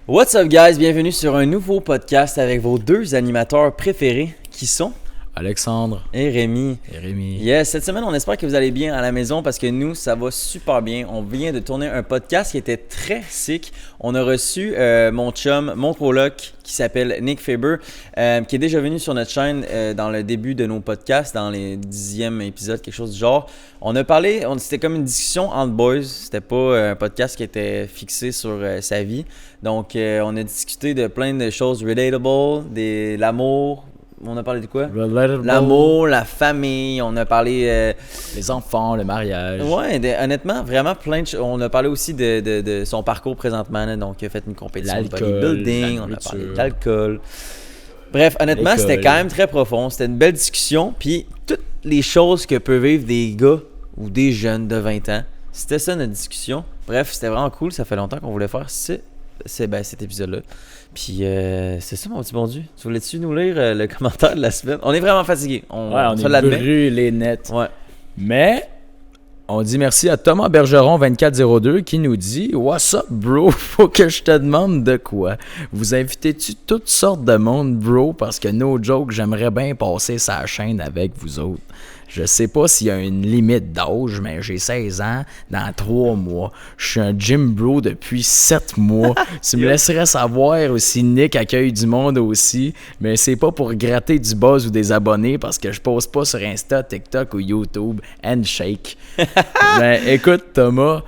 What's up guys, bienvenue sur un nouveau podcast avec vos deux animateurs préférés qui sont Alexandre et Rémi. Yes, cette semaine on espère que vous allez bien à la maison parce que nous ça va super bien. On vient de tourner un podcast qui était très sick. On a reçu mon chum, mon coloc qui s'appelle Nick Faber qui est déjà venu sur notre chaîne dans le début de nos podcasts, dans les 10e épisodes, quelque chose du genre. On a parlé, c'était comme une discussion entre boys, c'était pas un podcast qui était fixé sur sa vie. Donc on a discuté de plein de choses relatable, l'amour. On a parlé de quoi? Relatable. L'amour, la famille, on a parlé... les enfants, le mariage. Ouais, honnêtement, vraiment plein de choses. On a parlé aussi de son parcours présentement, là, donc il a fait une compétition de bodybuilding, on a parlé d'alcool. Bref, honnêtement, c'était quand même très profond, c'était une belle discussion, puis toutes les choses que peuvent vivre des gars ou des jeunes de 20 ans, c'était ça notre discussion. Bref, c'était vraiment cool, ça fait longtemps qu'on voulait faire cet épisode-là. Puis c'est ça mon petit bon Dieu. Tu voulais-tu nous lire le commentaire de la semaine? On est vraiment fatigué. On est brûlés net. Ouais. Mais on dit merci à Thomas Bergeron 2402 qui nous dit « What's up bro? Faut que je te demande de quoi? Vous invitez-tu toutes sortes de monde bro? Parce que no joke, j'aimerais bien passer sa chaîne avec vous autres. Je sais pas s'il y a une limite d'âge, mais j'ai 16 ans dans 3 mois. Je suis un gym bro depuis 7 mois. Tu me laisserais savoir si Nick accueille du monde aussi, mais c'est pas pour gratter du buzz ou des abonnés parce que je poste pas sur Insta, TikTok ou YouTube. Handshake. Ben écoute Thomas,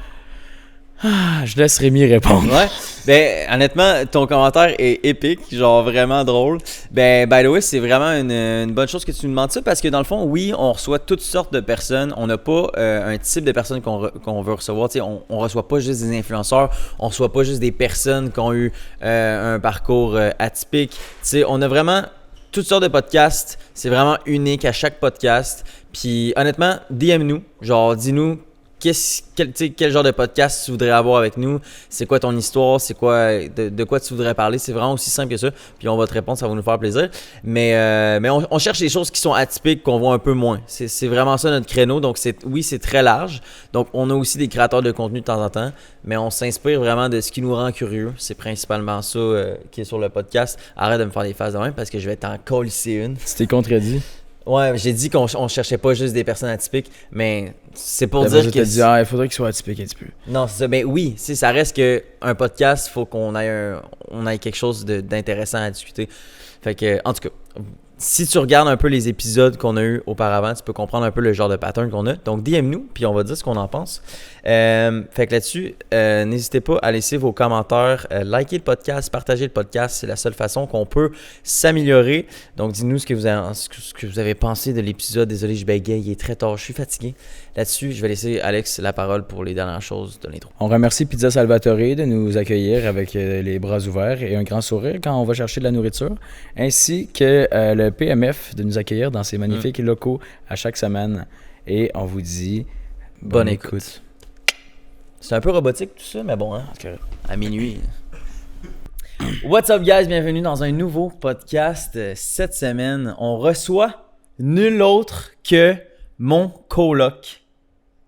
je laisse Rémi répondre. Ouais. Ben, honnêtement, ton commentaire est épique, genre vraiment drôle. Ben, by the way, c'est vraiment une bonne chose que tu nous demandes ça parce que dans le fond, oui, on reçoit toutes sortes de personnes. On n'a pas un type de personnes qu'on veut recevoir. Tu sais, on reçoit pas juste des influenceurs, on reçoit pas juste des personnes qui ont eu un parcours atypique. Tu sais, on a vraiment toutes sortes de podcasts. C'est vraiment unique à chaque podcast. Puis, honnêtement, DM-nous. Genre, dis-nous. Quel genre de podcast tu voudrais avoir avec nous? C'est quoi ton histoire? C'est quoi de quoi tu voudrais parler? C'est vraiment aussi simple que ça. Puis on va te répondre, ça va nous faire plaisir. Mais on cherche des choses qui sont atypiques, qu'on voit un peu moins. C'est vraiment ça notre créneau. Donc c'est très large. Donc on a aussi des créateurs de contenu de temps en temps. Mais on s'inspire vraiment de ce qui nous rend curieux. C'est principalement ça qui est sur le podcast. Arrête de me faire des faces de même parce que je vais t'en colisser une. Tu t'es contredit. Ouais, j'ai dit qu'on cherchait pas juste des personnes atypiques, mais c'est pour dire que... il faudrait qu'il soit atypique un petit peu. Non, c'est ça. Ben oui, ça reste qu'un podcast, il faut qu'on ait quelque chose d'intéressant à discuter. Fait que, en tout cas, si tu regardes un peu les épisodes qu'on a eu auparavant, tu peux comprendre un peu le genre de pattern qu'on a. Donc, DM-nous, puis on va dire ce qu'on en pense. Fait que là-dessus, n'hésitez pas à laisser vos commentaires, liker le podcast, partager le podcast. C'est la seule façon qu'on peut s'améliorer. Donc, dis-nous ce que vous avez pensé de l'épisode. Désolé, je bégaye, il est très tard, je suis fatigué. Là-dessus, je vais laisser Alex la parole pour les dernières choses de l'intro. On remercie Pizza Salvatore de nous accueillir avec les bras ouverts et un grand sourire quand on va chercher de la nourriture, ainsi que le PMF de nous accueillir dans ces magnifiques locaux à chaque semaine. Et on vous dit bonne écoute. C'est un peu robotique tout ça, mais bon, hein, à minuit. What's up guys, bienvenue dans un nouveau podcast. Cette semaine, on reçoit nul autre que mon coloc.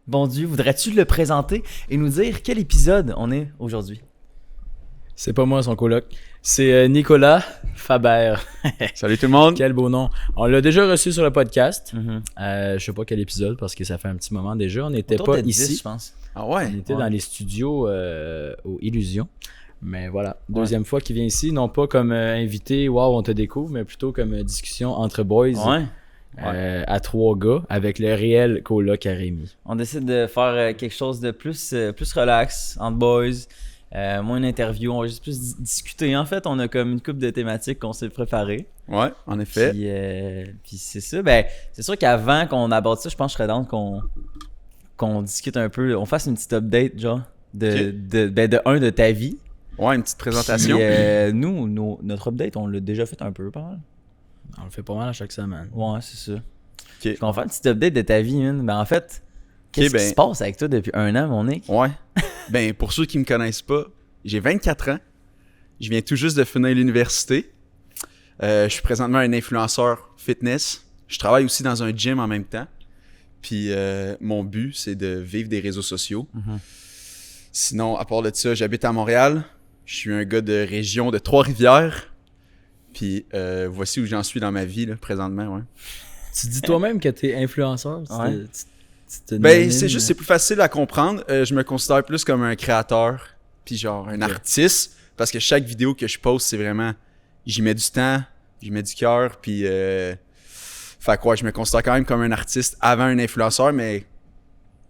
Bon Dieu, voudrais-tu le présenter et nous dire quel épisode on est aujourd'hui? C'est pas moi son coloc, c'est Nicolas Faber. Salut tout le monde. Quel beau nom. On l'a déjà reçu sur le podcast. Je sais pas quel épisode parce que ça fait un petit moment déjà. On n'était pas ici. 10, je pense. Ah ouais? On était dans les studios aux Illusions. Mais voilà, deuxième fois qu'il vient ici, non pas comme invité, wow, on te découvre, mais plutôt comme discussion entre boys. À 3 gars avec le réel coloc à Rémi. On décide de faire quelque chose de plus relax, entre boys. Moins une interview, on va juste plus discuter. En fait, on a comme une couple de thématiques qu'on s'est préparées. Ouais, en effet. Puis c'est ça. Ben, c'est sûr qu'avant qu'on aborde ça, je pense que je serais down qu'on discute un peu, on fasse une petite update, genre, de ta vie. Ouais, une petite présentation. Puis, nous, notre update, on l'a déjà fait un peu, pas mal. On le fait pas mal à chaque semaine. Ouais, c'est ça. Okay. On fait une petite update de ta vie, hein. Ben, en fait, qu'est-ce qui se passe avec toi depuis 1 an, mon Nick? Ouais. Ben, pour ceux qui me connaissent pas, j'ai 24 ans. Je viens tout juste de finir l'université. Je suis présentement un influenceur fitness. Je travaille aussi dans un gym en même temps. Puis mon but, c'est de vivre des réseaux sociaux. Sinon, à part de ça, j'habite à Montréal. Je suis un gars de région de Trois-Rivières. Puis voici où j'en suis dans ma vie, là, présentement, ouais. Tu dis toi-même que t'es influenceur? Ouais. Ben, c'est plus facile à comprendre. Je me considère plus comme un créateur, puis genre un artiste, parce que chaque vidéo que je poste, c'est vraiment... J'y mets du temps, j'y mets du cœur, puis... Fait quoi, je me considère quand même comme un artiste avant un influenceur, mais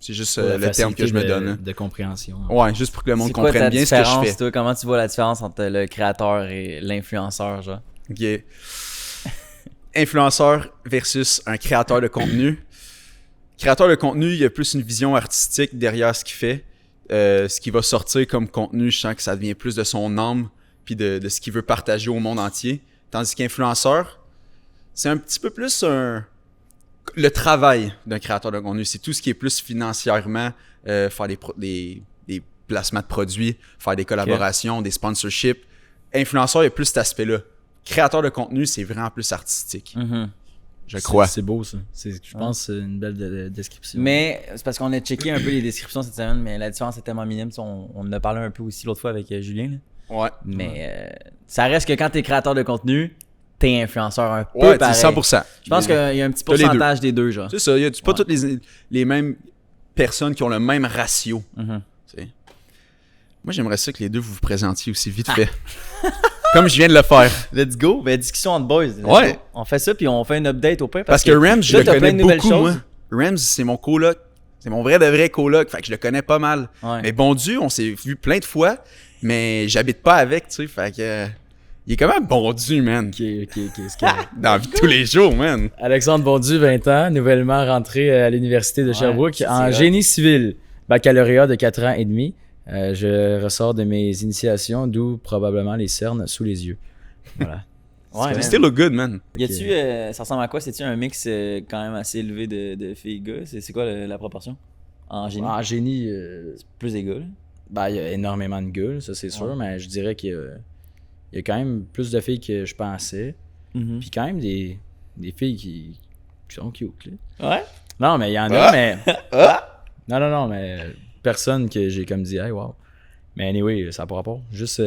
c'est juste le terme que je me donne. Hein. De compréhension. Ouais, juste pour que le monde C'est quoi comprenne ta bien ce que je différence, fais. toi? Comment tu vois la différence entre le créateur et l'influenceur, genre? Ok. Influenceur versus un créateur de contenu. Créateur de contenu, il y a plus une vision artistique derrière ce qu'il fait. Ce qui va sortir comme contenu, je sens que ça devient plus de son âme puis de ce qu'il veut partager au monde entier. Tandis qu'influenceur, c'est un petit peu plus le travail d'un créateur de contenu. C'est tout ce qui est plus financièrement, faire des placements de produits, faire des collaborations, des sponsorships. Influenceur, il y a plus cet aspect-là. Créateur de contenu, c'est vraiment plus artistique. Mm-hmm. Je crois. C'est beau, ça. Je pense que c'est une belle description. Mais c'est parce qu'on a checké un peu les descriptions cette semaine, mais la différence est tellement minime. On en a parlé un peu aussi l'autre fois avec Julien. Là. Ouais. Mais ça reste que quand t'es créateur de contenu, t'es influenceur un peu Ouais, pareil. c'est 100%. Je pense qu'il y a un petit T'as les pourcentage des deux, genre. C'est ça, il y a pas toutes les mêmes personnes qui ont le même ratio. Mhm. Tu sais. Moi, j'aimerais ça que les deux vous présentiez aussi vite fait. Comme je viens de le faire. Let's go. Ben, discussion entre boys. Let's Ouais. go. On fait ça, puis on fait une update au pire. Parce que Rams, je là, le t'as plein connais de nouvelles beaucoup, moi. choses. Rams, c'est mon coloc. C'est mon vrai de vrai coloc. Fait que je le connais pas mal. Ouais. Mais bon Dieu, on s'est vu plein de fois, mais j'habite pas avec, tu sais. Fait que... il est quand même bon Dieu, man. Ok, c'est correct. Dans la vie de tous les jours, man. Alexandre Bondu, 20 ans, nouvellement rentré à l'Université de Sherbrooke c'est en vrai. génie civil, baccalauréat de 4 ans et demi. Je ressors de mes initiations, d'où probablement les cernes sous les yeux. Voilà. Ouais, You man. still look good, man. Y a-tu, ça ressemble à quoi? C'est-tu un mix quand même assez élevé de filles-gars? C'est quoi la proportion? En génie? En génie, Plus des gars, là? ben, il y a énormément de gars, ça c'est sûr, mais je dirais qu'il y a quand même plus de filles que je pensais. Mhm. Puis quand même des filles qui sont cute. Là. Ouais? Non, mais il y en a, mais. Non, mais personne que j'ai comme dit, hey, wow. Mais anyway, ça n'a pas rapport. Juste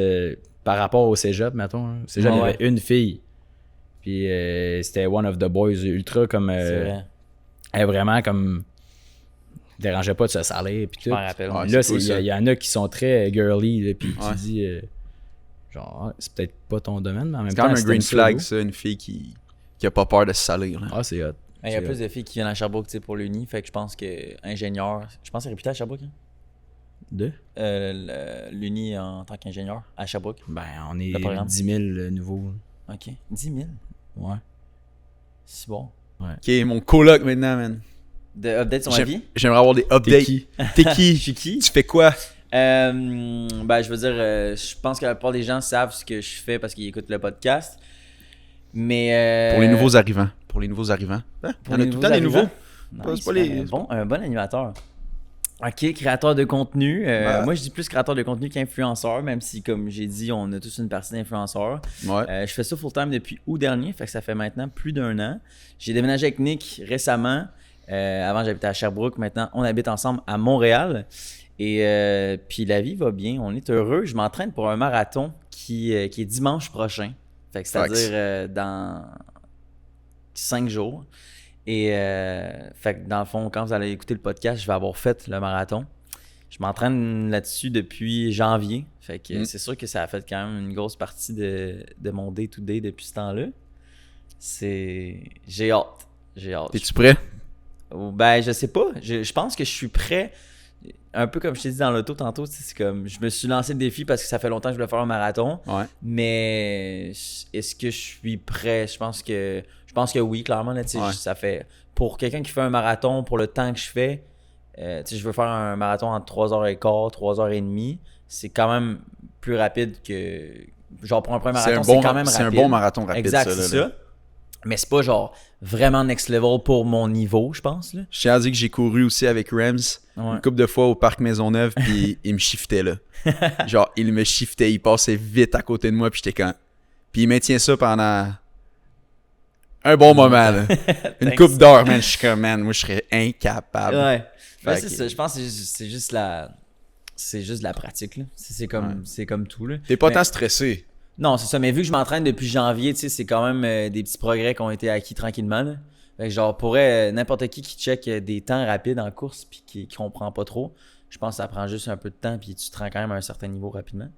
par rapport au cégep, mettons. Hein. Au cégep, il y avait une fille. Puis c'était one of the boys ultra comme. C'est vrai. Elle vraiment comme. Dérangeait pas de se salir. Puis tout. Je m'en rappelle. Ouais, Là, c'est cool, il y en a qui sont très girly. Là, puis Ouais. tu dis. Genre, ah, c'est peut-être pas ton domaine, mais en même C'est temps. quand même un si green t'aimes ça, flag, go. ça, une fille qui a pas peur de se salir. Là. Ah, c'est hot. Il y a C'est plus de filles qui viennent à Sherbrooke pour l'Uni, fait que je pense que ingénieur, je pense que c'est réputé à Sherbrooke. Hein? Deux? L'Uni en tant qu'ingénieur à Sherbrooke. Ben, on est Le programme. 10 000 nouveaux. Ok. 10 000. Ouais. C'est bon. Ok, mon coloc maintenant, man. De update sur ma vie? J'aimerais avoir des updates. qui? T'es Je qui? suis qui? Tu fais quoi? Ben, je veux dire, je pense que la plupart des gens savent ce que je fais parce qu'ils écoutent le podcast. Mais. Pour les nouveaux arrivants. Pour les nouveaux arrivants. Hein? Pour On a les tout le temps des arrivants. nouveaux. Nice, C'est pas les- un bon animateur. Ok, créateur de contenu. Moi, je dis plus créateur de contenu qu'influenceur, même si, comme j'ai dit, on a tous une partie d'influenceur. Ouais. Je fais ça full-time depuis août dernier, fait que ça fait maintenant plus d'un an. J'ai déménagé avec Nick récemment. Avant, j'habitais à Sherbrooke. Maintenant, on habite ensemble à Montréal. Et puis, la vie va bien. On est heureux. Je m'entraîne pour un marathon qui est dimanche prochain. Fait que c'est-à-dire dans 5 jours. Et fait que dans le fond, quand vous allez écouter le podcast, je vais avoir fait le marathon. Je m'entraîne là-dessus depuis janvier. Fait que c'est sûr que ça a fait quand même une grosse partie de mon day-to-day depuis ce temps-là. J'ai hâte. T'es-tu prêt? Ben, je sais pas. Je pense que je suis prêt. Un peu comme je t'ai dit dans l'auto tantôt, c'est comme je me suis lancé le défi parce que ça fait longtemps que je voulais faire un marathon. Ouais. Mais est-ce que je suis prêt? Je pense que oui, clairement. Là, Ouais. ça fait, pour quelqu'un qui fait un marathon, pour le temps que je fais, je veux faire un marathon en 3h15, 3h30. C'est quand même plus rapide que. Genre, pour un premier marathon, c'est quand même rapide. C'est un bon marathon rapide, exact, ça. c'est Là. ça. Mais c'est pas genre vraiment next level pour mon niveau, je pense. Là. Je tiens à dire que j'ai couru aussi avec Rams une couple de fois au parc Maisonneuve, puis il me shiftait là. Genre, il me shiftait, il passait vite à côté de moi, puis j'étais quand. Puis il maintient ça pendant un bon moment, là. Une couple d'heures, man. Je suis comme, man, moi, je serais incapable. Ouais. Fait Ouais, c'est que- ça. Je pense que c'est juste la. c'est juste de la pratique, là. C'est comme tout, là. T'es pas Mais- tant stressé. Non, c'est ça. Mais vu que je m'entraîne depuis janvier, tu sais, c'est quand même des petits progrès qui ont été acquis tranquillement, là. Fait que genre, pourrait n'importe qui check des temps rapides en course puis qui comprend pas trop, je pense que ça prend juste un peu de temps puis tu te rends quand même à un certain niveau rapidement.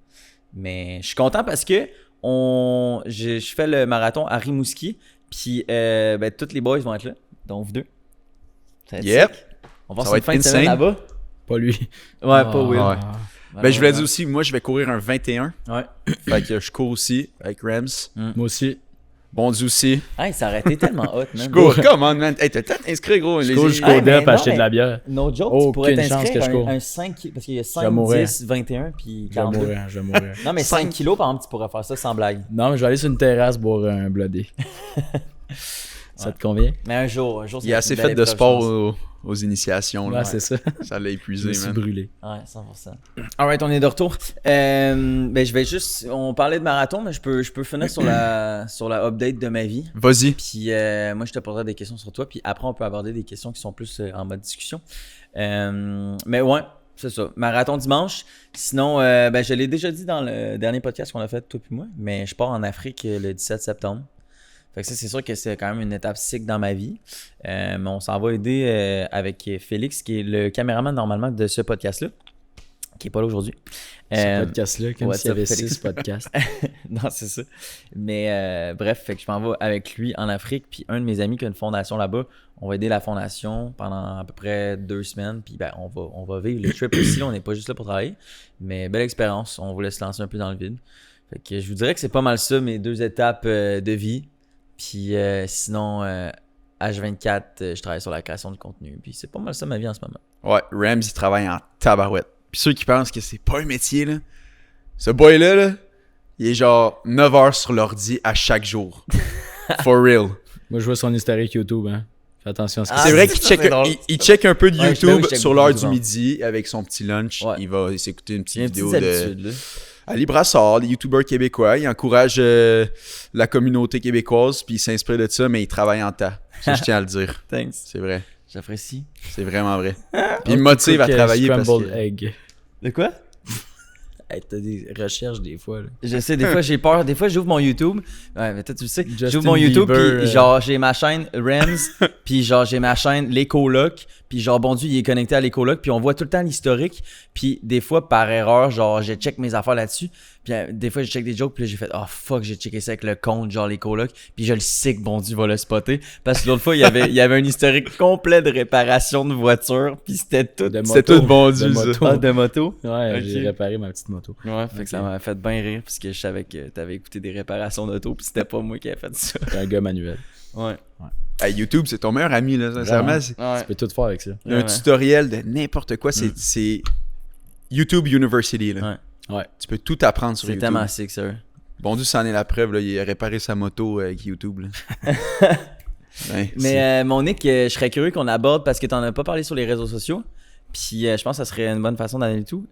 Mais je suis content parce que je fais le marathon à Rimouski puis ben, tous les boys vont être là, dont vous deux. Ça va être Yep. sick. On va Ça faire va une fin de être semaine insane. là-bas. Pas lui. Ouais, pas Will. ouais. Ben, je voulais dire aussi, moi, je vais courir un 21. Ouais. Fait que je cours aussi avec Rams. Moi aussi. Bondu aussi. Hey, ça aurait été tellement hot, man. Je cours. Come on, man. Hey, t'as peut-être inscrit, gros. Je cours jusqu'au Hey, mais DEP à non, acheter mais- de la bière. No joke, Aucune tu pourrais chance que je t'inscrire cours. un 5 kilos, parce qu'il y a vais 5, mourir. 10, 21 puis Je vais 42. mourir, je vais mourir. Non, mais 5 Cinq. kilos, par exemple, tu pourrais faire ça sans blague. Non, mais je vais aller sur une terrasse boire un blodé. Ça te convient? Mais un jour, Il y a assez fait de sport aux initiations. Ouais, Là. c'est ça. Ça l'a Je épuisé, me suis man. brûlé. Ouais, 100%. Alright, on est de retour. Ben, je vais juste. On parlait de marathon, mais je peux finir sur la update de ma vie. Vas-y. Puis moi, je te poserai des questions sur toi. Puis après, on peut aborder des questions qui sont plus en mode discussion. Mais ouais, c'est ça. Marathon dimanche. Sinon, ben, je l'ai déjà dit dans le dernier podcast qu'on a fait, toi puis moi. Mais je pars en Afrique le 17 septembre. Fait que ça, c'est sûr que c'est quand même une étape sick dans ma vie. Mais on s'en va aider avec Félix, qui est le caméraman normalement de ce podcast-là, qui est pas là aujourd'hui. Ce podcast-là, comme what's s'il y up, avait Félix? 6 podcasts. Non, c'est ça. Mais bref, fait que je m'en vais avec lui en Afrique. Puis un de mes amis qui a une fondation là-bas, on va aider la fondation pendant à peu près 2 semaines. Puis ben, on va vivre le trip aussi. On n'est pas juste là pour travailler. Mais belle expérience. On voulait se lancer un peu dans le vide. Fait que je vous dirais que c'est pas mal ça, mes 2 étapes de vie. Puis sinon, H24, je travaille sur la création de contenu. Puis c'est pas mal ça ma vie en ce moment. Ouais, Rams, il travaille en tabarouette. Puis ceux qui pensent que c'est pas un métier, là, ce boy-là, là, il est genre 9 heures sur l'ordi à chaque jour. For real. Moi, je vois son historique YouTube, hein. Fais attention à ce que Ah, c'est vrai ça, qu'il c'est check, drôle. il check un peu de Ouais, je t'avoue, YouTube je check sur beaucoup l'heure du souvent. midi avec son petit lunch. Ouais. Il va s'écouter une Il y a petite une vidéo petite de habitude, là. Ali Brassard, les youtubeurs québécois. Il encourage la communauté québécoise, puis il s'inspire de ça, mais il travaille en tas. Ça, je tiens à le dire. Thanks. C'est vrai. J'apprécie. C'est vraiment vrai. Puis il me motive à travailler parce Scrambled que... egg. De quoi? Hey, t'as des recherches des fois, là. Je sais, des fois j'ai peur. Des fois j'ouvre mon YouTube. Ouais, mais toi tu le sais. Justin J'ouvre mon YouTube, Bieber, puis genre j'ai ma chaîne Rams, puis genre j'ai ma chaîne Les Colocs, puis genre bon Dieu il est connecté à Les Colocs, puis on voit tout le temps l'historique. Puis des fois par erreur, genre j'ai check mes affaires là-dessus. Puis des fois je check des jokes, puis là j'ai fait oh fuck, j'ai checké ça avec le compte, genre Les Colocs. Puis je le sais que bon Dieu va le spotter. Parce que l'autre fois il y avait un historique complet de réparation de voiture, puis c'était tout. De C'était moto. tout bon De Dieu, ça. moto. Ah, de moto. Ouais, Ok. j'ai réparé ma petite moto. Ouais, fait Ok. que ça m'a fait bien rire parce que je savais que t'avais écouté des réparations d'auto puis c'était pas moi qui avais fait ça. T'es un gars manuel. Ouais. Hey, YouTube, c'est ton meilleur ami, là. Sincèrement, Ouais. c'est Tu peux tout faire avec ça. un tutoriel de n'importe quoi. C'est YouTube University, là. Ouais. Ouais. Tu peux tout apprendre sur C'est YouTube. tellement sick, ça. Bon Dieu, ça en est la preuve, là. Il a réparé sa moto avec YouTube, là. Ouais, c'est- Mais mon Nick, je serais curieux qu'on aborde parce que t'en as pas parlé sur les réseaux sociaux. Puis je pense que ça serait une bonne façon d'aller le tout.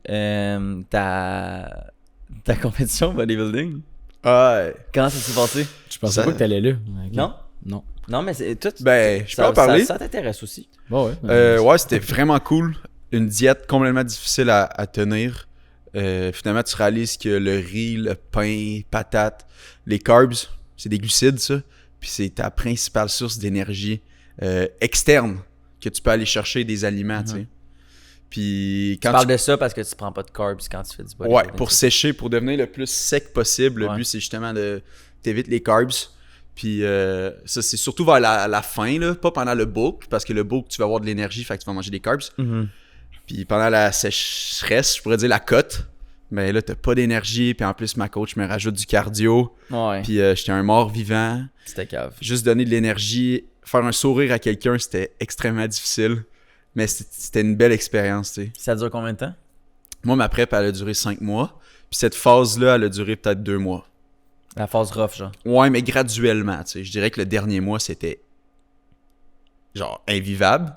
Ta compétition bodybuilding. Ouais. Comment ça s'est passé? Je pensais Ça- pas que t'allais là. Ok. Non? Non. Non, mais c'est tout. Ben, je peux ça, en parler. Ça t'intéresse aussi. Bon, ouais. Ouais, c'était vraiment cool. Une diète complètement difficile à tenir. Finalement, tu réalises que le riz, le pain, patates, les carbs, c'est des glucides, ça. Puis c'est ta principale source d'énergie externe que tu peux aller chercher des aliments, tu sais. Puis Tu quand parles de ça parce que tu prends pas de carbs quand tu fais du bodybuilding. Ouais, pour sécher, pour devenir le plus sec possible. Le Ouais. but, c'est justement de t'éviter les carbs. Puis ça, c'est surtout vers la fin, là, pas pendant le bulk, parce que le bulk, tu vas avoir de l'énergie, fait que tu vas manger des carbs. Mhm. Puis pendant la sécheresse, je pourrais dire la cote, mais là, t'as pas d'énergie. Puis en plus, ma coach me rajoute du cardio. Ouais, Puis j'étais un mort vivant. c'était cave. Juste donner de l'énergie, faire un sourire à quelqu'un, c'était extrêmement difficile. Mais c'était une belle expérience, tu sais. Ça dure combien de temps? Moi, ma prep, elle a duré 5 mois. Puis cette phase-là, elle a duré peut-être 2 mois. La phase rough, genre. Ouais, mais graduellement, tu sais. Je dirais que le dernier mois, c'était genre invivable.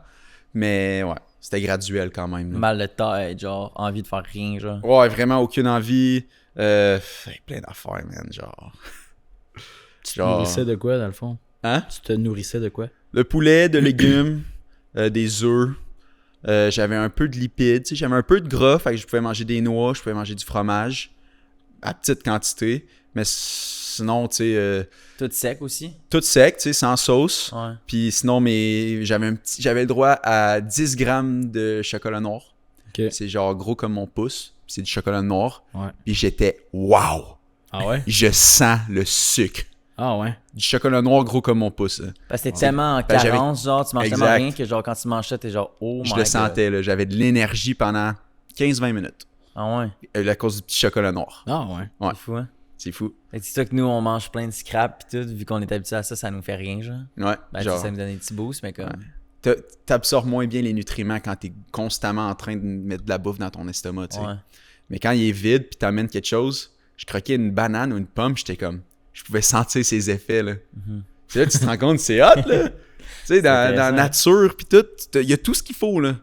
Mais ouais, c'était graduel quand même. Là. Mal de tête, genre, envie de faire rien, genre. Ouais, vraiment aucune envie. Plein d'affaires, man. Genre. Tu te nourrissais de quoi, dans le fond? Hein? Tu te nourrissais de quoi? Le poulet, de légumes, des œufs. J'avais un peu de lipides, tu sais, j'avais un peu de gras, fait que je pouvais manger des noix, je pouvais manger du fromage à petite quantité, mais sinon, tu sais, Tout sec aussi. tout sec, tu sais, sans sauce. Ouais. Puis sinon, j'avais le droit à 10 grammes de chocolat noir. Ok. C'est genre gros comme mon pouce, puis c'est du chocolat noir. Ouais. Puis j'étais wow! Ah ouais? Je sens le sucre. Ah ouais. Du chocolat noir gros comme mon pouce. Là. Parce que t'es tellement en Ben, j'avais- carence, genre, tu manges tellement Exact. rien que, genre, quand tu manges ça, t'es genre, oh my Je god. le sentais, là. J'avais de l'énergie pendant 15-20 minutes. Ah ouais, À cause du petit chocolat noir. Ah ouais. Ouais. c'est fou, hein. C'est fou. Fait que c'est ça que nous, on mange plein de scrap pis tout, vu qu'on est habitué à ça, ça nous fait rien, genre. Ouais. Ben, tu sais, ça nous donne des petits boosts, mais comme... T'absorbes moins bien les nutriments quand t'es constamment en train de mettre de la bouffe dans ton estomac, tu sais. Ouais. Mais quand il est vide puis t'amènes quelque chose, je croquais une banane ou une pomme, j'étais comme... Je pouvais sentir ses effets, là. Puis là, tu te rends compte, c'est hot, là. Tu sais, dans la nature puis tout, il y a tout ce qu'il faut, là.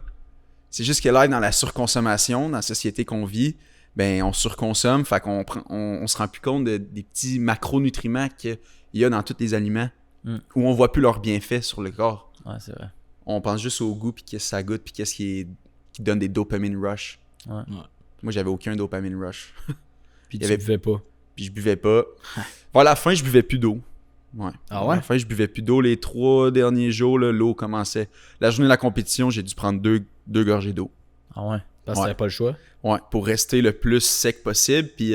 C'est juste que là, dans la surconsommation, dans la société qu'on vit, ben on surconsomme, fait qu'on on se rend plus compte des petits macronutriments qu'il y a dans tous les aliments où on voit plus leurs bienfaits sur le corps. Ouais, c'est vrai. On pense juste au goût puis qu'est-ce que ça goûte puis qu'est-ce qui donne des dopamine rush. Ouais. Moi, j'avais aucun dopamine rush. Puis Il y avait- tu buvais pas. Puis je buvais pas. Vers la fin, je buvais plus d'eau. Ouais. Ah À ouais? la fin, je buvais plus d'eau. Les 3 derniers jours, là, l'eau commençait. La journée de la compétition, j'ai dû prendre deux gorgées d'eau. Ah ouais. Parce que Ouais. t'avais pas le choix. Ouais, pour rester le plus sec possible. Puis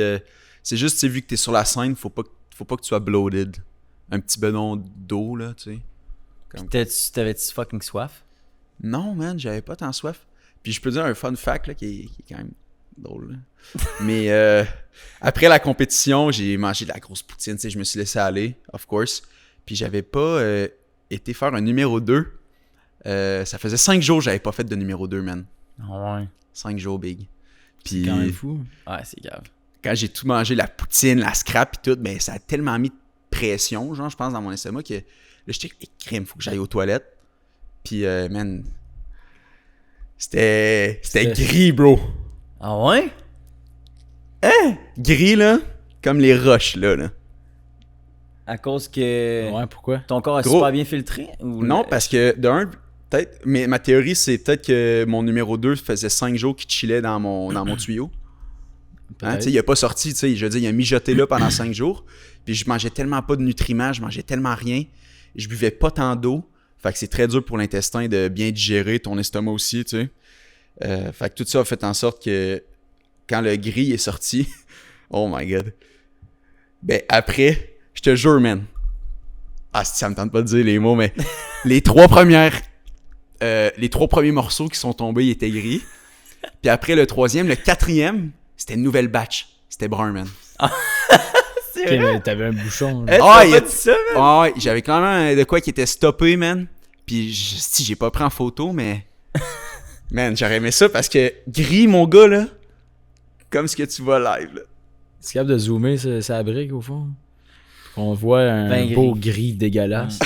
c'est juste, tu sais, vu que t'es sur la scène, faut pas que tu sois bloated. Un petit bidon d'eau, là, tu sais. Comme- T'avais-tu fucking soif? Non, man, j'avais pas tant soif. Puis je peux dire un fun fact, là, qui est quand même drôle, là. Mais après la compétition, j'ai mangé de la grosse poutine, tu sais, je me suis laissé aller, of course. Puis j'avais pas été faire un numéro 2. Ça faisait 5 jours que j'avais pas fait de numéro 2, man. Ah ouais. 5 jours, big. Puis Quand même fou. Ouais, c'est grave. quand j'ai tout mangé, la poutine, la scrap et tout, ben ça a tellement mis de pression, genre, je pense, dans mon estomac que là, j'étais crème, faut que j'aille aux toilettes. Puis, man, c'était gris, bro. Ah ouais? Gris, là, comme les roches, là. À cause que Ouais, pourquoi? ton corps a Gros. super bien filtré? Ou Non, parce que, d'un, peut-être, mais ma théorie, c'est peut-être que mon numéro 2 faisait 5 jours qu'il chillait dans mon tuyau. Hein, tu sais, il a pas sorti, tu sais, je veux dire, il a mijoté là pendant 5 jours. Puis je mangeais tellement pas de nutriments, je mangeais tellement rien. Je buvais pas tant d'eau. Fait que c'est très dur pour l'intestin de bien digérer, ton estomac aussi, tu sais. Fait que tout ça a fait en sorte que quand le gris est sorti, oh my god. Ben après, je te jure, man. Ah, si ça me tente pas de dire les mots, mais les 3 premiers morceaux qui sont tombés, ils étaient gris. Puis après le 3e, le 4e, c'était une nouvelle batch. C'était brun, man. Ok, mais t'avais un bouchon. là. Hey, Ah, t'as il pas y a- dit ça, man? Ah ouais, j'avais quand même de quoi qui était stoppé, man. Puis si j'ai pas pris en photo, mais man, j'aurais aimé ça parce que gris, mon gars, là, comme ce que tu vois live, là. C'est capable de zoomer sa brique au fond. On voit un Ben beau gris dégueulasse.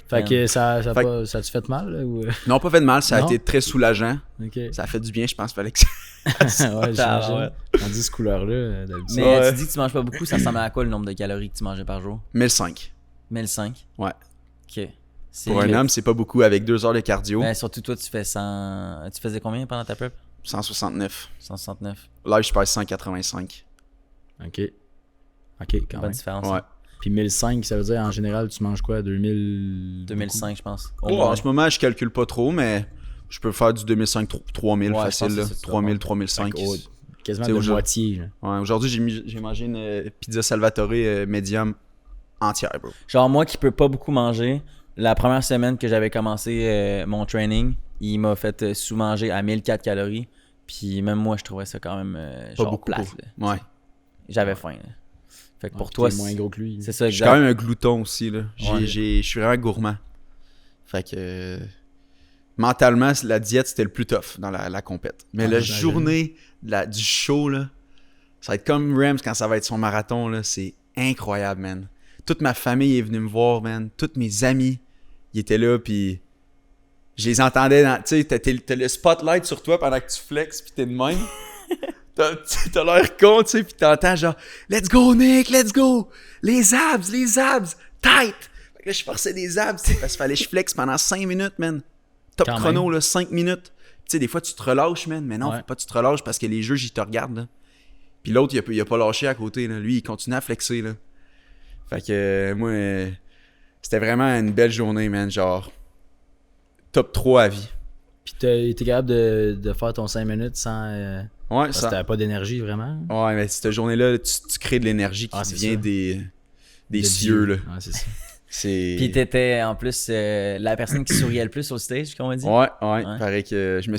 Fait que ça Fait te fait mal là, ou... Non, pas fait de mal, ça a Non? été très soulageant. Ok. Ça a fait du bien, je pense, fallait que Ouais, j'imagine. ouais. On dit ce couleur-là, d'habitude. Mais Ouais. tu dis que tu manges pas beaucoup, ça ressemble à quoi le nombre de calories que tu mangeais par jour? 1005. 1005? Ouais. Ok. C'est Pour un le- homme, c'est pas beaucoup avec 2 heures de cardio. Ben, surtout toi, tu fais 100... Tu faisais combien pendant ta prep? 169. 169. Live, je pèse 185. Ok. Ok, quand Bonne même. différence. Ouais. hein. Puis 1005, ça veut dire en général, tu manges quoi? 2000... 2005, je pense. Au Oh, moins. en ce moment, je calcule pas trop, mais je peux faire du 2005, 3000 Ouais, je facile, pense que là. c'est ça, tu 3000, vas 3005. Oh, quasiment C'est de aujourd'hui- moitié. là. Ouais, aujourd'hui, j'ai mangé une pizza Salvatore medium entière, bro. Genre, moi qui peux pas beaucoup manger, la première semaine que j'avais commencé mon training, il m'a fait sous-manger à 1004 calories. Puis même moi, je trouvais ça quand même Pas genre beaucoup. plate. Là. Ouais. J'avais faim. Là. Fait que pour Ouais, toi, t'es moins gros que lui. c'est ça, Je suis quand exact. même un glouton aussi, là. Ouais. Je suis vraiment gourmand. Fait que... mentalement, la diète, c'était le plus tough dans la compète. Mais Ouais, la j'imagine. journée du show, là, ça va être comme Rams quand ça va être son marathon, là. C'est incroyable, man. Toute ma famille est venue me voir, man. Tous mes amis, ils étaient là, puis... Je les entendais dans... Tu sais, t'as le spotlight sur toi pendant que tu flexes, puis t'es de même. T'as l'air con, tu sais, puis t'entends genre « Let's go, Nick, let's go! Les abs, tight! » Fait que là, je forçais des abs, tu sais, parce qu'il fallait que je flex pendant 5 minutes, man. Top Quand chrono, même. là, 5 minutes. sais, des fois, tu te relâches, man. Mais non, Ouais. faut pas que tu te relâches parce que les juges, ils te regardent, là. Puis l'autre, il a pas lâché à côté, là. Lui, il continue à flexer, là. Fait que, moi, c'était vraiment une belle journée, man. Genre, top 3 à vie. Puis t'as été capable de faire ton 5 minutes sans... Ouais, parce que ça. t'avais pas d'énergie, vraiment. Ouais, mais cette journée-là, tu crées de l'énergie qui Ah, c'est vient ça. des De cieux, là. Ouais, c'est ça. C'est... Puis t'étais en plus la personne qui souriait le plus au stage, qu'on m'a dit. Ouais, Ouais. pareil que je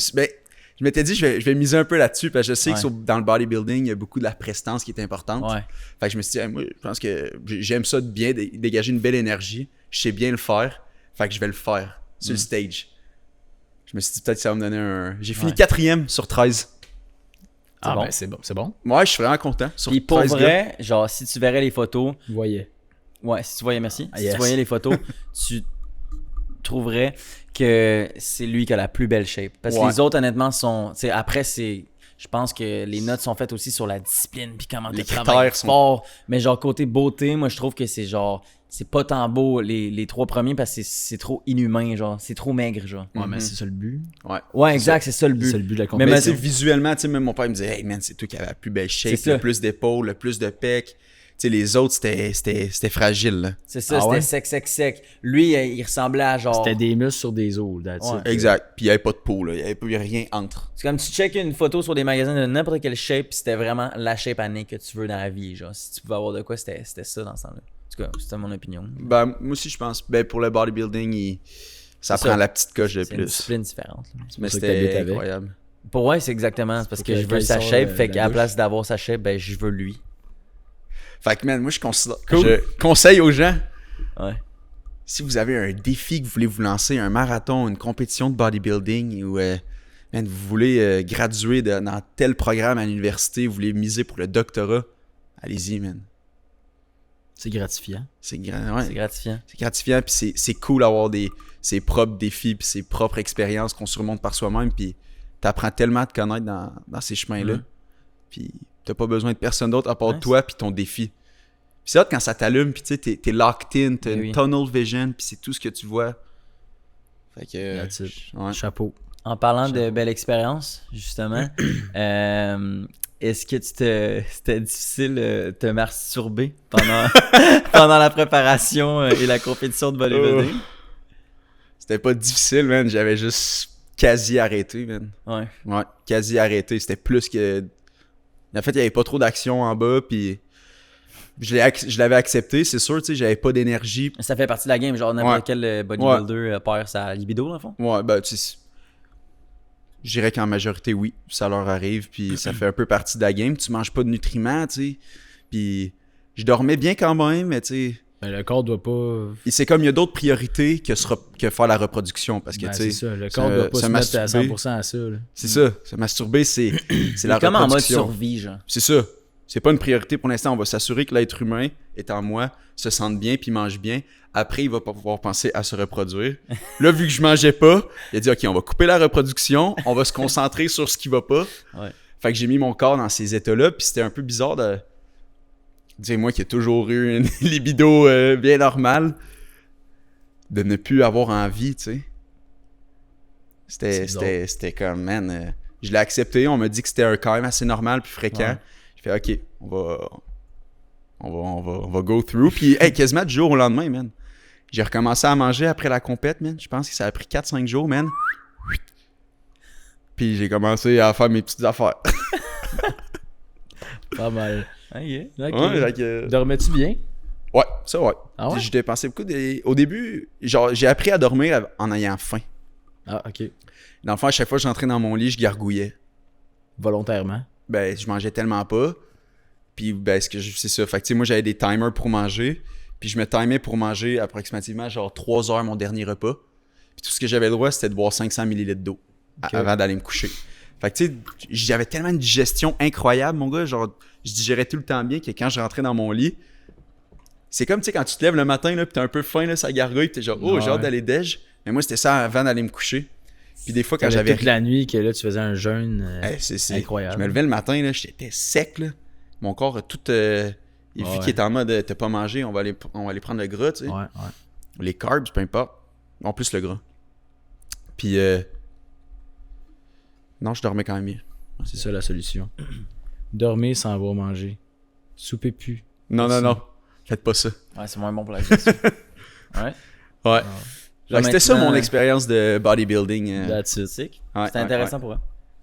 m'étais dit, je vais miser un peu là-dessus, parce que je sais Ouais. que dans le bodybuilding, il y a beaucoup de la prestance qui est importante. Ouais. Fait que je me suis dit, hey, moi, je pense que j'aime ça de bien dégager une belle énergie. Je sais bien le faire. Fait que je vais le faire sur le stage. Je me suis dit, peut-être que ça va me donner un... J'ai fini Ouais. 4e sur 13. Ah, bon. ben c'est bon. C'est bon. Ouais, je suis vraiment content. Sur Puis pour 13 gars. vrai, genre, si tu verrais les photos, Vous voyez. ouais, si tu voyais, merci. Ah, Si yes. tu voyais les photos, tu trouverais que c'est lui qui a la plus belle shape. Parce que Ouais. les autres, honnêtement, sont. Tu sais, après, c'est. Je pense que les notes sont faites aussi sur la discipline, puis comment Les tu travailles critères sont- fort. Mais genre, côté beauté, moi, je trouve que c'est genre. C'est pas tant beau les 3 premiers parce que c'est trop inhumain, genre. C'est trop maigre, genre. Ouais, mais c'est ça le but. Ouais. Ouais, exact, c'est ça le C'est ça but. le but de la Mais Mais tu compétition. sais, visuellement, tu sais, même mon père me disait, hey man, c'est toi qui avais la plus belle shape, C'est ça. le plus d'épaules, le plus de pecs. Tu sais, les autres, c'était fragile, là. C'est ça, Ah c'était ouais? sec. Lui, il ressemblait à genre. C'était des muscles sur des os, that's Ouais. it. Exact. Puis il n'y avait pas de peau, là. Il n'y avait rien entre. C'est comme tu checkes une photo sur des magasins de n'importe quelle shape, pis c'était vraiment la shape année que tu veux dans la vie. Genre, si tu pouvais avoir de quoi, c'était ça dans ce temps-là. En tout cas, c'était mon opinion. Ben, moi aussi, je pense. Ben, pour le bodybuilding, ça C'est prend ça. la petite coche de C'est une plus. discipline différente. là. Mais pour ça que t'habites c'était avec. incroyable. Pour ouais, c'est exactement. C'est parce Faut que que je veux le sa gars, il shape, sort, fait de qu'à la la place d'avoir sa shape, ben je veux lui. Fait que, man, moi, je Cool. conseille aux gens, Ouais. si vous avez un défi que vous voulez vous lancer, un marathon, une compétition de bodybuilding, ou man, vous voulez graduer dans tel programme à l'université, vous voulez miser pour le doctorat, allez-y, man. C'est gratifiant. C'est ouais. C'est gratifiant. C'est gratifiant, puis c'est cool d'avoir ses propres défis, puis ses propres expériences qu'on surmonte par soi-même, puis t'apprends tellement à te connaître dans ces chemins-là, puis t'as pas besoin de personne d'autre à part Ouais, toi puis ton défi. Puis c'est hot quand ça t'allume, puis tu sais, t'es locked in, t'as Oui, une oui. tunnel vision, puis c'est tout ce que tu vois. Fait que... That's it. ouais. Chapeau. En parlant de belle expérience, justement, est-ce que c'était difficile de te masturber pendant, pendant la préparation et la compétition de bodybuilding? C'était pas difficile, man, j'avais juste quasi arrêté, man. Ouais. Ouais, quasi arrêté, c'était plus que... En fait, il y avait pas trop d'action en bas, puis... Je l'avais accepté, c'est sûr, tu sais, j'avais pas d'énergie. Ça fait partie de la game, genre n'importe Ouais. quel bodybuilder perd sa libido, dans le fond. Ouais, ben, tu sais, je dirais qu'en majorité, oui, ça leur arrive, puis ça fait un peu partie de la game. Tu manges pas de nutriments, tu sais, puis je dormais bien quand même, mais tu sais, Ben, le corps doit pas. et c'est comme il y a d'autres priorités que faire la reproduction, parce que, Ben, tu c'est sais, ça. Le corps doit pas se mettre à 100% à ça. Là. c'est ça, se masturber, c'est la Comme en mode reproduction. survie, genre. C'est ça. C'est pas une priorité pour l'instant. On va s'assurer que l'être humain est en moi, se sente bien puis mange bien. Après, il va pas pouvoir penser à se reproduire. Là, vu que je mangeais pas, il a dit, OK, on va couper la reproduction. On va se concentrer sur ce qui va pas. Ouais. Fait que j'ai mis mon corps dans ces états-là. Puis c'était un peu bizarre de dire, moi qui ai toujours eu une libido bien normale, de ne plus avoir envie, tu sais. C'est bizarre. C'était comme, man, je l'ai accepté. On m'a dit que c'était quand même assez normal puis fréquent. Ouais. J'ai fait, OK, on va go through. Puis, hey, quasiment du jour au lendemain, man. J'ai recommencé à manger après la compète, man. Je pense que ça a pris 4-5 jours, man. Puis j'ai commencé à faire mes petites affaires. Pas mal. Ah, yeah. Ok. Ouais, fait que- Dormais-tu bien? ouais, ça, ouais. Ah ouais? J'ai dépensé beaucoup. Au début, genre, j'ai appris à dormir en ayant faim. Ah, ok. Dans le fond, à chaque fois que j'entrais dans mon lit, je gargouillais. Volontairement. Ben, je mangeais tellement pas. Puis, ben, c'est ça. Fait que, tu sais, moi, j'avais des timers pour manger. Puis, je me timais pour manger approximativement, genre, 3 heures mon dernier repas. Puis, tout ce que j'avais le droit, c'était de boire 500 ml d'eau avant d'aller me coucher. Fait que, tu sais, j'avais tellement une digestion incroyable, mon gars. Genre, je digérais tout le temps bien que quand je rentrais dans mon lit, c'est comme, tu sais, quand tu te lèves le matin, là, pis t'as un peu faim, là, ça gargouille, pis t'es genre, oh, j'ai hâte Ouais. d'aller déj. Mais moi, c'était ça avant d'aller me coucher. Puis, des fois, quand T'avais j'avais toute la nuit que là, tu faisais un jeûne. c'est incroyable. Je me levais le matin, là, j'étais sec, là. Mon corps a tout... vu Ouais. qu'il est en mode t'as pas mangé, on va aller prendre le gras, tu sais. Ouais, ouais. Les carbs, peu importe. En plus, le gras. Puis, Non, je dormais quand même bien. C'est ça la solution. Dormir sans avoir mangé. Souper plus. Non. Faites pas ça. Ouais, c'est moins bon pour la gestion. Ouais. Ouais. Là, C'était ça maintenant, mon expérience de bodybuilding. That's it. Sick. Ouais, C'était ouais, intéressant pour eux.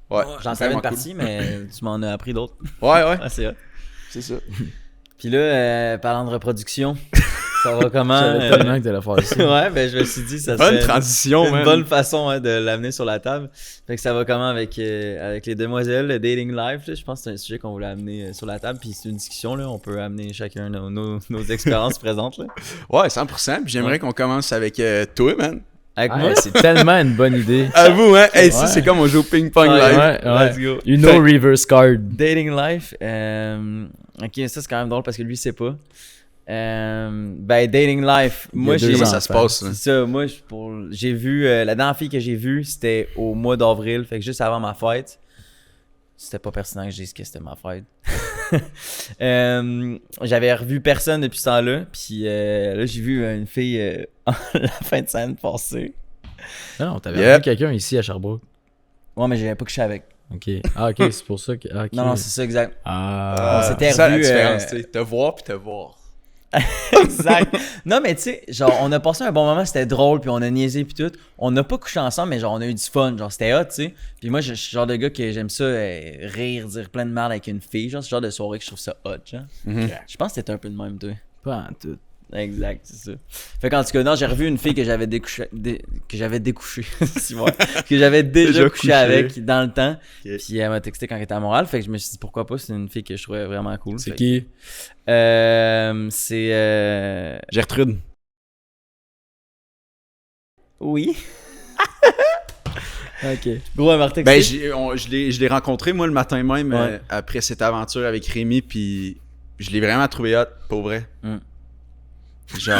Ouais. J'en savais une Vraiment partie, mais tu m'en as appris d'autres. cool. Ouais. Ah, c'est hot. C'est ça. Puis là, parlant de reproduction, ça va comment? J'avais tellement que t'allais faire ça. Ouais, ben je me suis dit, ça Bonne serait transition, une man. bonne façon de l'amener sur la table. Fait que ça va comment avec les demoiselles, le dating life, là? Je pense que c'est un sujet qu'on voulait amener sur la table, puis c'est une discussion, là. On peut amener chacun nos expériences présentes, là. Ouais, 100%. Puis j'aimerais qu'on commence avec toi, man. Avec Ouais, moi? c'est tellement une bonne idée. À vous, hein. Hey, ça, Ouais. c'est comme on joue au ping-pong Ouais, live. Ouais, Let's go. You know reverse card. Dating life, ok, ça c'est quand même drôle parce que lui, il sait pas. Ben, dating life, moi, deux j'ai... Comment ça se passe, ça? C'est ça, moi, j'ai vu, la dernière fille que j'ai vue, c'était au mois d'avril, fait que juste avant ma fête. C'était pas pertinent que je dise que c'était ma fête. J'avais revu personne depuis ce temps-là, puis là, j'ai vu une fille la fin de semaine passée. Non, t'avais Yep. vu quelqu'un ici à Sherbrooke. Ouais, mais j'avais pas couché avec. Ok. Ah, ok, c'est pour ça que. ah, ok. Non, c'est ça, exact. Ah. On s'était c'est ça la revus, différence, tu sais. Te voir puis te voir. Exact. Non, mais tu sais, genre, on a passé un bon moment, c'était drôle, puis on a niaisé, puis tout. On n'a pas couché ensemble, mais genre, on a eu du fun. Genre, c'était hot, tu sais. Puis moi, je suis le genre de gars que j'aime ça, rire, dire plein de merde avec une fille. Genre, c'est le genre de soirée que je trouve ça hot, genre. Mhm. Je pense que c'était un peu de même, toi. Pas en tout. Exact, c'est ça. Fait qu'en tout cas, non, j'ai revu une fille que j'avais découché. Que j'avais découché. Si moi. Que j'avais déjà couché avec dans le temps. Ok. Puis elle m'a texté quand elle était à Montréal. Fait que je me suis dit pourquoi pas, c'est une fille que je trouvais vraiment cool. C'est Fait qui? que, c'est. Gertrude. Oui. Ok. Gros, elle m'a retexté. Ben, je l'ai rencontré, moi, le matin même, Ouais. après cette aventure avec Rémi, puis je l'ai vraiment trouvé hot, pour vrai. Mm. Genre...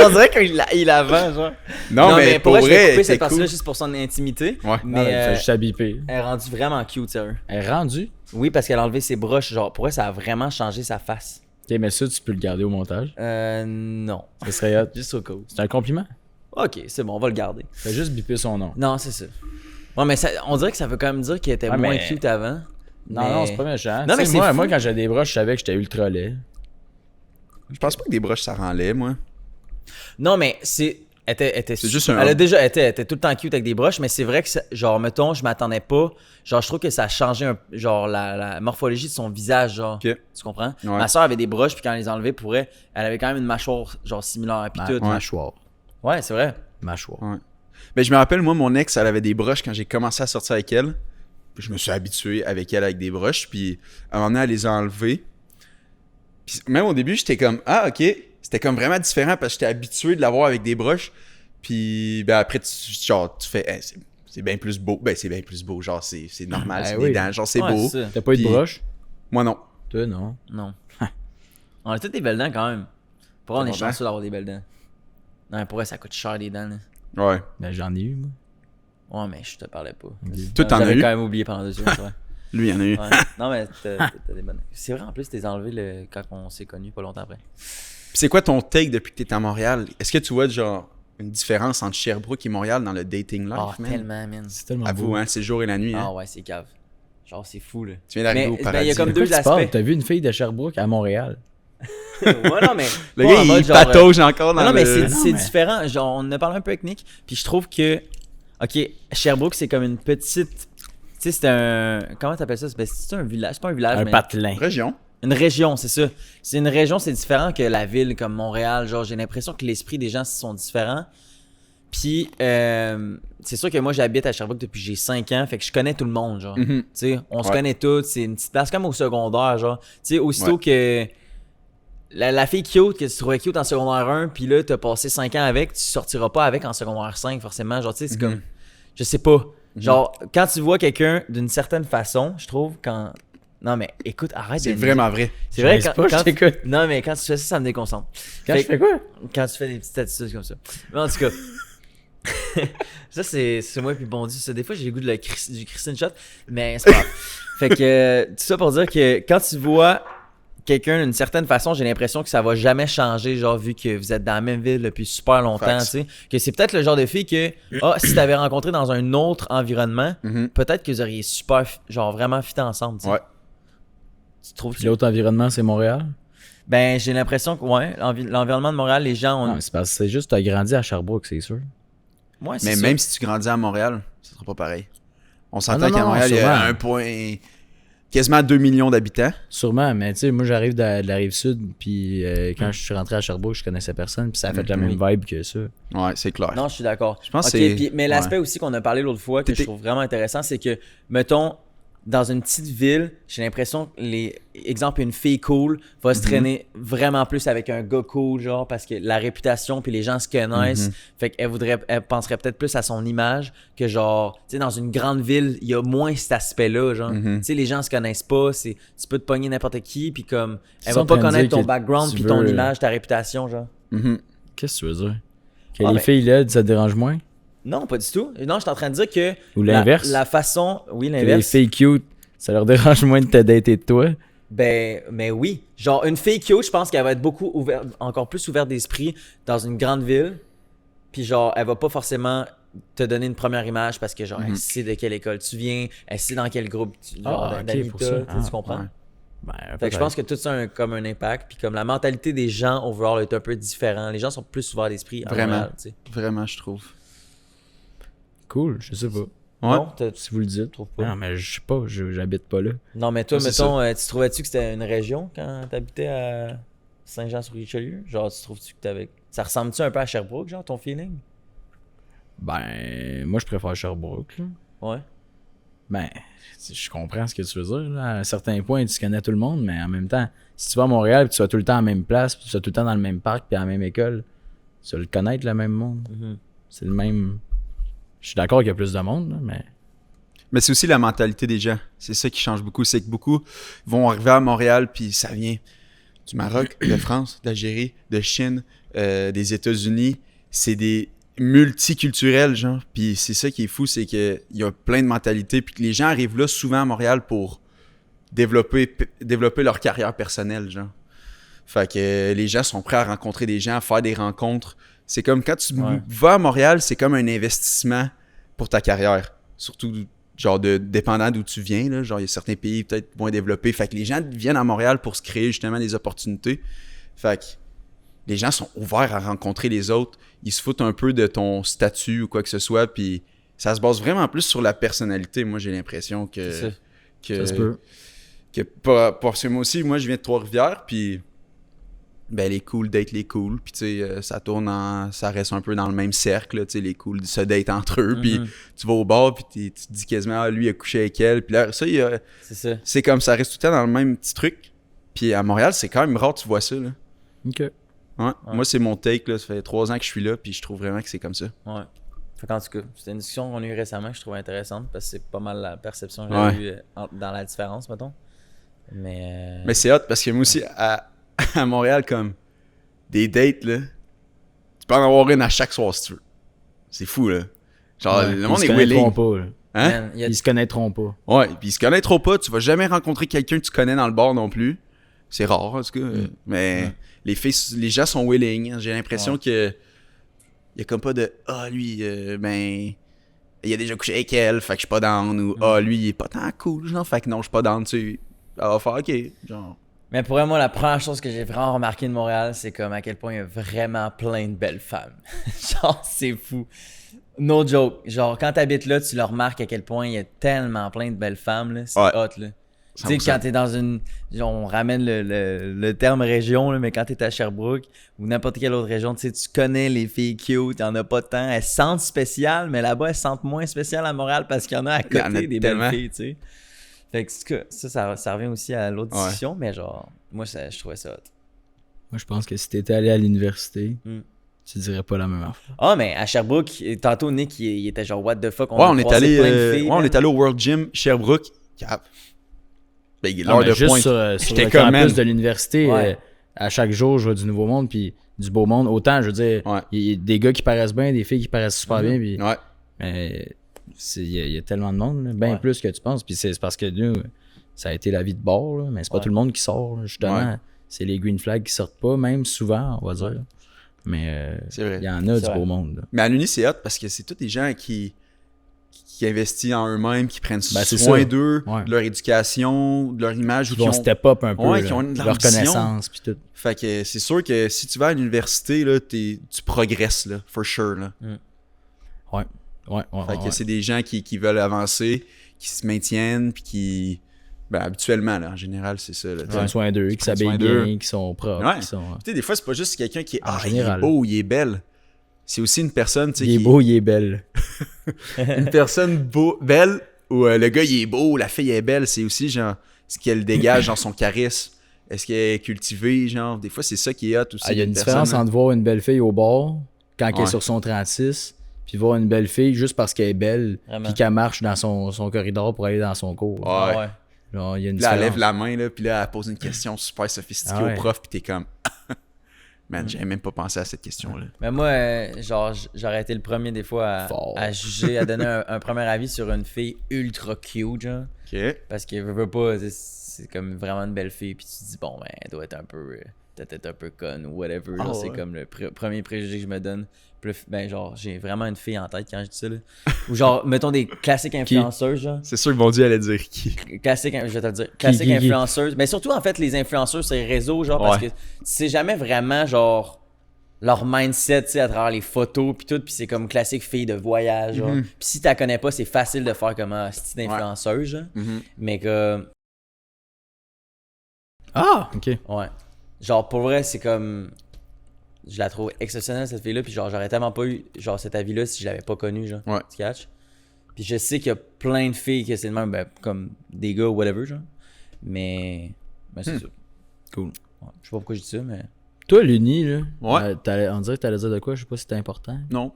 On dirait qu'il a vend, genre. Non, mais pour pour je vais vrai, couper c'est cette partie-là cool. juste pour son intimité. Ouais. Mais Mais fait juste à biper. elle est rendue vraiment cute, sérieux. Elle est rendue. Oui, parce qu'elle a enlevé ses broches. Genre, pour elle, ça a vraiment changé sa face. Ok, mais ça, tu peux le garder au montage. Non. Ça serait hot. Juste au cas où. C'est un compliment. Ok, c'est bon, on va le garder. Fais juste biper son nom. Non, c'est ça. Ouais, mais ça, on dirait que ça veut quand même dire qu'elle était Ouais, moins mais- cute avant. Non, Mais- non, c'est pas méchant. Non, mais Tu sais, c'est fou. moi, quand j'avais des broches, je savais que j'étais ultra laid. Je pense pas que des broches, ça rend laid, moi. Non, mais c'est. C'est juste un Elle a homme. déjà elle était tout le temps cute avec des broches, mais c'est vrai que, genre, mettons, je m'attendais pas. Genre, je trouve que ça a changé genre, la morphologie de son visage, genre. Ok. Tu comprends? Ouais. Ma soeur avait des broches, puis quand elle les enlevait pour elle avait quand même une mâchoire, genre, similaire, puis tout. Mâchoire. Ouais, c'est vrai. Mâchoire. Ouais. Ben, je me rappelle, moi, mon ex, elle avait des broches quand j'ai commencé à sortir avec elle. Puis je me suis habitué avec elle avec des broches. Puis à un moment donné, elle les a enlevées. Puis même au début, j'étais comme, ah, ok. C'était comme vraiment différent parce que j'étais habitué de l'avoir avec des broches. Puis ben après, tu fais, hey, c'est bien plus beau. Ben, c'est bien plus beau. Genre, c'est normal, Ben c'est oui. des dents. Genre, c'est Ouais, beau. c'est ça. T'as pas eu de Puis- broche? Moi, non. Toi, non. Non. On a toutes des belles dents quand même. Pour on est Bon, ben. chanceux d'avoir des belles dents. Non, mais pour elle, ça coûte cher les dents, là. Ouais. Ben, j'en ai eu, moi. Ouais, mais je te parlais pas. Toi, t'en as J'avais eu? quand même oublié pendant 2 secondes, ouais. Lui, il y en a eu. Ouais. Non, mais t'as des bonnes. C'est vrai, en plus, t'es enlevé quand on s'est connus pas longtemps après. Puis c'est quoi ton take depuis que t'es à Montréal? Est-ce que tu vois, genre, une différence entre Sherbrooke et Montréal dans le dating life, Ah, man? tellement, man. C'est tellement Avoue, beau. hein, c'est le jour et la nuit. Hein? Ah, ouais, c'est cave. Genre, c'est fou, là. Tu viens d'arriver Mais au ben, il y a paradis. comme là. deux De quoi tu parles? aspects. T'as vu une fille de Sherbrooke à Montréal? Ouais, non, mais. Le pas gars, en il mode genre, patauge encore dans non, mais le... c'est mais- différent. Genre, on en a parlé un peu avec Nick. Puis je trouve que. Ok, Sherbrooke, c'est comme une petite. Tu sais, c'est un. Comment t'appelles ça? C'est un village. C'est pas un village, Un mais. patelin. Région. Une région, c'est ça. C'est une région, c'est différent que la ville comme Montréal. Genre, j'ai l'impression que l'esprit des gens sont différents. Puis, c'est sûr que moi, j'habite à Sherbrooke depuis que j'ai 5 ans. Fait que je connais tout le monde, genre. Mhm. Tu sais, on se Ouais. connaît tous. C'est une petite place comme au secondaire, genre. Tu sais, aussitôt Ouais. que la fille cute que tu trouvais cute en secondaire 1, puis là, t'as passé 5 ans avec, tu sortiras pas avec en secondaire 5, forcément. Genre, tu sais, c'est comme. Je sais pas. Genre, quand tu vois quelqu'un d'une certaine façon, je trouve, quand. Non, mais écoute, arrête C'est de- vraiment vrai. C'est vrai, Je quand, pas, je quand- t'écoute. Non, mais quand tu fais ça, ça me déconcentre. Quand Fait je fais quoi? Quand tu fais des petites attitudes comme ça. Mais en tout cas. Ça, c'est moi puis bon Dieu. Ça, des fois, j'ai le goût du Christine Shot, mais c'est pas grave. Fait que, tout ça pour dire que quand tu vois quelqu'un d'une certaine façon, j'ai l'impression que ça va jamais changer, genre, vu que vous êtes dans la même ville depuis super longtemps, tu sais. Que c'est peut-être le genre de fille que, si t'avais rencontré dans un autre environnement, peut-être que vous auriez super, genre, vraiment fité ensemble, tu sais. Ouais. Tu trouves Puis l'autre environnement, c'est Montréal? Ben, j'ai l'impression que, ouais, l'environnement de Montréal, les gens ont. Non, c'est parce que c'est juste t'as grandi à Sherbrooke, c'est sûr. Ouais, c'est Mais ça. même si tu grandis à Montréal, ça sera pas pareil. On s'entend non, qu'à non, Montréal, il y sûrement. a un point... quasiment 2 millions d'habitants. Sûrement, mais tu sais, moi j'arrive de la rive sud, puis quand je suis rentré à Sherbrooke, je connaissais personne, puis ça a fait la même vibe que ça. Ouais, c'est clair. Non, je suis d'accord. Je pense Ok, que c'est- mais l'aspect ouais. aussi qu'on a parlé l'autre fois que je T'étais- trouve vraiment intéressant, c'est que, mettons, dans une petite ville, j'ai l'impression que exemple, une fille cool va se traîner vraiment plus avec un gars cool, genre, parce que la réputation puis les gens se connaissent. Fait elle penserait peut-être plus à son image que, genre, tu sais, dans une grande ville, il y a moins cet aspect-là, genre. Tu sais, les gens se connaissent pas, tu peux te pogner n'importe qui, puis comme, elle Ils va sont pas en train de connaître dire ton que background tu puis ton veux- image, ta réputation, genre. Qu'est-ce que tu veux dire? Que Ah, les ben- filles là, ça te dérange moins? Non, pas du tout. Non, je suis en train de dire que Ou l'inverse? la façon, oui, Que les l'inverse. filles cute, ça leur dérange moins de te dater de toi? Ben, mais oui. Genre, une fille cute, je pense qu'elle va être beaucoup ouverte, encore plus ouverte d'esprit dans une grande ville. Puis genre, elle va pas forcément te donner une première image parce que genre, elle sait de quelle école tu viens, elle sait dans quel groupe Ah, ok, d'amis pour t'as, ça. tu sais, tu comprends? ouais. Ben, Fait que je pense que tout ça a comme un impact. Puis comme la mentalité des gens overall est un peu différente. Les gens sont plus ouverts d'esprit à Vraiment. Montréal, tu sais. Vraiment, je trouve. Cool, je sais pas. Ouais. Non, Si vous le dites. trouves pas? Non, mais je sais pas, j'habite pas là. Non, mais toi, Ouais, c'est mettons, tu trouvais-tu que c'était une région quand t'habitais à Saint-Jean-sur-Richelieu? Genre, tu trouves-tu que t'avais... Ça ressemble-tu un peu à Sherbrooke, genre, ton feeling? Ben, moi je préfère Sherbrooke, là. Ouais. Ben, je comprends ce que tu veux dire. Là. À un certain point, tu connais tout le monde, mais en même temps, si tu vas à Montréal et tu vas tout le temps à la même place, puis tu vas tout le temps dans le même parc puis à la même école, tu vas le connaître, le même monde. C'est le même. Je suis d'accord qu'il y a plus de monde, là, mais. Mais c'est aussi la mentalité des gens. C'est ça qui change beaucoup. C'est que beaucoup vont arriver à Montréal, puis ça vient du Maroc, de France, d'Algérie, de Chine, des États-Unis. C'est des multiculturels, genre. Puis c'est ça qui est fou, c'est qu'il y a plein de mentalités, puis que les gens arrivent là souvent à Montréal pour développer leur carrière personnelle, genre. Fait que les gens sont prêts à rencontrer des gens, à faire des rencontres. C'est comme quand tu vas à Montréal, c'est comme un investissement pour ta carrière. Surtout, genre, dépendant d'où tu viens, là. Genre, il y a certains pays peut-être moins développés. Fait que les gens viennent à Montréal pour se créer justement des opportunités. Fait que les gens sont ouverts à rencontrer les autres. Ils se foutent un peu de ton statut ou quoi que ce soit. Puis ça se base vraiment plus sur la personnalité. Moi, j'ai l'impression que... C'est ça. Ça se peut. Parce que moi aussi, moi, je viens de Trois-Rivières, puis ben les cools datent les cools, puis tu sais, ça reste un peu dans le même cercle, là, tu sais, les cools se datent entre eux, puis tu vas au bar, puis tu te dis quasiment, ah, lui, il a couché avec elle, puis là, ça, C'est ça. c'est comme, ça reste tout le temps dans le même petit truc, puis à Montréal, c'est quand même rare que tu vois ça, là. Ok. Ouais. Moi, c'est mon take, là, ça fait 3 ans que je suis là, puis je trouve vraiment que c'est comme ça. Ouais. Fait qu'en tout cas, c'était une discussion qu'on a eue récemment que je trouvais intéressante parce que c'est pas mal la perception que j'avais eue dans la différence, mettons. Mais Mais c'est hot, parce que moi aussi, à Montréal, comme, des dates, là, tu peux en avoir une à chaque soir, si tu veux. C'est fou, là. Genre, Ouais, le monde ils est se connaîtront willing. pas, là. Hein? man, il y a- Ils se connaîtront pas. Ouais, puis ils se connaîtront pas, tu vas jamais rencontrer quelqu'un que tu connais dans le bar non plus. C'est rare, en tout cas. Mais les gens sont willing. J'ai l'impression que il y a comme pas de lui, ben, il a déjà couché avec elle, fait que je suis pas down. Ou lui, il est pas tant cool, genre, fait que non, je suis pas down, tu sais. Elle va faire ok, genre. Mais pour moi, la première chose que j'ai vraiment remarqué de Montréal, c'est comme à quel point il y a vraiment plein de belles femmes. Genre, c'est fou. No joke. Genre, quand t'habites là, tu le remarques à quel point il y a tellement plein de belles femmes, là. C'est Ouais. hot, là. Tu sais, 100%. quand t'es dans une... genre, on ramène le terme région, là, mais quand t'es à Sherbrooke ou n'importe quelle autre région, tu sais, tu connais les filles cute, y'en a pas tant. Elles se sentent spéciales, mais là-bas, elles se sentent moins spéciales à Montréal parce qu'il y en a à Il y en côté a des tellement. belles filles, tu sais. Fait que ça revient aussi à l'autre Ouais. discussion, mais genre, moi, je trouvais ça hot. Moi, je pense que si t'étais allé à l'université, Mm. tu dirais pas la même affaire. Ah, mais à Sherbrooke, tantôt, Nick, il était genre, what the fuck, Ouais, on est croisé allé, plein de filles, on man. est allé au World Gym Sherbrooke. Cap. Ben, Non, l'heure mais de juste pointe. sur J'étais le comme, campus man. de l'université, Ouais. à chaque jour, je vois du nouveau monde, puis du beau monde. Autant, je veux dire, Ouais. il y a des gars qui paraissent bien, des filles qui paraissent super bien, puis Ouais. mais il y a tellement de monde, là, bien Ouais. plus que tu penses. Puis c'est parce que nous, ça a été la vie de bord, là, mais c'est pas tout le monde qui sort, là, justement. Ouais. C'est les green flags qui sortent pas, même souvent, on va dire. Mais C'est vrai. il y en a C'est du vrai. beau monde. Là. Mais à l'Uni, c'est hot parce que c'est tous des gens qui investissent en eux-mêmes, qui prennent Ben, c'est soin ça. d'eux, Ouais. de leur éducation, de leur image. Ils vont step up un peu, Ouais, là, qui ont de leur l'ambition. connaissance, puis tout. Fait que c'est sûr que si tu vas à l'université, là, tu progresses, là, for sure. Là. Ouais, Fait que c'est des gens qui veulent avancer, qui se maintiennent, puis qui... Ben, habituellement, là, en général, c'est ça. Là, Qui prennent soin d'eux, qui prennent s'habillent soin d'eux. bien, qui sont propres, Ouais. qui sont... Tu sais, des fois, c'est pas juste quelqu'un qui est, En il est général. beau, il est belle. C'est aussi une personne, tu sais, Il est qui beau, il est belle. une personne belle, ou le gars, il est beau, la fille est belle. C'est aussi, genre, ce qu'elle dégage dans son charisme. Est-ce qu'elle est cultivée, genre, des fois, c'est ça qui est hot aussi. Il y a une d'une différence personne, entre voir une belle fille au bord, quand elle est Ouais. sur son 36, puis voir une belle fille juste parce qu'elle est belle, Vraiment. puis qu'elle marche dans son corridor pour aller dans son cours. Ouais. Ah ouais. Genre, il y a une Là, elle différence. lève la main, là, puis là, elle pose une question super sophistiquée Ah ouais. au prof, puis t'es comme... Man, j'avais même pas pensé à cette question-là. Mais moi, genre, j'aurais été le premier des fois Fort. à juger, à donner un premier avis sur une fille ultra cute, genre. OK. Parce que veut pas, c'est comme vraiment une belle fille, puis tu te dis, bon, ben, elle doit être un peu, peut-être un peu conne ou whatever. Ah là, c'est ouais. comme le premier préjugé que je me donne. Puis là, ben, genre, j'ai vraiment une fille en tête quand je dis ça, là. Ou genre, mettons des classiques influenceuses, genre. C'est sûr que bon Dieu allait dire qui. Classique, je vais te le dire. Classique qui? influenceuse. Mais surtout, en fait, les influenceuses sur les réseaux, genre, parce Ouais. que tu sais jamais vraiment, genre, leur mindset, tu sais, à travers les photos, puis tout. Puis c'est comme classique fille de voyage, genre. Puis si tu la connais pas, c'est facile de faire comme un style d'influenceuse, genre. Mais que, Ah! OK. ouais. Genre, pour vrai, c'est comme. Je la trouve exceptionnelle, cette fille-là. Puis genre, j'aurais tellement pas eu, genre, cet avis-là si je l'avais pas connue, genre. Ouais. Tu catches? Puis je sais qu'il y a plein de filles que c'est le même, ben, comme des gars ou whatever, genre. Mais c'est ça. Cool. Ouais. Je sais pas pourquoi je dis ça, mais. Toi, l'Uni, là, Ouais. on dirait que t'allais dire de quoi? Je sais pas si c'était important. Non.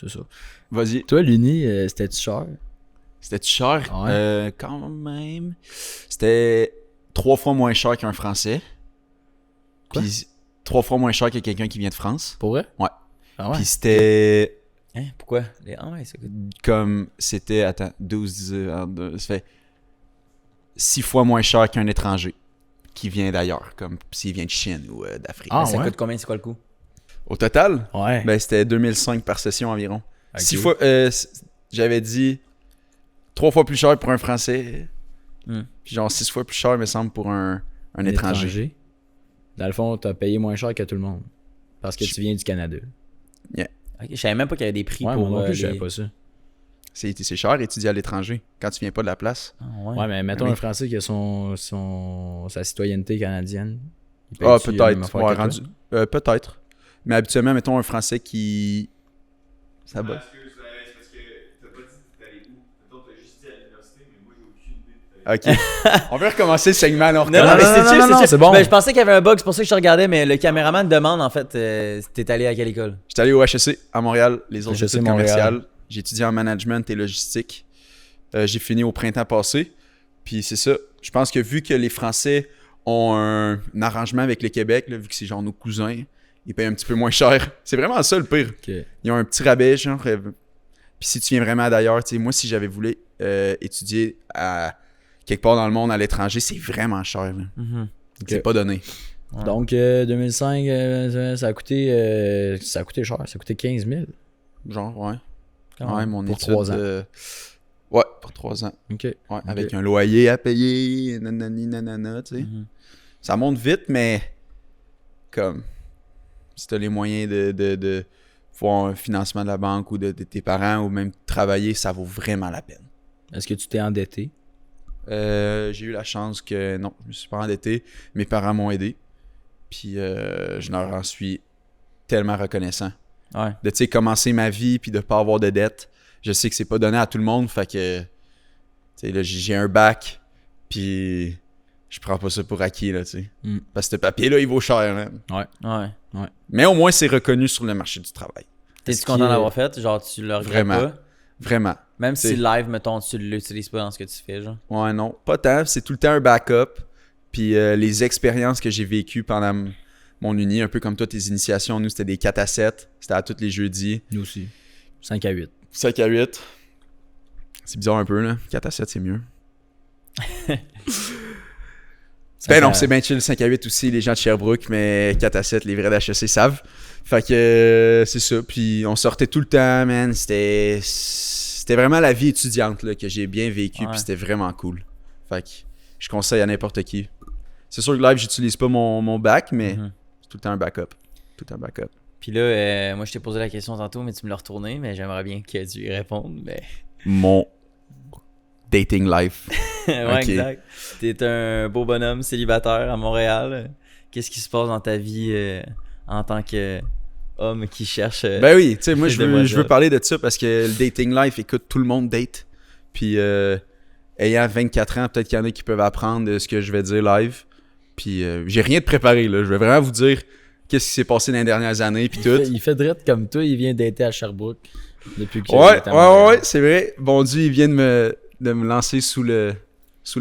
C'est ça. Vas-y. Toi, l'Uni, c'était-tu cher? C'était-tu cher? Ouais. Quand même. C'était 3 fois moins cher qu'un Français. Quoi? Puis 3 fois moins cher que quelqu'un qui vient de France. Pour vrai? Ouais. Ah ouais? Puis c'était Hein? Pourquoi? Ah ouais, c'est cool. comme... C'était... Attends, 12... ça fait 6 fois moins cher qu'un étranger qui vient d'ailleurs. Comme s'il vient de Chine ou d'Afrique. Ah, Ça ouais? coûte combien? C'est quoi le coût? Au total, Ouais. ben, c'était 2005 par session environ. Ok. 6 fois... j'avais dit 3 fois plus cher pour un Français. Hmm. Puis genre 6 fois plus cher, me semble, pour un étranger. Dans le fond, t'as payé moins cher que tout le monde. Parce que tu viens du Canada. Ok, je savais même pas qu'il y avait des prix Ouais, pour. moi non plus, je les- savais pas ça. C'est cher étudier à l'étranger quand tu viens pas de la place. Ah, ouais. Ouais, mais mettons Oui. un Français qui a sa citoyenneté canadienne. Il Ah, paye-tu la même peut-être. affaire Ouais, que toi? rendu... peut-être. Mais habituellement, mettons un Français qui... Ça va. Excuse, c'est parce que t'as pas dit t'allais où. Mettons, t'as juste dit à l'université, mais moi j'ai aucune idée de t'allais Ok. On veut recommencer le segment, là. on Non, non, recommence. mais c'est chill, non, chill. c'est bon. Ben, je pensais qu'il y avait un bug, c'est pour ça que je te regardais, mais le caméraman demande en fait, t'es allé à quelle école? J'étais allé au HEC à Montréal, les autres HEC études Montréal. commerciales. J'ai étudié en management et logistique. J'ai fini au printemps passé. Puis c'est ça. Je pense que vu que les Français ont un arrangement avec le Québec, là, vu que c'est genre nos cousins, ils payent un petit peu moins cher. C'est vraiment ça le pire. Ok. Ils ont un petit rabais, genre. Puis si tu viens vraiment d'ailleurs, tu sais, moi, si j'avais voulu étudier à quelque part dans le monde, à l'étranger, c'est vraiment cher. Là. C'est pas donné. Ouais. Donc, 2005, ça a coûté cher. Ça a coûté 15 000. Genre, ouais. Quand Ouais, même. mon Pour étude. 3 ans. Ouais, pour 3 ans. OK. Ouais, avec un loyer à payer, nanani, nanana, tu sais. Mhm. Ça monte vite, mais comme si tu as les moyens de voir un financement de la banque ou de tes parents ou même travailler, ça vaut vraiment la peine. Est-ce que tu t'es endetté? J'ai eu la chance que non, je me suis pas endetté. Mes parents m'ont aidé. Puis je leur en suis tellement reconnaissant. Ouais. De tu sais, commencer ma vie puis de pas avoir de dettes. Je sais que c'est pas donné à tout le monde, fait que tu sais, là, j'ai un bac, puis je prends pas ça pour acquis, là, tu sais. Mm. Parce que ce papier-là, il vaut cher, là. Ouais. Mais au moins, c'est reconnu sur le marché du travail. T'es-tu content d'avoir fait? Genre, tu le regrettes Vraiment. pas? Vraiment. Même C'est- si live, mettons, tu l'utilises pas dans ce que tu fais, genre. Ouais, non, pas tant. C'est tout le temps un backup. Puis les expériences que j'ai vécues pendant mon uni, un peu comme toi, tes initiations, nous, c'était des 4 à 7. C'était à tous les jeudis. Nous aussi. 5 à 8. 5 à 8. C'est bizarre un peu, là. 4 à 7, c'est mieux. Ben non, c'est bien chill, 5 à 8 aussi, les gens de Sherbrooke, mais 4 à 7, les vrais d'HEC savent. Fait que c'est ça, puis on sortait tout le temps, man, c'était vraiment la vie étudiante là, que j'ai bien vécu, puis c'était vraiment cool. Fait que je conseille à n'importe qui. C'est sûr que live, j'utilise pas mon bac, mais c'est tout le temps un backup. Tout un backup. Puis là, moi je t'ai posé la question tantôt, mais tu me l'as retourné, mais j'aimerais bien que tu y répondes. Mais... Mon dating life. ouais, Ok. exact. T'es un beau bonhomme célibataire à Montréal. Qu'est-ce qui se passe dans ta vie en tant qu'homme qui cherche... Ben oui, tu sais, moi je veux demoiselles. parler de ça parce que le dating life, écoute, tout le monde date. Puis ayant 24 ans, peut-être qu'il y en a qui peuvent apprendre de ce que je vais dire live. Puis j'ai rien de préparé, là. Je vais vraiment vous dire qu'est-ce qui s'est passé dans les dernières années, puis tout. Il fait drette comme toi, il vient dater à Sherbrooke depuis que Ouais, c'est vrai. Bon Dieu, il vient de me lancer sous le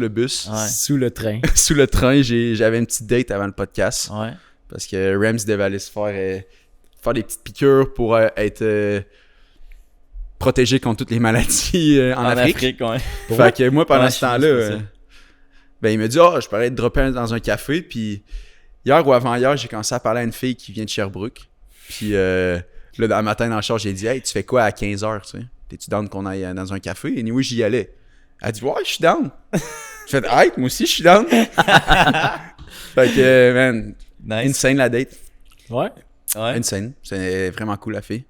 bus. Ouais. Sous le train. Sous le train, j'avais une petite date avant le podcast. Ouais. Parce que Rams devait aller se faire des petites piqûres pour être protégé contre toutes les maladies en Afrique. ouais. Fait que moi, pendant Ouais, ce je temps-là, sais pas ça. ben, il me dit je pourrais être droppé dans un café. Puis hier ou avant-hier, j'ai commencé à parler à une fille qui vient de Sherbrooke. Puis là, un matin dans le char, j'ai dit hey, tu fais quoi à 15h, tu sais? T'es-tu down qu'on aille dans un café? Et anyway, j'y allais. Elle dit ouais, je suis down. J'ai fait hey, moi aussi, je suis down. Fait que, man, Nice. insane la date. Ouais. Ouais. Insane. C'est vraiment cool la fille.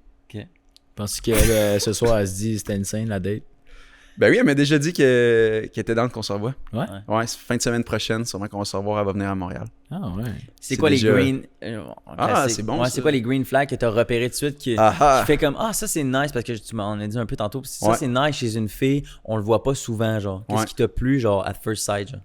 Penses que ce soir, elle se dit c'était insane la date. Ben oui, elle m'a déjà dit qu'elle était down qu'on se revoit. Ouais. Ouais, c'est fin de semaine prochaine, sûrement qu'on va se revoir, elle va venir à Montréal. Ah ouais. C'est C'est quoi déjà- les green... classique. c'est bon, Ouais, ça. c'est quoi les green flags que t'as repérés tout de suite qui fait comme ça c'est nice parce que tu m'en as dit un peu tantôt. Ça Ouais. c'est nice chez une fille, on le voit pas souvent genre. Qu'est-ce Ouais. qui t'a plu genre at first sight genre?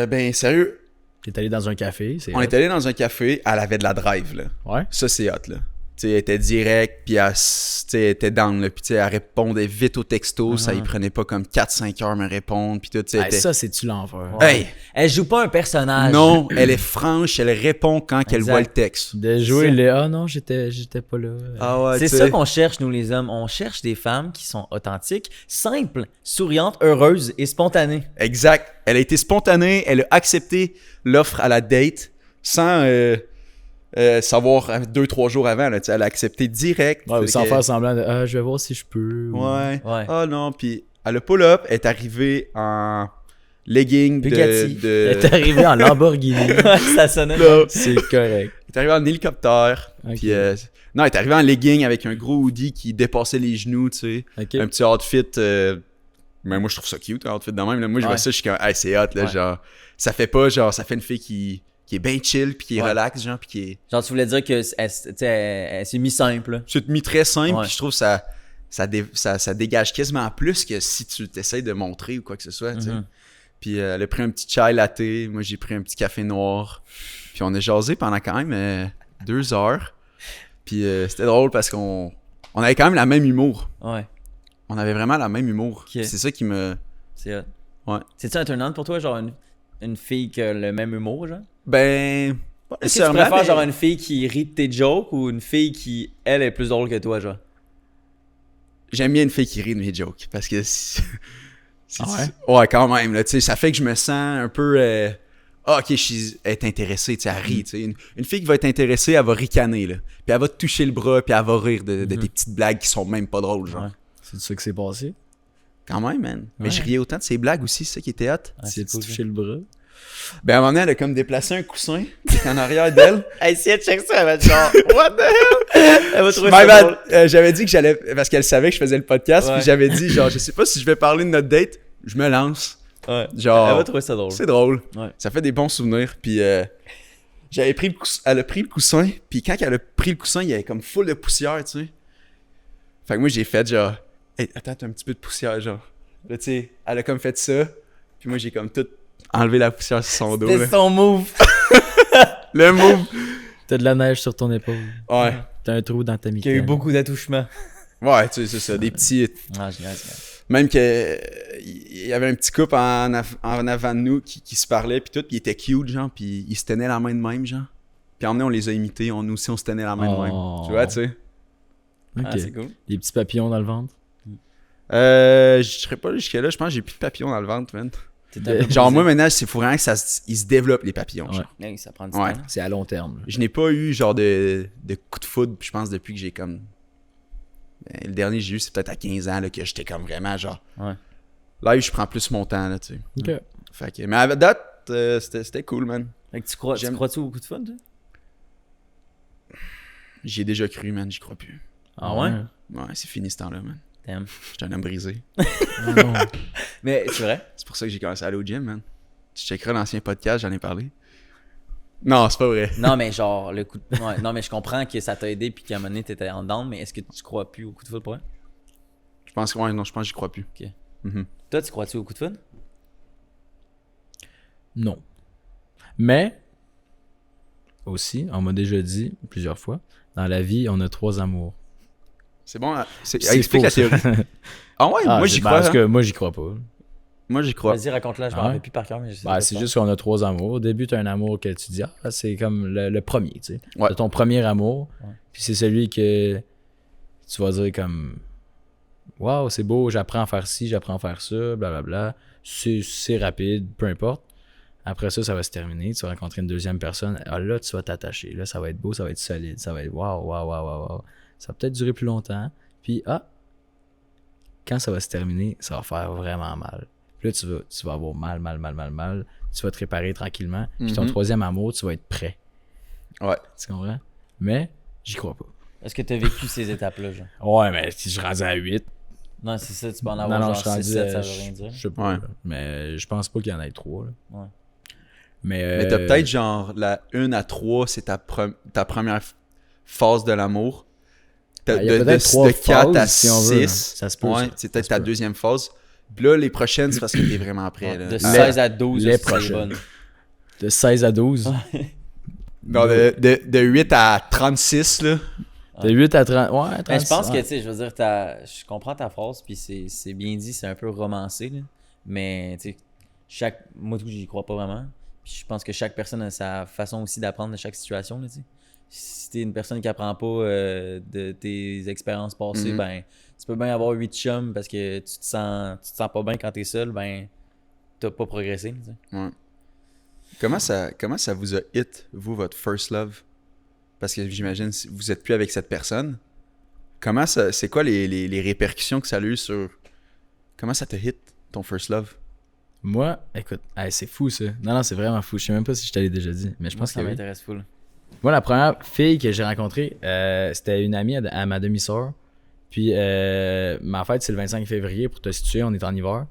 Ben sérieux, T'es allé dans un café, c'est on est allé dans un café, elle avait de la drive, là. Ouais. Ça, c'est hot, là. Tu sais, elle était directe, puis elle, tu sais, elle était down, là. Puis tu sais, elle répondait vite aux textos, ça y prenait pas comme 4-5 heures à me répondre, puis tout, tu sais, elle Ah, était- ça, c'est-tu l'enfer? Hey! Elle joue pas un personnage. Non, elle est franche, elle répond quand qu'elle Exact. voit le texte. De jouer le ah non, j'étais pas là. Ah ouais, C'est tu sais. ça qu'on cherche, nous les hommes. On cherche des femmes qui sont authentiques, simples, souriantes, heureuses et spontanées. Exact. Elle a été spontanée, elle a accepté l'offre à la date sans savoir 2-3 jours avant. Là, tu sais, elle a accepté direct. Ouais, ou Fait sans que- faire semblant de je vais voir si je peux. ou- Ouais. Ouais. Ah non, puis elle a pull-up, elle est arrivée en legging Bugatti. Elle est arrivée en Lamborghini. Ça sonnait. Là, C'est correct. elle est arrivée en hélicoptère. Ok. Puis, non, elle est arrivée en legging avec un gros hoodie qui dépassait les genoux, tu sais. Ok. Un petit outfit. Mais moi, je trouve ça cute, un outfit de même. Là. Moi, je vois Ouais. ça, je suis comme, hey, c'est hot, là, Ouais. genre. Ça fait pas, genre, ça fait une fille qui est bien chill, puis qui est Ouais. relax, genre, puis qui est. Genre, tu voulais dire que elle s'est mis simple. là. Tu te mis très simple, Ouais. puis je trouve que ça dégage quasiment plus que si tu t'essayes de montrer ou quoi que ce soit, tu sais. Mhm. Puis elle a pris un petit chai latte, moi j'ai pris un petit café noir. Puis on a jasé pendant quand même 2 heures. Puis c'était drôle parce qu'on avait quand même la même humour. Ouais, On avait vraiment la même humour. Ok. C'est ça qui me... c'est hot. Ouais. C'est-tu un turn-on pour toi, genre une fille qui a le même humour, genre? Ben... Pas Est-ce que tu nécessairement, préfères mais- genre une fille qui rit de tes jokes ou une fille qui, elle, est plus drôle que toi, genre? J'aime bien une fille qui rit de mes jokes. Parce que... Ah ouais, quand même. Là, tu sais, ça fait que je me sens un peu... ok, elle est intéressée, tu sais, elle rit. tu sais. Une fille qui va être intéressée, elle va ricaner, là. Puis elle va te toucher le bras, puis elle va rire de tes petites blagues qui sont même pas drôles, genre. Ouais. C'est ça que c'est passé. Quand même, man. Mais Ouais. je riais autant de ses blagues aussi, c'est ça qui était hot. Ouais, C'est cool, touché le bras. Ben, à un moment donné, elle a comme déplacé un coussin qui est en arrière d'elle. Hey, si elle check ça, elle va être genre, what the hell? Elle va trouver My ça bad. drôle. J'avais dit que j'allais... Parce qu'elle savait que je faisais le podcast, Ouais. puis j'avais dit, genre, je sais pas si je vais parler de notre date. Je me lance. Ouais. Genre... Elle va trouver ça drôle. C'est drôle. Ouais. Ça fait des bons souvenirs. Puis j'avais pris le coussin, elle a pris le coussin, puis quand elle a pris le coussin, il y avait comme full de poussière, tu sais. Fait que moi, j'ai fait genre, hey, attends, t'as un petit peu de poussière, genre. Là, tu sais, elle a comme fait ça, puis moi, j'ai comme tout enlevé la poussière sur son dos. C'est Là. son move. Le move! T'as de la neige sur ton épaule. Ouais. T'as un trou dans ta Qui mitaine. a eu beaucoup d'attouchements. Ouais, tu sais, c'est ça, des petits... Ah, génial, génial. Même que il y avait un petit couple en avant de nous qui se parlait, puis tout, puis il était cute, genre, puis ils se tenaient la main de même, genre. Puis en on les a imités, nous aussi, on se tenait la main de même. Oh. Tu vois, tu sais. Ok. Ah, c'est cool. Des petits papillons dans le ventre. Je serais pas jusque là, je pense que j'ai plus de papillons dans le ventre, man. Genre, moi, maintenant, il faut vraiment que ils se développent, les papillons. Ouais. Genre. Hey, ça prend du Ouais. temps. C'est à long terme. Là. Je n'ai pas eu, genre, de coup de foudre, je pense, depuis que j'ai comme... Ben, le dernier que j'ai eu, c'est peut-être à 15 ans, là, que j'étais comme vraiment, genre... Ouais. Là, je prends plus mon temps, là, tu sais. OK. Fait que... Mais à date, c'était cool, man. Fait que tu crois-tu au coup de fun, toi? J'y ai déjà cru, man, j'y crois plus. Ah ouais? Ouais, c'est fini ce temps-là, man. Damn. J'étais un homme brisé. Ah non. Mais c'est vrai? C'est pour ça que j'ai commencé à aller au gym, man. Tu checkeras l'ancien podcast, j'en ai parlé. Non, c'est pas vrai. Non, mais genre, le coup de... Ouais, non, mais je comprends que ça t'a aidé puis qu'à un moment donné, t'étais en down, mais est-ce que tu crois plus au coup de foot pour vrai? Je pense que, ouais, non, je pense que j'y crois plus. Ok. Mhm. Toi, tu crois-tu au coup de foot? Non. Mais, aussi, on m'a déjà dit plusieurs fois, dans la vie, on a 3 amours. C'est bon, C'est explique faux, la ça. théorie. Ah ouais, moi j'y crois. Parce hein. que moi, j'y crois pas. Moi j'y crois. Vas-y, raconte-la, je m'en Ah ouais? rappelle plus par cœur, mais je sais Ben, de c'est quoi juste qu'on a 3 amours. Au début, t'as un amour que tu dis, ah, c'est comme le premier, tu sais. Ouais. C'est ton premier amour. Ouais. Puis c'est celui que tu vas dire comme, waouh, c'est beau, j'apprends à faire ci, j'apprends à faire ça, blablabla. C'est rapide, peu importe. Après ça, ça va se terminer. Tu vas rencontrer une deuxième personne. Ah, là, tu vas t'attacher. Là, ça va être beau, ça va être solide. Ça va être waouh, waouh, waouh, waouh, waouh. Ça va peut-être durer plus longtemps. Puis, quand ça va se terminer, ça va faire vraiment mal. Puis là, tu vas avoir mal. Tu vas te réparer tranquillement. Puis ton Mhm. troisième amour, tu vas être prêt. Ouais. Tu comprends? Mais, j'y crois pas. Est-ce que t'as vécu ces étapes-là, genre? Ouais, mais si je rendais à 8, Non, c'est ça, tu peux en non, avoir non, genre je suis rendu 6, 7, ça à- veut rien dire. je sais pas. Ouais. là. Mais je pense pas qu'il y en ait 3. Là. Ouais. Mais t'as peut-être genre la 1 à 3, c'est ta première phase de l'amour. Il y a peut-être 3 de 4 à phases, si on veut. 6, Ça se peut, ouais, ça. c'est Ça peut-être se ta peut. deuxième phase. Puis là, les prochaines, c'est parce que t'es vraiment prêt. Là. De 16 à 12, les c'est prochaines. bonne. De 16 à 12. Non, de 8 à 36, là. De 8 à 30. Ouais, 30. Mais je pense que, tu sais, je veux dire, je comprends ta phrase, puis c'est bien dit, c'est un peu romancé, là. Mais, tu sais, moi, j'y crois pas vraiment. Puis je pense que chaque personne a sa façon aussi d'apprendre de chaque situation, là, tu sais. Si t'es une personne qui apprend pas de tes expériences passées, Mhm. ben, tu peux bien avoir 8 chums parce que tu te sens pas bien quand t'es seul, ben, t'as pas progressé, tu sais. Ouais. Comment ça vous a hit, vous, votre first love? Parce que j'imagine, si vous êtes plus avec cette personne, c'est quoi les répercussions que ça a eu sur... Comment ça t'a hit, ton first love? Moi, écoute, c'est fou ça. Non, c'est vraiment fou. Je sais même pas si je t'avais déjà dit, mais je Moi, pense que ça oui. m'intéresse full. Moi, la première fille que j'ai rencontrée, c'était une amie à ma demi-sœur. Puis, ma fête, c'est le 25 février, pour te situer, on est en hiver.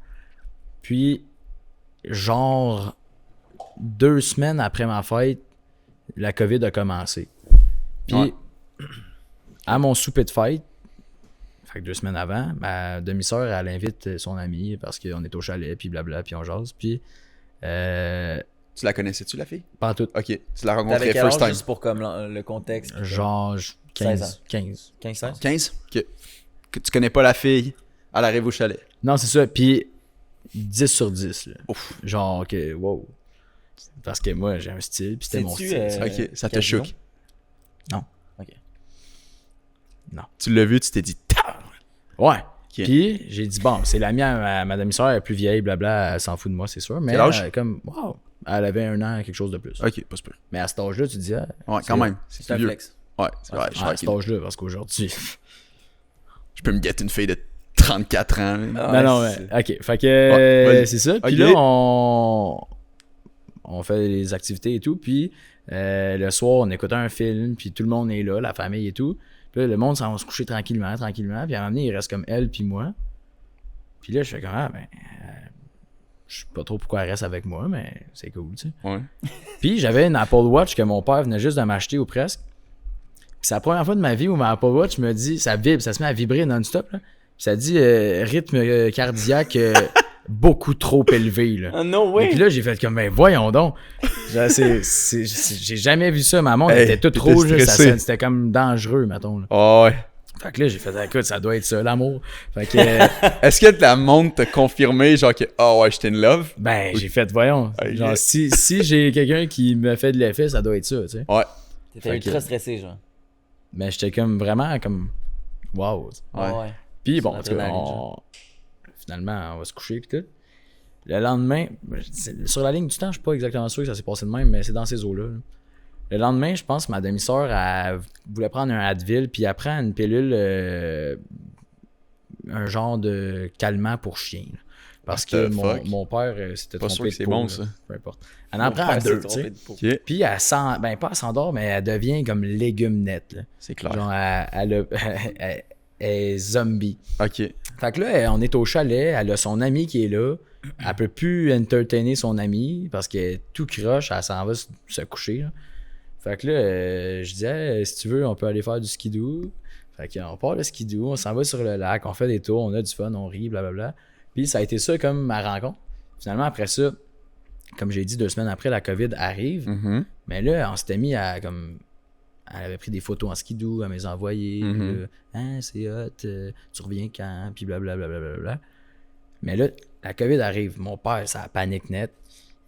Puis, genre, 2 semaines après ma fête, la COVID a commencé. Puis, Ouais. à mon souper de fête, fait que 2 semaines avant, ma demi-sœur, elle invite son amie parce qu'on est au chalet, puis blabla, puis on jase. Puis, Tu la connaissais-tu, la fille? pas tout. Ok, tu l'as T'avais rencontrée quel first âge, time. juste pour comme le contexte? Genre 16 ans. 15. 15-16? 15? Ok. Que tu connais pas la fille, elle arrive au chalet. Non, c'est ça. Puis 10 sur 10. Là. Ouf. Genre, que wow. Parce que moi, j'ai un style, puis c'était mon Sais-tu, style. Ok, ça te Casino? choque. Non. Ok. Tu l'as vu, tu t'es dit... Tab! Ouais. Ok. Puis j'ai dit, bon, c'est la mienne, ma demi-sœur, elle est plus vieille, blabla, elle s'en fout de moi, c'est sûr. Mais Quel âge? comme, wow, elle avait 1 an, quelque chose de plus. Ok, pas super. Mais à cet âge-là, tu te dis, Ouais, quand C'est- même. C'est C'est un plus vieux. flex. Ouais, c'est vrai. je suis à cet ok. âge-là, parce qu'aujourd'hui. Je peux me guetter une fille de 34 ans. là. Ah, non, ouais, mais, ok. Fait que, Ouais, vas-y. c'est ça. Puis Ok. là, on fait les activités et tout. Puis le soir, on écoute un film, puis tout le monde est là, la famille et tout. Puis là, le monde s'en va se coucher tranquillement. Puis à un moment donné, il reste comme elle, puis moi. Puis là, je fais comme, je sais pas trop pourquoi elle reste avec moi, mais c'est cool, tu sais. Ouais. Puis j'avais une Apple Watch que mon père venait juste de m'acheter ou presque. Puis c'est la première fois de ma vie où ma Apple Watch me dit, ça vibre, ça se met à vibrer non-stop, là. Puis ça dit rythme cardiaque beaucoup trop élevé, là. Ah, no Et puis là, j'ai fait comme, ben voyons donc. Genre, j'ai jamais vu ça. Ma montre Hey, était toute t'étais rouge, là, stressé. c'était comme dangereux, mettons. Là. Oh, ouais. Fait que là, j'ai fait, écoute, ça doit être ça, l'amour. Fait que, Est-ce que la montre t'a confirmé, genre que, ah ouais, j'étais in love? ben, j'ai fait, voyons. Ok. Genre, si j'ai quelqu'un qui me fait de l'effet, ça doit être ça, tu sais. Ouais. T'étais Fait ultra que- stressé, genre. Mais j'étais comme vraiment comme, wow. Ouais. Ouais. Puis C'est bon, en tout cas, l'adrénaline, genre. finalement, on va se coucher, puis tout. Le lendemain, sur la ligne du temps, je suis pas exactement sûr que ça s'est passé de même, mais c'est dans ces eaux-là. Là. Le lendemain, je pense que ma demi-sœur, elle voulait prendre un Advil, puis elle prend une pilule, un genre de calmant pour chien. Là. Parce What que the fuck? mon père s'était Pas trompé sûr de que c'est peau, bon, là. ça. Peu importe. Elle en prend à deux, tu sais. Ok, Puis elle pas elle s'endort, mais elle devient comme légume net. Là. c'est clair. Genre, elle est zombie. Ok. Fait que là, on est au chalet, elle a son ami qui est là. Elle peut plus entertainer son ami parce qu'elle est tout croche, elle s'en va se coucher. Là. Fait que là, je disais, si tu veux, on peut aller faire du skidoo. Fait qu'on part le skidoo, on s'en va sur le lac, on fait des tours, on a du fun, on rit, blablabla. Puis ça a été ça comme ma rencontre. Finalement, après ça, comme j'ai dit, 2 semaines après, la COVID arrive. Mhm. Mais là, on s'était mis à comme. Elle avait pris des photos en skidoo, à me les envoyer. Mhm. Puis là, hein, c'est hot, tu reviens quand, puis blablabla. Mais là, la COVID arrive. Mon père, ça panique net.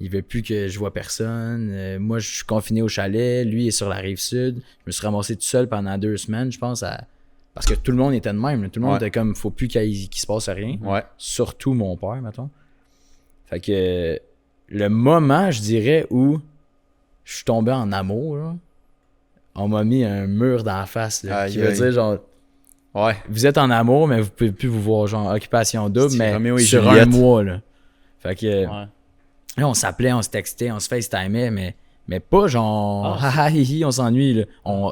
Il veut plus que je vois personne. Moi, je suis confiné au chalet. Lui est sur la rive sud. Je me suis ramassé tout seul pendant 2 semaines, je pense, parce que tout le monde était de même. Là. Tout le monde Ouais. était comme, faut plus qu'il se passe rien. Ouais. Surtout mon père, mettons. Fait que le moment, je dirais, où je suis tombé en amour, là, on m'a mis un mur dans la face. Là, Aïe, qui veut aïe. dire, genre, Ouais. vous êtes en amour, mais vous pouvez plus vous voir, genre, occupation double, C'est mais Roméo et sur Juliette. un mois, là. Fait que Ouais. là, on s'appelait, on se textait, on se FaceTimait, mais pas genre, Ah, haha, hihi, on s'ennuie, là.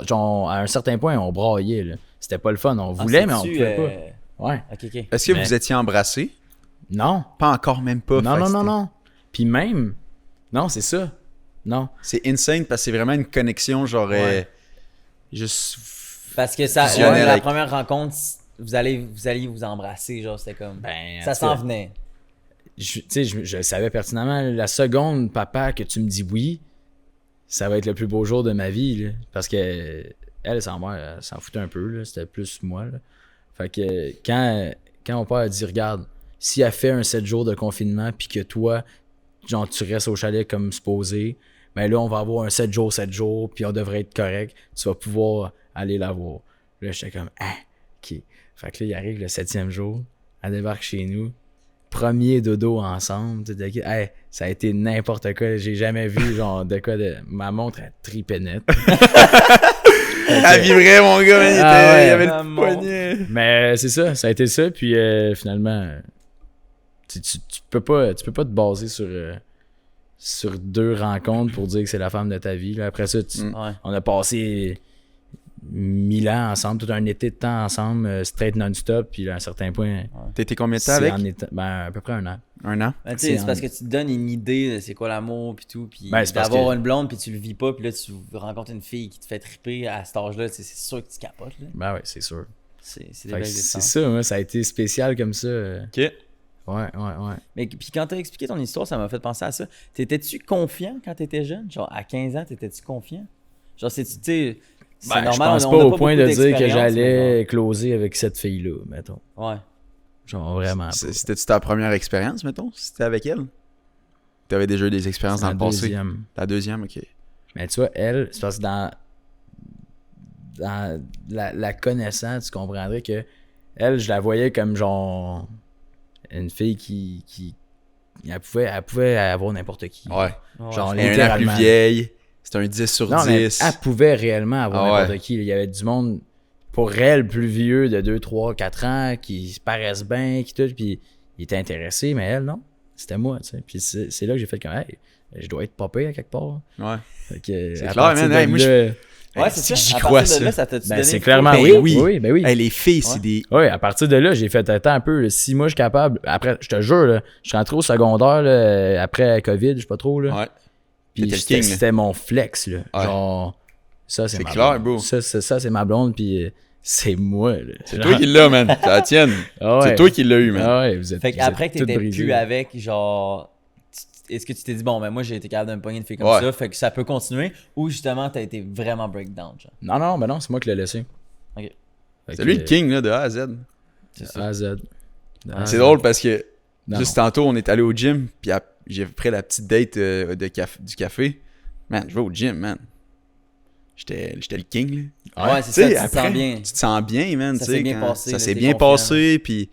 Genre, à un certain point, on braillait, là. C'était pas le fun, on voulait, mais on pouvait pas. Ouais. Ok, ok. Est-ce que Mais- vous étiez embrassés? Non. Pas encore, même pas. Non, Fait non, que non, c'était- non. Puis même, non, c'est ça. Non. C'est insane parce que c'est vraiment une connexion, genre. Ouais. Juste. Parce que ça, Fusionnel la avec- première rencontre, vous alliez vous embrasser, genre, c'était comme. Ben, ça en tout s'en cas, venait. Tu sais, je savais pertinemment, la seconde, papa, que tu me dis oui, ça va être le plus beau jour de ma vie, là. Parce que elle, sa mère, elle s'en foutait un peu, là. C'était plus moi, là. Fait que quand mon père a dit, regarde, si elle fait un 7 jours de confinement, puis que toi, genre, tu restes au chalet comme supposé, ben là, on va avoir un 7 jours, puis on devrait être correct. Tu vas pouvoir aller la voir. Là, j'étais comme, ah, ok. Fait que là, il arrive le 7e jour, elle débarque chez nous. Premier dodo ensemble. Tu sais, hey, ça a été n'importe quoi. J'ai jamais vu genre de quoi de. Ma montre, elle tripait net. Elle vibrait, mon gars, man, Ah ouais. il y avait Ma le montre. poignet. Mais c'est ça a été ça. Puis finalement, tu peux pas te baser sur 2 rencontres pour dire que c'est la femme de ta vie. Là. Après ça, Ouais. on a passé 1000 ans ensemble, tout un été de temps ensemble, straight non-stop. Puis là, à un certain point, T'étais combien de temps c'est avec? en état- ben, à peu près 1 an. 1 an? Ben, tu sais, C'est c'est en- parce que tu te donnes une idée de c'est quoi l'amour puis tout, puis Ben, c'est parce d'avoir que- une blonde puis tu le vis pas, puis là tu rencontres une fille qui te fait triper à cet âge-là, tu sais, c'est sûr que tu capotes là. Ben ouais, c'est sûr. C'est des Fait belles que c'est histoires. ça, moi, ça a été spécial comme ça. Ok. Ouais. Mais puis quand t'as expliqué ton histoire, ça m'a fait penser à ça. T'étais-tu confiant quand t'étais jeune? Genre à 15 ans, t'étais-tu confiant? Genre c'est tu sais, c'est Ben, normal. je pense on pas a au point beaucoup de dire que d'expérience, j'allais closer avec cette fille-là, mettons. mais genre, ouais. Genre vraiment pas. C'était-tu ta première expérience, mettons? C'était avec elle? T'avais déjà eu des expériences dans La le passé? deuxième. La deuxième, ok. Mais tu vois, elle, c'est parce que dans la connaissant, tu comprendrais que elle, je la voyais comme genre une fille qui elle pouvait avoir n'importe qui. Ouais. Genre Elle est un an littéralement. plus vieille. C'était un 10 sur Non, mais 10. elle pouvait réellement avoir Ah ouais. n'importe qui. Il y avait du monde, pour elle, plus vieux de 2, 3, 4 ans, qui se paraissent bien, qui tout, puis il était intéressé, mais elle, non. C'était moi, tu sais. Puis c'est là que j'ai fait comme, hey, je dois être popé à quelque part. Ouais. Fait que, C'est à clair, partir man. de Hey, moi, là- Ouais, c'est ça. J'y À crois, partir de ça. là, ça t'a-tu Ben, donné c'est le clairement Ben oui. oui. Oui. Hey, les filles, c'est Ouais. des. Oui, à partir de là, j'ai fait attends un peu, si moi je suis capable. Après, je te jure, là, je suis rentré au secondaire là, après la COVID, je sais pas trop. Là, Ouais. puis T'étais le king, là. c'était mon flex. Là. Ouais. Genre, ça c'est C'est ma clair, blonde. bro. Ça, c'est ma blonde, puis c'est moi. Là. C'est toi qui l'as, man. C'est la tienne. Ah ouais. C'est toi qui l'as eu, man. Ah ouais, vous êtes. Fait vous qu'après êtes que toutes t'étais brisées, plus là. avec, genre, est-ce que tu t'es dit, bon, ben moi j'ai été capable de me pogner une fille comme Ouais. ça, fait que ça peut continuer, ou justement t'as été vraiment breakdown, genre? Non, ben non, c'est moi qui l'ai laissé. Ok. Fait C'est que, lui le king, là, de A à Z. A à Z. De A à C'est Z. drôle parce que Non, juste non. tantôt, on est allé au gym, puis j'ai pris la petite date du café. Man, je vais au gym, man. J'étais le king, là. Ouais, c'est Tu sais, ça, tu te sens bien. Tu te sens bien, man. Ça tu sais, s'est bien quand- passé, Ça là, s'est t'es bien confiant. passé, puis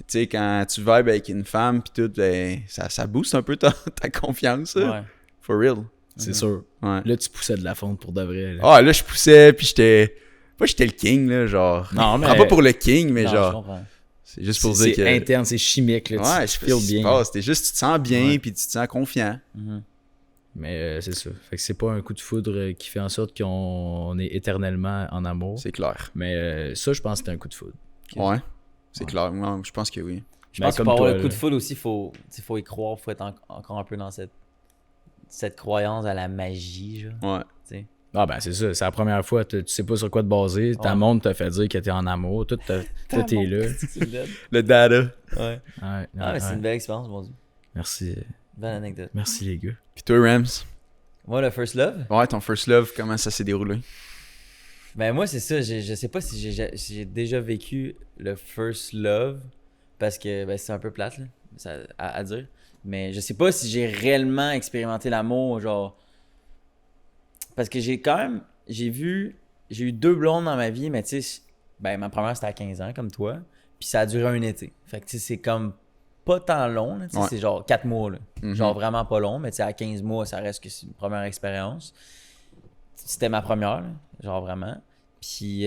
sais, quand tu vibes avec une femme, pis tout, ben, ça booste un peu ta confiance, là. Ouais. For real. C'est sûr. Ouais. Là, tu poussais de la fonte pour de vrai. Là. Ah, là, je poussais, pis j'étais... Pas j'étais le king, là, genre... Non, mais- Prends pas pour le king, mais Non, je genre... comprends. C'est juste pour C'est dire que... interne, c'est chimique. Là, Ouais, tu je sais feels pas ce qui se bien. passe. T'es juste, tu te sens bien, Ouais. puis tu te sens confiant. Mhm. Mais c'est ça. Fait que c'est pas un coup de foudre qui fait en sorte qu'on est éternellement en amour. C'est clair. Mais ça, je pense que c'était un coup de foudre. Ouais, c'est clair. Ouais, je pense que oui. Je Ben, pense que comme pour avoir toi, le coup là. de foudre aussi, faut y croire, faut être encore un peu dans cette croyance à la magie, genre. Ouais. Tu sais. Ah ben c'est ça, c'est la première fois, tu sais pas sur quoi te baser, ta Ouais. montre t'a fait dire que t'es en amour, tout est là. C'est une belle. Le data. Ouais. Ouais, Ah, mais ouais. c'est une belle expérience, mon Dieu. Merci, Belle anecdote. merci les gars. Puis toi, Rams? Moi, le first love, Ouais, ton first love, comment ça s'est déroulé? ben moi, c'est ça. Je sais pas si j'ai déjà vécu le first love parce que ben, c'est un peu plate, là, à dire. Mais je sais pas si j'ai réellement expérimenté l'amour, genre. Parce que j'ai eu 2 blondes dans ma vie, mais tu sais, ben ma première c'était à 15 ans, comme toi. Puis ça a duré un été. Fait que tu sais, c'est comme pas tant long, là, tu sais, Ouais. c'est genre 4 mois, là. Mhm. Genre vraiment pas long, mais tu sais, à 15 mois, ça reste que c'est une première expérience. C'était ma première, là, genre vraiment. Puis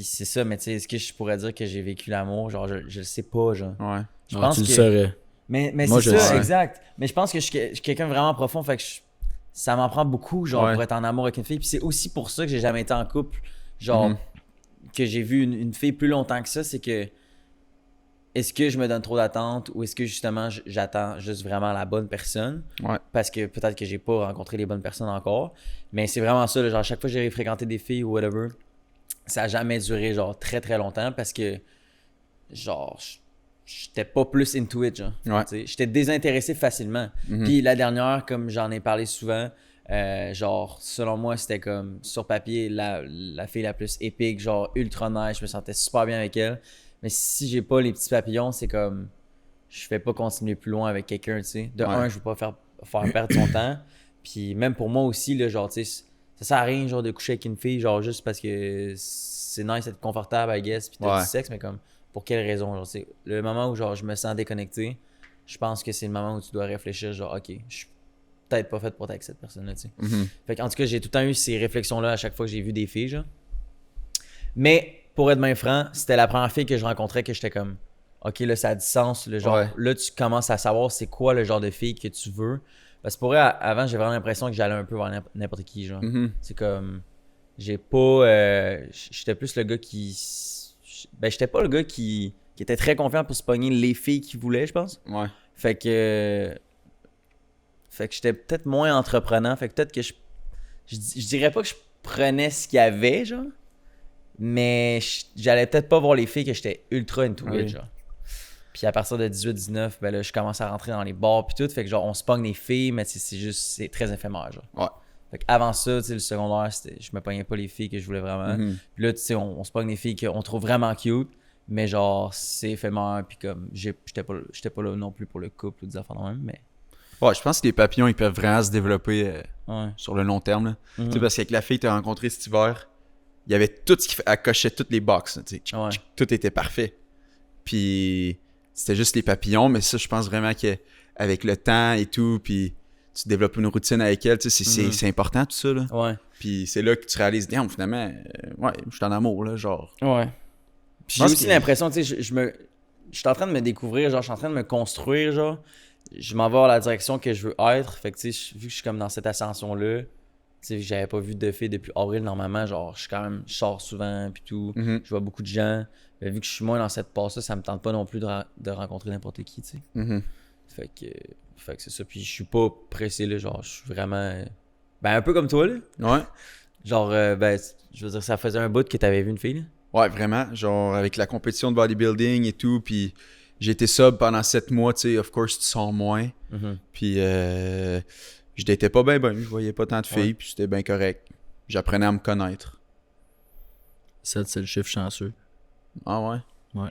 c'est ça, mais tu sais, est-ce que je pourrais dire que j'ai vécu l'amour? Genre, je le sais pas, genre. Ouais. Je Ah, pense tu le que... saurais. Mais Moi, c'est je le ça, sais. exact. Mais je pense que je suis quelqu'un de vraiment profond, fait que ça m'en prend beaucoup, genre, Ouais. pour être en amour avec une fille. Puis c'est aussi pour ça que j'ai jamais été en couple. Genre, Mhm. que j'ai vu une fille plus longtemps que ça, c'est que est-ce que je me donne trop d'attentes ou est-ce que justement j'attends juste vraiment la bonne personne? Ouais. Parce que peut-être que j'ai pas rencontré les bonnes personnes encore. Mais c'est vraiment ça, là, genre, à chaque fois que j'ai fréquenté des filles ou whatever, ça a jamais duré, genre, très très longtemps parce que, genre, j'étais pas plus into it, genre. Ouais. Tu sais, j'étais désintéressé facilement. Mhm. Puis la dernière, comme j'en ai parlé souvent, genre, selon moi, c'était comme, sur papier, la fille la plus épique, genre, ultra nice, je me sentais super bien avec elle. Mais si j'ai pas les petits papillons, c'est comme, je fais pas continuer plus loin avec quelqu'un, tu sais. De Ouais. un, je veux pas faire perdre son temps. Puis même pour moi aussi, là, genre, tu sais, ça sert à rien, genre, de coucher avec une fille, genre, juste parce que c'est nice d'être confortable, I guess, puis t'as Ouais. du sexe, mais comme, pour quelle raison, genre, c'est le moment où, genre, je me sens déconnecté, je pense que c'est le moment où tu dois réfléchir, genre, ok, je suis peut-être pas fait pour être avec cette personne-là, tu sais. Mhm. Fait qu'en tout cas, j'ai tout le temps eu ces réflexions-là à chaque fois que j'ai vu des filles, genre. Mais, pour être bien franc, c'était la première fille que je rencontrais que j'étais comme, ok, là, ça a du sens, le genre, Ouais. là, tu commences à savoir c'est quoi le genre de fille que tu veux. Parce que pour vrai, avant, j'ai vraiment l'impression que j'allais un peu vers n'importe qui, genre. Mhm. C'est comme, j'ai pas, j'étais plus le gars qui, ben, j'étais pas le gars qui était très confiant pour se pogner les filles qu'il voulait, je pense. Ouais. Fait que j'étais peut-être moins entreprenant. Fait que peut-être que je dirais pas que je prenais ce qu'il y avait, genre. Mais j'allais peut-être pas voir les filles que j'étais ultra into Ah it, oui. genre. Puis à partir de 18-19, ben là, je commence à rentrer dans les bars puis tout. Fait que genre, on se pogne les filles, mais c'est très éphémère, genre. Ouais. Fait qu'avant ça, tu sais, le secondaire, je me pognais pas les filles que je voulais vraiment. Mhm. Puis là, tu sais, on se pogne des filles qu'on trouve vraiment cute, mais genre, c'est éphémère. Puis comme, j'étais pas là non plus pour le couple ou des affaires de même, mais. Ouais, je pense que les papillons, ils peuvent vraiment se développer Ouais. sur le long terme, là. Mhm. Tu sais, parce qu'avec la fille que t'as rencontrée cet hiver, il y avait tout ce qui fait. Elle cochait toutes les boxes, tu sais. Tchic, Ouais. tchic, tout était parfait. Puis c'était juste les papillons, mais ça, je pense vraiment qu'avec le temps et tout, puis tu développes une routine avec elle, tu sais, c'est important tout ça, là. Ouais. Puis c'est là que tu réalises, damn, finalement, ouais, je suis en amour, là, genre. Ouais. Puis j'ai pense aussi que- l'impression, tu sais, je suis en train de me découvrir, genre, je suis en train de me construire, genre. Je m'en vais dans la direction que je veux être. Fait que, tu sais, vu que je suis comme dans cette ascension-là, tu sais, j'avais pas vu de filles depuis avril, normalement, genre, je sors souvent, puis tout. Mhm. Je vois beaucoup de gens. Mais vu que je suis moins dans cette passe-là, ça me tente pas non plus de rencontrer n'importe qui, tu sais. Mhm. Fait que c'est ça. Puis je suis pas pressé, là, genre, je suis vraiment. Ben, un peu comme toi, là. Ouais. Genre, ben, je veux dire, ça faisait un bout que t'avais vu une fille, là. Ouais, vraiment. Genre, avec la compétition de bodybuilding et tout, puis j'ai été sub pendant 7 mois, tu sais, of course, tu sors moins. Mhm. Puis je datais pas bien, je voyais pas tant de filles, Ouais. puis c'était bien correct. J'apprenais à me connaître. 7, c'est le chiffre chanceux. Ah ouais? Ouais.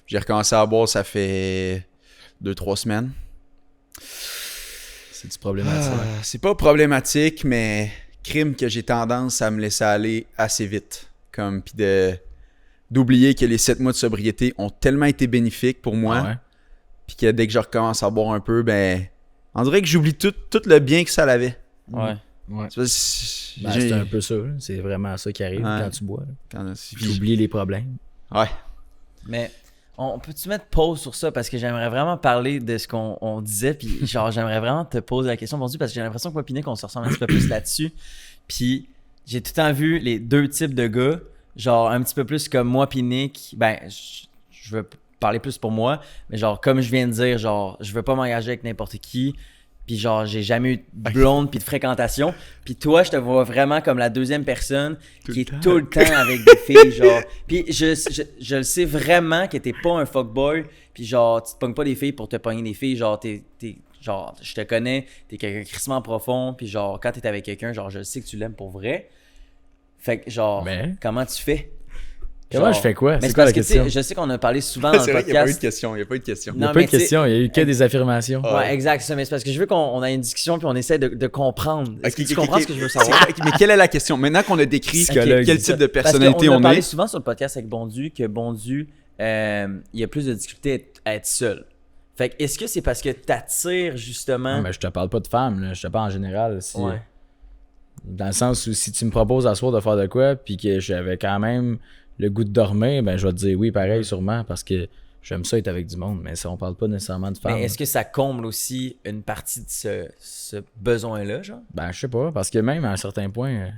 J'ai recommencé à boire, ça fait 2-3 semaines. C'est du problématique. C'est pas problématique, mais crime que j'ai tendance à me laisser aller assez vite. Comme, puis de d'oublier que les 7 mois de sobriété ont tellement été bénéfiques pour moi, Ouais. puis que dès que je recommence à boire un peu, ben, on dirait que j'oublie tout le bien que ça avait. Ouais. Ouais. C'est parce que Ben, c'est un peu ça. Là. C'est vraiment ça qui arrive Ouais. quand tu bois. Puis Tu oublies les problèmes. Ouais. Mais on peut-tu mettre pause sur ça parce que j'aimerais vraiment parler de ce qu'on disait puis genre j'aimerais vraiment te poser la question aujourd'hui parce que j'ai l'impression que moi et Nick on se ressemble un petit peu plus là-dessus. Puis j'ai tout le temps vu les deux types de gars, genre un petit peu plus comme moi puis Nick, ben je veux parler plus pour moi, mais genre comme je viens de dire, genre je veux pas m'engager avec n'importe qui. Puis genre, j'ai jamais eu de blonde puis de fréquentation. Puis toi, je te vois vraiment comme la deuxième personne qui est tout le temps avec des filles, genre. Puis je le sais vraiment que t'es pas un fuckboy. Puis genre, tu te pognes pas des filles pour te pogner des filles. Genre, genre, je te connais, t'es quelqu'un crissement profond. Puis genre, quand t'es avec quelqu'un, genre, je sais que tu l'aimes pour vrai. Fait que genre, Mais- comment tu fais? Comment Genre- je fais quoi? Mais C'est c'est quoi parce la que, tu sais, question? je sais qu'on a parlé souvent dans C'est le vrai qu'il n'y a pas eu de podcast. question. Il n'y a pas eu de question. Il n'y Non, a pas mais eu de question, il y a eu que des affirmations. Ouais, exact, c'est ça. Mais c'est parce que je veux qu'on ait une discussion puis on essaie de comprendre. Est-ce que tu comprends ce que je veux savoir? Mais quelle est la question? Maintenant qu'on a décrit Psychologue, quel c'est type de Parce personnalité qu'on a on parlé est, souvent sur le podcast avec Bondu que Bondu, il y a plus de difficulté à être seul. Fait que est-ce que c'est parce que t'attires justement... Non, mais je te parle pas de femmes, là. Je te parle en général. Ouais. Dans le sens où si tu me proposes à soir de faire de quoi, puis que j'avais quand même le goût de dormir, ben je vais te dire oui, pareil, sûrement, parce que j'aime ça être avec du monde, mais ça, on parle pas nécessairement de femmes. Mais est-ce que ça comble aussi une partie de ce besoin-là, genre? Ben, je sais pas, parce que même à un certain point,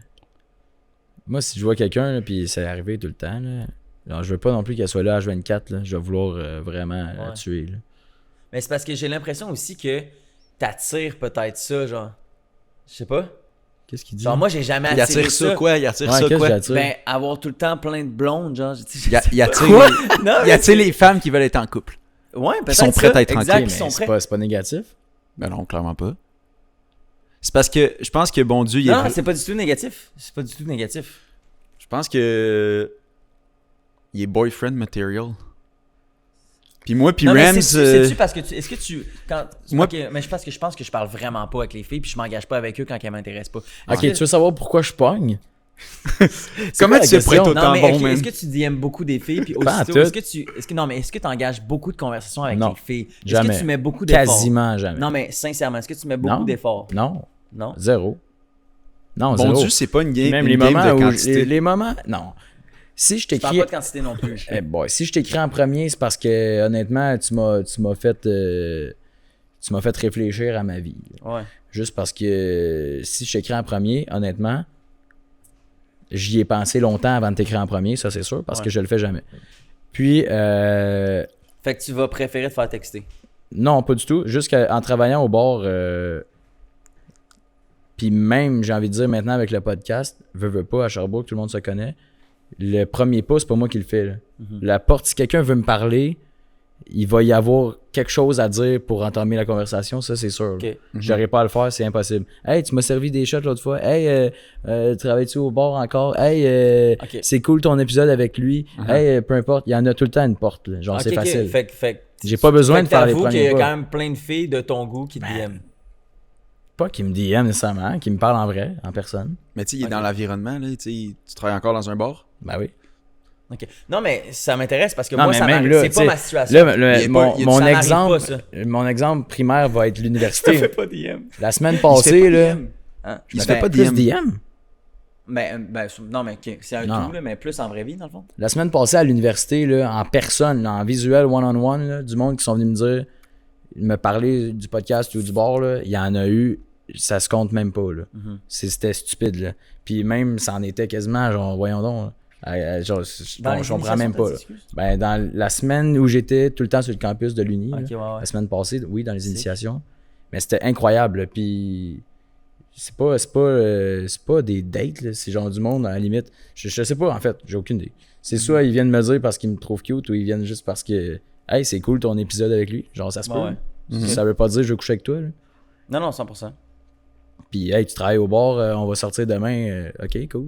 moi, si je vois quelqu'un, là, puis c'est arrivé tout le temps, là, genre, je veux pas non plus qu'elle soit là à H24, là, je vais vouloir vraiment la Ouais. tuer. Là. Mais c'est parce que j'ai l'impression aussi que t'attires peut-être ça, genre. Je sais pas. Qu'est-ce qu'il dit? Genre, moi, j'ai jamais il attiré attire ça quoi? Il attire Ouais, ça qu'est-ce que quoi? j'attire? Ben, avoir tout le temps plein de blondes, genre. Il attire Quoi? les- Non, il mais attire les femmes qui veulent être en couple. Ouais, peut-être sont prêtes ça. à être en exact, couple, qui sont mais prêts. c'est pas négatif. Ben non, clairement pas. C'est parce que je pense que bon Dieu, il est Non, c'est pas du tout négatif. C'est pas du tout négatif. je pense que il est boyfriend material. Puis moi puis Non, mais Rams c'est-tu parce que est-ce que tu quand Moi- ok, mais je pense que je parle vraiment pas avec les filles puis je m'engage pas avec eux quand elles m'intéressent pas. Ok, Est-ce tu veux savoir pourquoi je pogne? comment tu sais pour être non, autant mais bon ok, man? est-ce que tu DM beaucoup des filles puis Pas en aussitôt tout. est-ce que tu engages beaucoup de conversations avec Non, les filles? Est-ce jamais. que tu mets beaucoup d'efforts? Quasiment jamais. Non, mais sincèrement, est-ce que tu mets beaucoup Non. d'efforts? Non, Non. zéro. Non, Bon zéro. Dieu, c'est pas une game, Même une les game moments de où quantité. les moments, non. Si je Je parle t'écris, pas de quantité non plus. si je t'écris en premier, c'est parce que honnêtement, tu m'as fait réfléchir à ma vie. Ouais. Juste parce que si je t'écris en premier, honnêtement, j'y ai pensé longtemps avant de t'écrire en premier, ça c'est sûr, parce Ouais. que je le fais jamais. Puis Fait que tu vas préférer te faire texter. non, pas du tout. Juste qu'en travaillant au bar, puis même, j'ai envie de dire maintenant avec le podcast, veux pas, à Sherbrooke, tout le monde se connaît. Le premier pas, c'est pas moi qui le fais. Là. La porte, si quelqu'un veut me parler, il va y avoir quelque chose à dire pour entamer la conversation, ça c'est sûr. Ok. là. J'aurais pas à le faire, c'est impossible. Hey, tu m'as servi des shots l'autre fois. Hey, travailles-tu au bar encore? Hey, Ok. c'est cool ton épisode avec lui. Hey, peu importe, il y en a tout le temps une porte. Là. Genre, Ok, c'est ok. facile. Fait que J'ai pas besoin de faire les t'avoues qu'il y premiers a pas. quand même plein de filles de ton goût qui te DM. Pas qu'il me DM nécessairement, qu'il me parle en vrai, en personne. Mais tu sais, il est Ok. dans l'environnement là, tu sais, tu travailles encore dans un bar? Ben oui. Ok. Non, mais ça m'intéresse parce que Non, moi, mais ça même m'arrive. là, C'est tu pas sais, ma situation. Là, Il y a pas- mon, il y a- mon ça m'arrive exemple, pas, ça. mon exemple primaire va être l'université. pas DM. La semaine Il se fait passée, pas là. DM. Hein? Il se Ben, fait pas Plus DM. DM. Non, mais ok, c'est un Non. tout, là, mais plus en vraie vie, dans le fond. La semaine passée à l'université, là, en personne, là, en visuel, one-on-one, là, du monde qui sont venus me dire, me parler du podcast ou du bar, là, il y en a eu, ça se compte même pas. Là. Mhm. C'était stupide. Là. Puis même, ça en était quasiment, genre, voyons donc. Là. Genre, je Dans les comprends initiations, même t'as pas. dit, Là. excuse? Ben, dans la semaine où j'étais tout le temps sur le campus de l'Uni, là, Ok, ouais, ouais. la semaine passée, oui, dans les Sick. initiations. Mais c'était incroyable. Là. Puis c'est pas des dates, là. C'est genre du monde à la limite. Je sais pas en fait, j'ai aucune idée. C'est soit ils viennent me dire parce qu'ils me trouvent cute ou ils viennent juste parce que hey, c'est cool ton épisode avec lui. Genre ça se Ouais, peut. ouais. là. Ça veut pas dire je veux coucher avec toi. Là. Non, non, 100%. Puis hey, tu travailles au bar, on va sortir demain. OK, cool.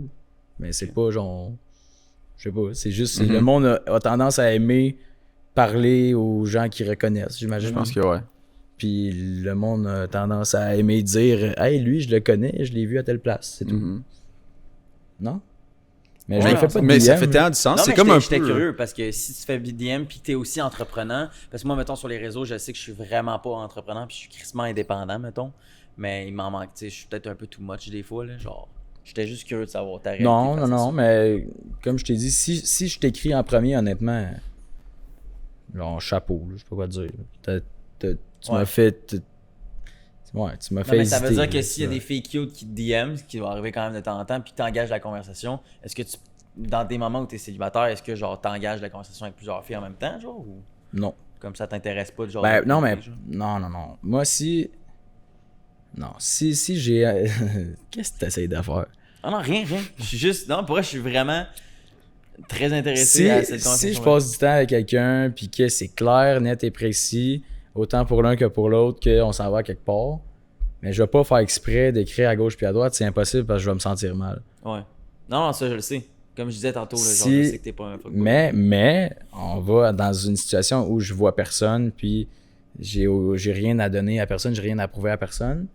Mais c'est pas genre je sais pas, c'est juste le monde a tendance à aimer parler aux gens qui reconnaissent, j'imagine. Je pense que ouais. Puis le monde a tendance à aimer dire hey, lui, je le connais, je l'ai vu à telle place, c'est tout. Mhm. Non? Mais je Ouais, le fais pas de Mais ça DM, fait là. tellement du sens. Non, C'est mais comme un j'étais peu. curieux parce que si tu fais BDM puis t'es aussi entreprenant, parce que moi, mettons, sur les réseaux, je sais que je suis vraiment pas entreprenant puis je suis crissement indépendant, mettons. Mais il m'en manque, tu sais, je suis peut-être un peu too much des fois, là, genre. J'étais juste curieux de savoir ta réalité. Non, face non, à non, ça. mais comme je t'ai dit, si je t'écris en premier, honnêtement, genre, chapeau, là, je sais pas quoi dire. Tu m'as Ouais. fait. Ouais, tu m'as Non, fait mais ça veut hésiter, dire que là, s'il y a des filles cute qui te DM, ce qui va arriver quand même de temps en temps, puis t'engages la conversation, est-ce que tu, dans des moments où t'es célibataire, est-ce que genre t'engages la conversation avec plusieurs filles en même temps, genre, ou Non. comme ça t'intéresse pas, genre? Ben, de- non, mais. genre? Non. Moi, si. Non, si j'ai. Qu'est-ce que tu essayes de faire? Ah non, rien. Je suis juste, non, pour vrai, je suis vraiment très intéressé à cette conversation. Si je passe du temps avec quelqu'un, puis que c'est clair, net et précis, autant pour l'un que pour l'autre, qu'on s'en va quelque part, mais je vais pas faire exprès d'écrire à gauche puis à droite, c'est impossible parce que je vais me sentir mal. Ouais. Non, ça, je le sais. Comme je disais tantôt, là, genre, Si- je sais que t'es pas un fuckboy. Mais, on va dans une situation où je vois personne, puis j'ai rien à donner à personne, j'ai rien à prouver à personne,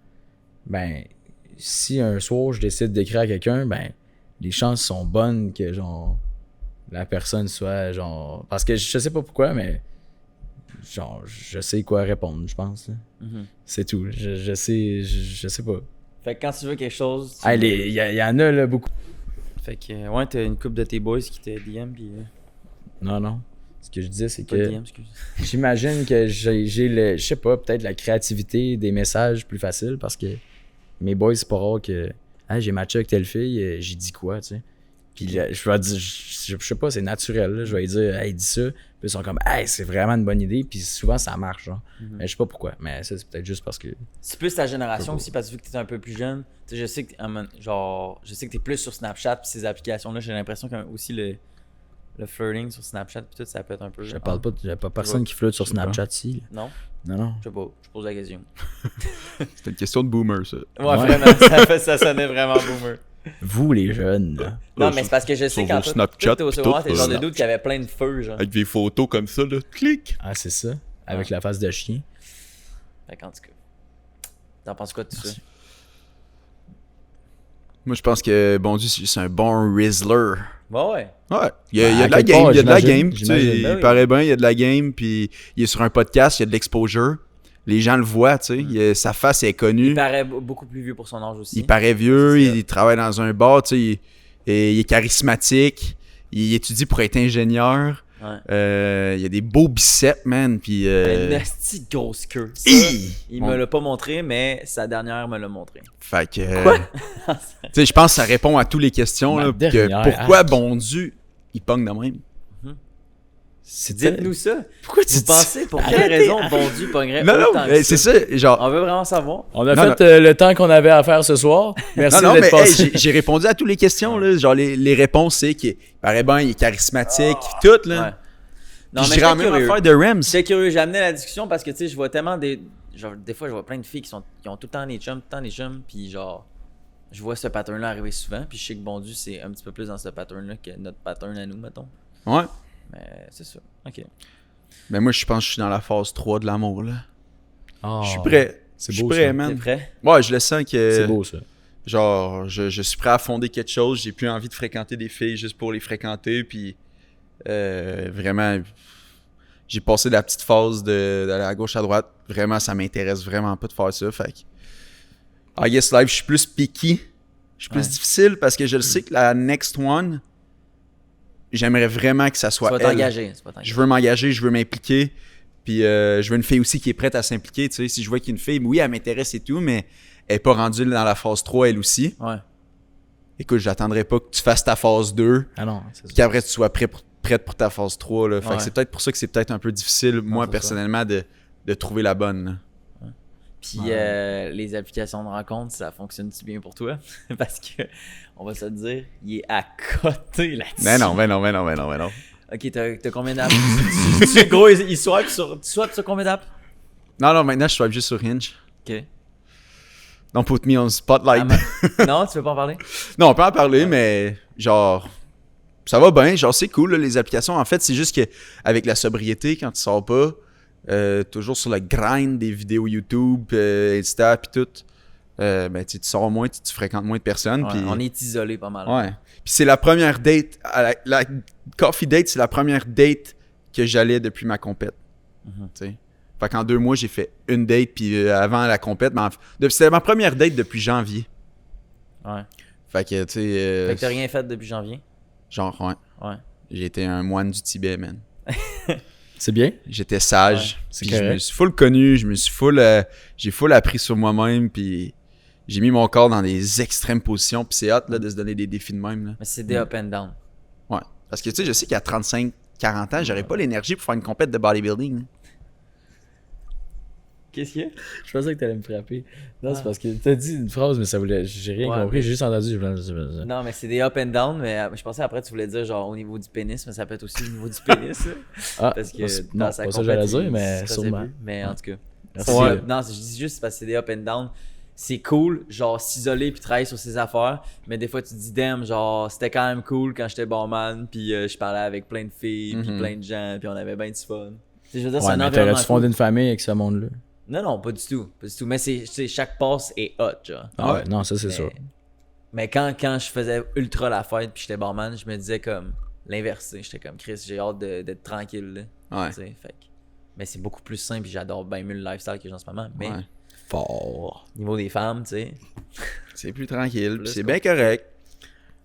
ben, si un soir je décide d'écrire à quelqu'un, ben, les chances sont bonnes que, genre, la personne soit, genre... Parce que je sais pas pourquoi, mais, genre, je sais quoi répondre, je pense. Là. Mhm. C'est tout. Je sais pas. Fait que quand tu veux quelque chose. tu- Ah, il y en a, là, beaucoup. Fait que, ouais, t'as une couple de tes boys qui te DM, pis. Non. Ce que je disais, c'est Pas que... DM, excuse. J'imagine que j'ai le, je sais pas, peut-être la créativité des messages plus facile parce que mes boys, c'est pas rare que hey, j'ai matché avec telle fille, j'ai dit quoi, tu sais. Puis je vais dire, je sais pas, c'est naturel, là, je vais lui dire, hey, dis ça. Puis ils sont comme, hey, c'est vraiment une bonne idée. Puis souvent, ça marche, genre. Mais je sais pas pourquoi. Mais ça, c'est peut-être juste parce que. C'est plus ta génération aussi, parce que vu que t'es un peu plus jeune, tu sais, je sais que, genre, je sais que t'es plus sur Snapchat pis ces applications-là, j'ai l'impression que aussi le flirting sur Snapchat pis tout, ça peut être un peu. Je parle pas, j'ai pas personne qui flotte sur Je sais pas. Snapchat ici. là. Non, Non. je sais pas, je pose la question. C'est une question de boomer, ça. Ouais, vraiment, ça sonnait vraiment boomer. Vous, les jeunes, là. Non, Ouais, mais c'est parce que je sais sur quand vos Snapchat t'es au pis secondaire, tout, t'es le genre de Snapchat. dude qui avait plein de feux, genre. Avec des photos comme ça, là. Clic! Ah, c'est ça. Avec la face de chien. Fait qu'en tout cas, t'en penses quoi de tout ça? Moi, je pense que, bon Dieu, c'est un bon Rizzler. Bon, ouais. Ouais, il y a À de la quelque game, part, il y a de la j'imagine, game. Tu j'imagine. sais, Ben il oui. paraît bien, il y a de la game, puis il est sur un podcast, il y a de l'exposure. Les gens le voient, tu sais. Sa face est connue. Il paraît beaucoup plus vieux pour son âge aussi. Il paraît vieux, C'est ça. il travaille dans un bar, tu sais. Il est charismatique. Il étudie pour être ingénieur. Ouais. Il a des beaux biceps, man. Puis. Une asti de grosse queue. Ça, Hi! il me l'a pas montré, mais sa dernière me l'a montré. Fait que. Tu sais, je pense que ça répond à toutes les questions. Ma Là, dernière, que pourquoi, arc. bon Dieu, il pogne de même? Dites-nous ça. Pourquoi tu Vous dis pensez pour quelle Arrêtez. raison bon Dieu pognerait Non, autant non, que mais c'est ça. Genre. On veut vraiment savoir. On a Non, fait le temps qu'on avait à faire ce soir. Merci Non, d'être mais hey, passé. j'ai répondu à toutes les questions. Là. Genre, les réponses, c'est qu'il paraît bien, il est charismatique, tout. Là. Ouais. Non, Puis mais je dirais la j'étais même curieux. affaire de Rams. J'étais curieux. J'ai amené la discussion parce que, tu sais, je vois tellement des... Genre, des fois, je vois plein de filles qui ont tout le temps des chums, puis genre... Je vois ce pattern-là arriver souvent, puis je sais que bon Dieu, c'est un petit peu plus dans ce pattern-là que notre pattern à nous, mettons. Ouais. Mais c'est ça. OK. Mais moi, je pense que je suis dans la phase 3 de l'amour. Là. Oh, Je suis prêt. c'est Je suis beau, prêt, ça. T'es man. prêt? Ouais, je le sens que. C'est beau, ça. Genre, je suis prêt à fonder quelque chose. J'ai plus envie de fréquenter des filles juste pour les fréquenter. Puis, vraiment, j'ai passé la petite phase d'aller à gauche, à droite. Vraiment, ça m'intéresse vraiment pas de faire ça. Fait que, I guess live, je suis plus picky. Je suis plus Ouais. difficile parce que je le sais que la next one, j'aimerais vraiment que ça Tu soit vas elle. t'engager. Tu vas Je t'engager. veux m'engager, je veux m'impliquer. Puis je veux une fille aussi qui est prête à s'impliquer. Tu sais, si je vois qu'il y a une fille, oui, elle m'intéresse et tout, mais elle n'est pas rendue dans la phase 3, elle aussi. Ouais. Écoute, j'attendrai pas que tu fasses ta phase 2, Ah non, c'est puis ça. qu'après tu sois prête pour ta phase 3. Là. Fait Ouais. que c'est peut-être pour ça que c'est peut-être un peu difficile, moi, c'est personnellement, de trouver la bonne. là. Puis les applications de rencontre, ça fonctionne-tu bien pour toi? Parce que, on va se le dire, il est à côté là-dessus. Mais non. Ok, t'as combien d'apps? Gros, il swipe sur combien d'apps? Non, maintenant, je swipe juste sur Hinge. Ok. Don't put me on the spotlight. Non, tu veux pas en parler? Non, on peut en parler, mais genre, ça va bien. Genre, c'est cool, là, les applications. En fait, c'est juste que avec la sobriété, quand tu sors pas, toujours sur le grind des vidéos YouTube, Insta, puis tout, Ben, tu sors moins, tu fréquentes moins de personnes. Ouais, Puis, on est isolé pas mal. ouais. Puis c'est la première date. La coffee date, c'est la première date que j'allais depuis ma compète. Mhm. Tu sais. Fait qu'en 2 mois, j'ai fait une date. Puis avant la compète, c'était ma première date depuis janvier. Ouais. Fait que, tu sais. Fait que t'as rien fait depuis janvier? Genre, ouais. Ouais. J'ai été un moine du Tibet, man. C'est bien. J'étais sage. Ouais, c'est Puis je me correct. suis full connu. J'ai full appris sur moi-même. Puis j'ai mis mon corps dans des extrêmes positions. Puis c'est hâte là, de se donner des défis de même. Là. Mais c'est des up and down. Ouais. Parce que tu sais, je sais qu'à 35, 40 ans, j'aurais pas l'énergie pour faire une compète de bodybuilding. Là. Qu'est-ce qu'il y a? Je pensais que t'allais me frapper. Non, c'est parce que t'as dit une phrase, mais ça voulait. J'ai rien Ouais, compris, mais- j'ai juste entendu. Je Non, mais c'est des up and down, mais je pensais après tu voulais dire genre au niveau du pénis, mais ça peut être aussi au niveau du pénis. Là. Ah, Parce que non, dans sa pas ça que j'allais compète, dire, il mais se faisait sûrement. plus. Mais en tout cas. Merci. Ouais. Non, je dis juste parce que c'est des up and down. C'est cool, genre s'isoler puis travailler sur ses affaires, mais des fois tu te dis damn, genre c'était quand même cool quand j'étais barman puis je parlais avec plein de filles puis plein de gens puis on avait bien du fun. Tu sais, je veux dire, c'est Ouais, un mais environnement t'aurais-tu fondé cool. une famille avec ce monde-là? Non, non, pas du tout. Pas du tout. Mais chaque passe est hot, genre. Ah ouais, non, ça c'est Mais- sûr. Mais quand je faisais ultra la fête puis j'étais barman, je me disais comme l'inverse. Tu sais. J'étais comme Chris, j'ai hâte d'être tranquille. Là, Ouais. tu sais, fait que- mais c'est beaucoup plus simple et j'adore bien mieux le lifestyle que j'ai en ce moment. Mais Ouais. Fort. au niveau des femmes, tu sais. C'est plus tranquille. Plus Puis c'est cool. bien correct.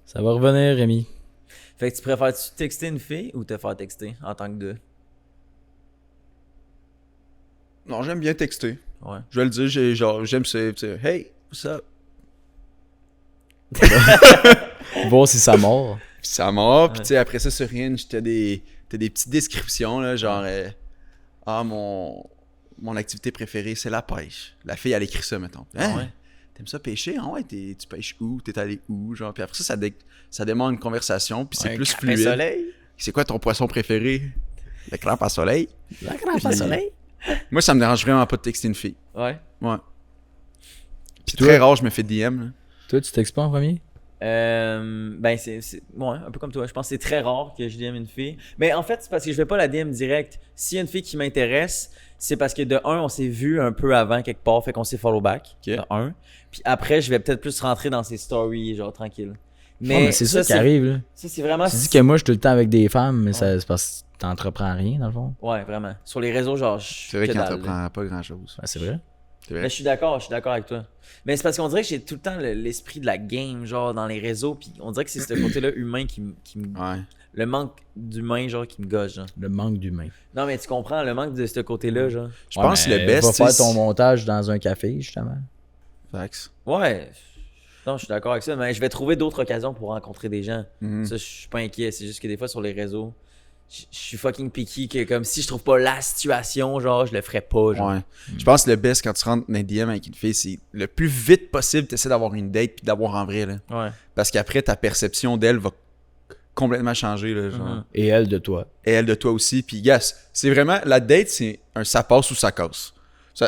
Ça va revenir, Rémi. Fait que tu préfères-tu texter une fille ou te faire texter en tant que deux? Non, j'aime bien texter. Ouais. Je vais le dire, j'aime ça. Tu sais, hey, what's up? Voir si ça mord. Puis ça mord. Puis Ouais. tu sais, après ça, sur Hinge, t'as des petites descriptions, là, genre, mon activité préférée, c'est la pêche. La fille, elle écrit ça, mettons. Ah Hein? ouais? T'aimes ça pêcher? Ah ouais, tu pêches où? T'es allé où? Genre, puis après ça, ça demande une conversation, puis c'est Ouais, plus Un fluide. soleil? C'est quoi ton poisson préféré? Le crabe à soleil? La crampe à soleil. Moi, ça me dérange vraiment pas de texter une fille. Ouais. Ouais. Puis toi? très rare, je me fais DM. Là. Toi, tu textes pas en premier? Ben ouais, un peu comme toi. Je pense que c'est très rare que je DM une fille. Mais en fait, c'est parce que je vais pas la DM direct. S'il y a une fille qui m'intéresse, c'est parce que de un, on s'est vu un peu avant quelque part, fait qu'on s'est follow back. Ok. De un. Puis après, je vais peut-être plus rentrer dans ses stories, genre tranquille. Mais c'est ça qui arrive, là. Ça, c'est vraiment. Tu dis que moi, je suis tout le temps avec des femmes, mais ça, c'est parce que t'entreprends rien, dans le fond. Ouais, vraiment. Sur les réseaux, genre, je C'est vrai que qu'il dalle, là. n'entreprend pas grand-chose. Ah, c'est vrai? C'est Mais vrai. je suis d'accord avec toi. Mais c'est parce qu'on dirait que j'ai tout le temps l'esprit de la game, genre, dans les réseaux, puis on dirait que c'est ce côté-là humain qui me. Ouais. Le manque d'humain, genre, qui me gauche, genre. Le manque d'humain. Non, mais tu comprends, le manque de ce côté-là, genre. Je pense que le best, Va faire c'est- ton montage dans un café, justement. Facts. Ouais. Non, je suis d'accord avec ça, mais je vais trouver d'autres occasions pour rencontrer des gens. Mhm. Ça, je suis pas inquiet. C'est juste que des fois, sur les réseaux, je suis fucking picky, que comme si je trouve pas la situation, genre, je le ferais pas, genre. Ouais. Je pense que le best quand tu rentres dans un DM avec une fille, c'est le plus vite possible, t'essaies d'avoir une date puis d'avoir en vrai. Là. Ouais. Parce qu'après, ta perception d'elle va complètement changer. Là, genre. Mhm. Et elle de toi. Et elle de toi aussi. Puis, yes, c'est vraiment. La date, c'est un ça passe ou ça casse.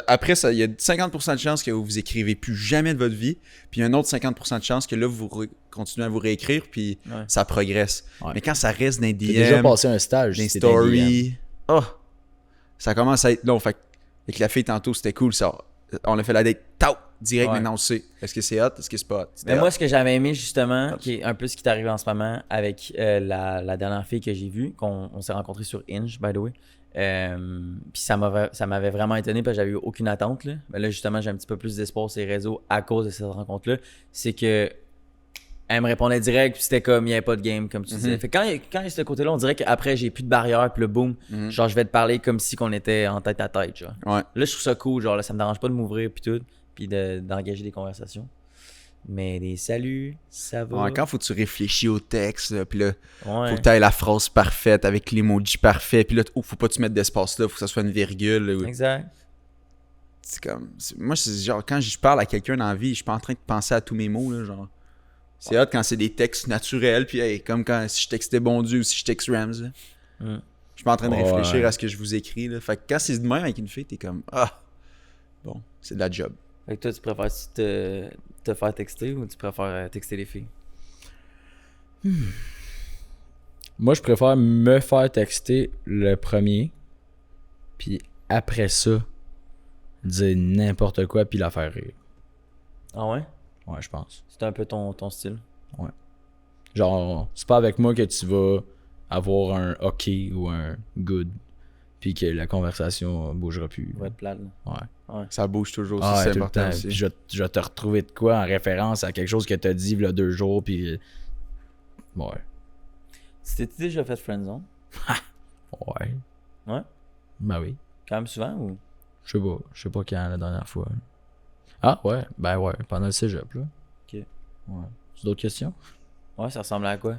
Après, il y a 50% de chances que vous écrivez plus jamais de votre vie. Puis, un autre 50% de chances que là, vous continuez à vous réécrire. Puis, Ouais. ça progresse. Ouais. Mais quand ça reste d'un T'as déjà DM, passé un stage. d'un si t'étais un DM. story, oh, ça commence à être long. Fait que, avec la fille tantôt, c'était cool. Ça, on a fait la date, tau, direct, Ouais. maintenant on sait. Est-ce que c'est hot? Est-ce que c'est pas hot? C'était Mais moi, hot. ce que j'avais aimé, justement, qui est un peu ce qui est arrivé en ce moment avec la dernière fille que j'ai vue, qu'on s'est rencontrés sur Hinge, by the way. Puis ça m'avait vraiment étonné parce que j'avais eu aucune attente. Là. Mais là, justement, j'ai un petit peu plus d'espoir sur les réseaux à cause de cette rencontre-là. C'est que elle me répondait direct, puis c'était comme, il n'y avait pas de game, comme tu disais. Fait que quand il y a ce côté-là, on dirait qu'après, j'ai plus de barrière, puis le boom, genre, je vais te parler comme si qu'on était en tête à tête, genre. Ouais. Là, je trouve ça cool, genre, là, ça me dérange pas de m'ouvrir, puis tout, puis d'engager des conversations. Mais des saluts, ça va. Ouais, quand faut que tu réfléchis au texte, là, puis là, Ouais. faut que tu aies la phrase parfaite avec l'emoji parfait, puis là, faut pas que tu mettes d'espace là, faut que ça soit une virgule. Là, Exact. c'est comme, moi, c'est genre, quand je parle à quelqu'un dans la vie, je suis pas en train de penser à tous mes mots, là, genre. C'est hot quand c'est des textes naturels, puis hey, comme quand si je textais Bon Dieu ou si je texte Rams, là. Mm. Je suis pas en train de Ouais. réfléchir à ce que je vous écris, là. Fait que quand c'est de même avec une fille, t'es comme, ah, bon, c'est de la job. Fait que toi, tu préfères te faire texter ou tu préfères texter les filles? Moi, je préfère me faire texter le premier, puis après ça, dire n'importe quoi, puis la faire rire. Ah ouais? Ouais, je pense. C'est un peu ton style. Genre, c'est pas avec moi que tu vas avoir un OK ou un good, puis que la conversation bougera plus. Va être plate. Là. Ouais. Ça bouge toujours, Ah, ça, c'est tout le important temps. aussi. Puis je vais te retrouver de quoi en référence à quelque chose que t'as dit il y a 2 jours, puis... Ouais. C'était déjà fait friendzone? Ouais. Ouais? Ben oui. Quand même souvent ou? Je sais pas quand la dernière fois. Ah ouais, ben ouais, pendant le cégep là. Ok. Ouais. C'est d'autres questions? Ouais, ça ressemblait à quoi?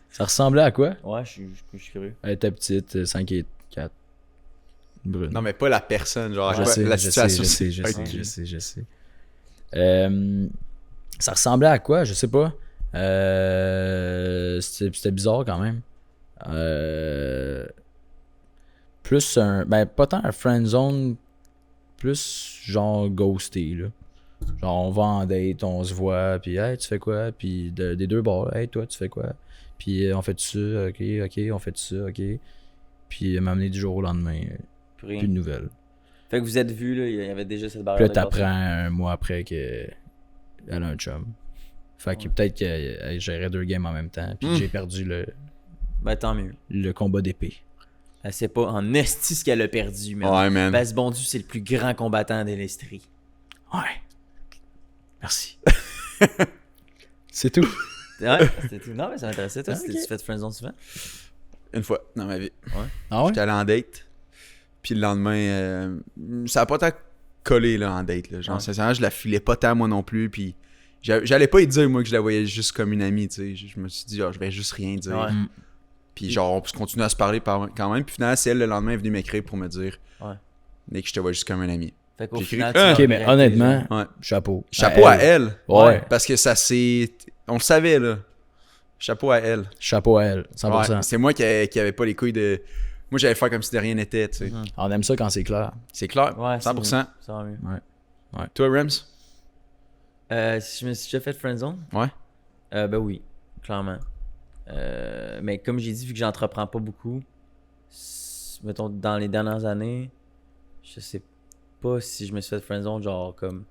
Ça ressemblait à quoi? Ouais, je suis curieux. Elle était petite, 5 et 4. Brune. Non, mais pas la personne, genre, je quoi, sais, la je situation. sais, je sais, Ok. je sais. Ça ressemblait à quoi? Je sais pas. C'était bizarre quand même. Plus un... Ben, pas tant un friend zone, plus genre ghosté, là. Genre, on va en date, on se voit, puis hey, tu fais quoi? Puis des deux bords, hey, toi, tu fais quoi? Puis on fait ça, ok, on fait ça, ok. Puis elle m'a amené du jour au lendemain, Plus rien. plus de nouvelles. Fait que vous êtes vus, là, il y avait déjà cette Puis barrière là, t'apprends un mois après qu'elle a un chum. Fait que peut-être qu'elle gérait 2 games en même temps, puis j'ai perdu Ben tant mieux. le combat d'épée. Elle sait pas en esti ce qu'elle a perdu, mais Ouais, man. Bas Bondu, c'est le plus grand combattant de l'Estrie. Ouais. Merci. C'est tout. Ouais, c'était tout. Non, mais ça m'intéressait, toi. Ah, ok. Tu fais de friendzone souvent? Une fois dans ma vie. Ah ouais? J'étais allé en date. Puis le lendemain, ça a pas tant collé là, en date. Là. Genre, Ouais. sincèrement, je la filais pas tant moi non plus. Puis j'allais pas y dire, moi, que je la voyais juste comme une amie. Tu sais. Je me suis dit, je vais juste rien dire. Ouais. Puis genre, on continue à se parler quand même. Puis finalement, c'est elle le lendemain est venue m'écrire pour me dire, Ouais. Nick, je te vois juste comme un ami. Fait qu'au J'ai final, cru- tu Ok, mais honnêtement, Ouais. chapeau. Chapeau à elle. Ouais. Parce que ça c'est. On le savait, là. Chapeau à elle. Chapeau à elle, 100%. Ouais, c'est moi qui avait pas les couilles de. Moi, j'allais faire comme si de rien n'était, tu sais. On aime ça quand c'est clair. C'est clair. Ouais, 100%. Ça va mieux. Toi, Rems? Si je me suis déjà fait friendzone? Ouais. Ben oui, clairement. Mais comme j'ai dit, vu que j'entreprends pas beaucoup, mettons dans les dernières années, je sais pas si je me suis fait friendzone, genre comme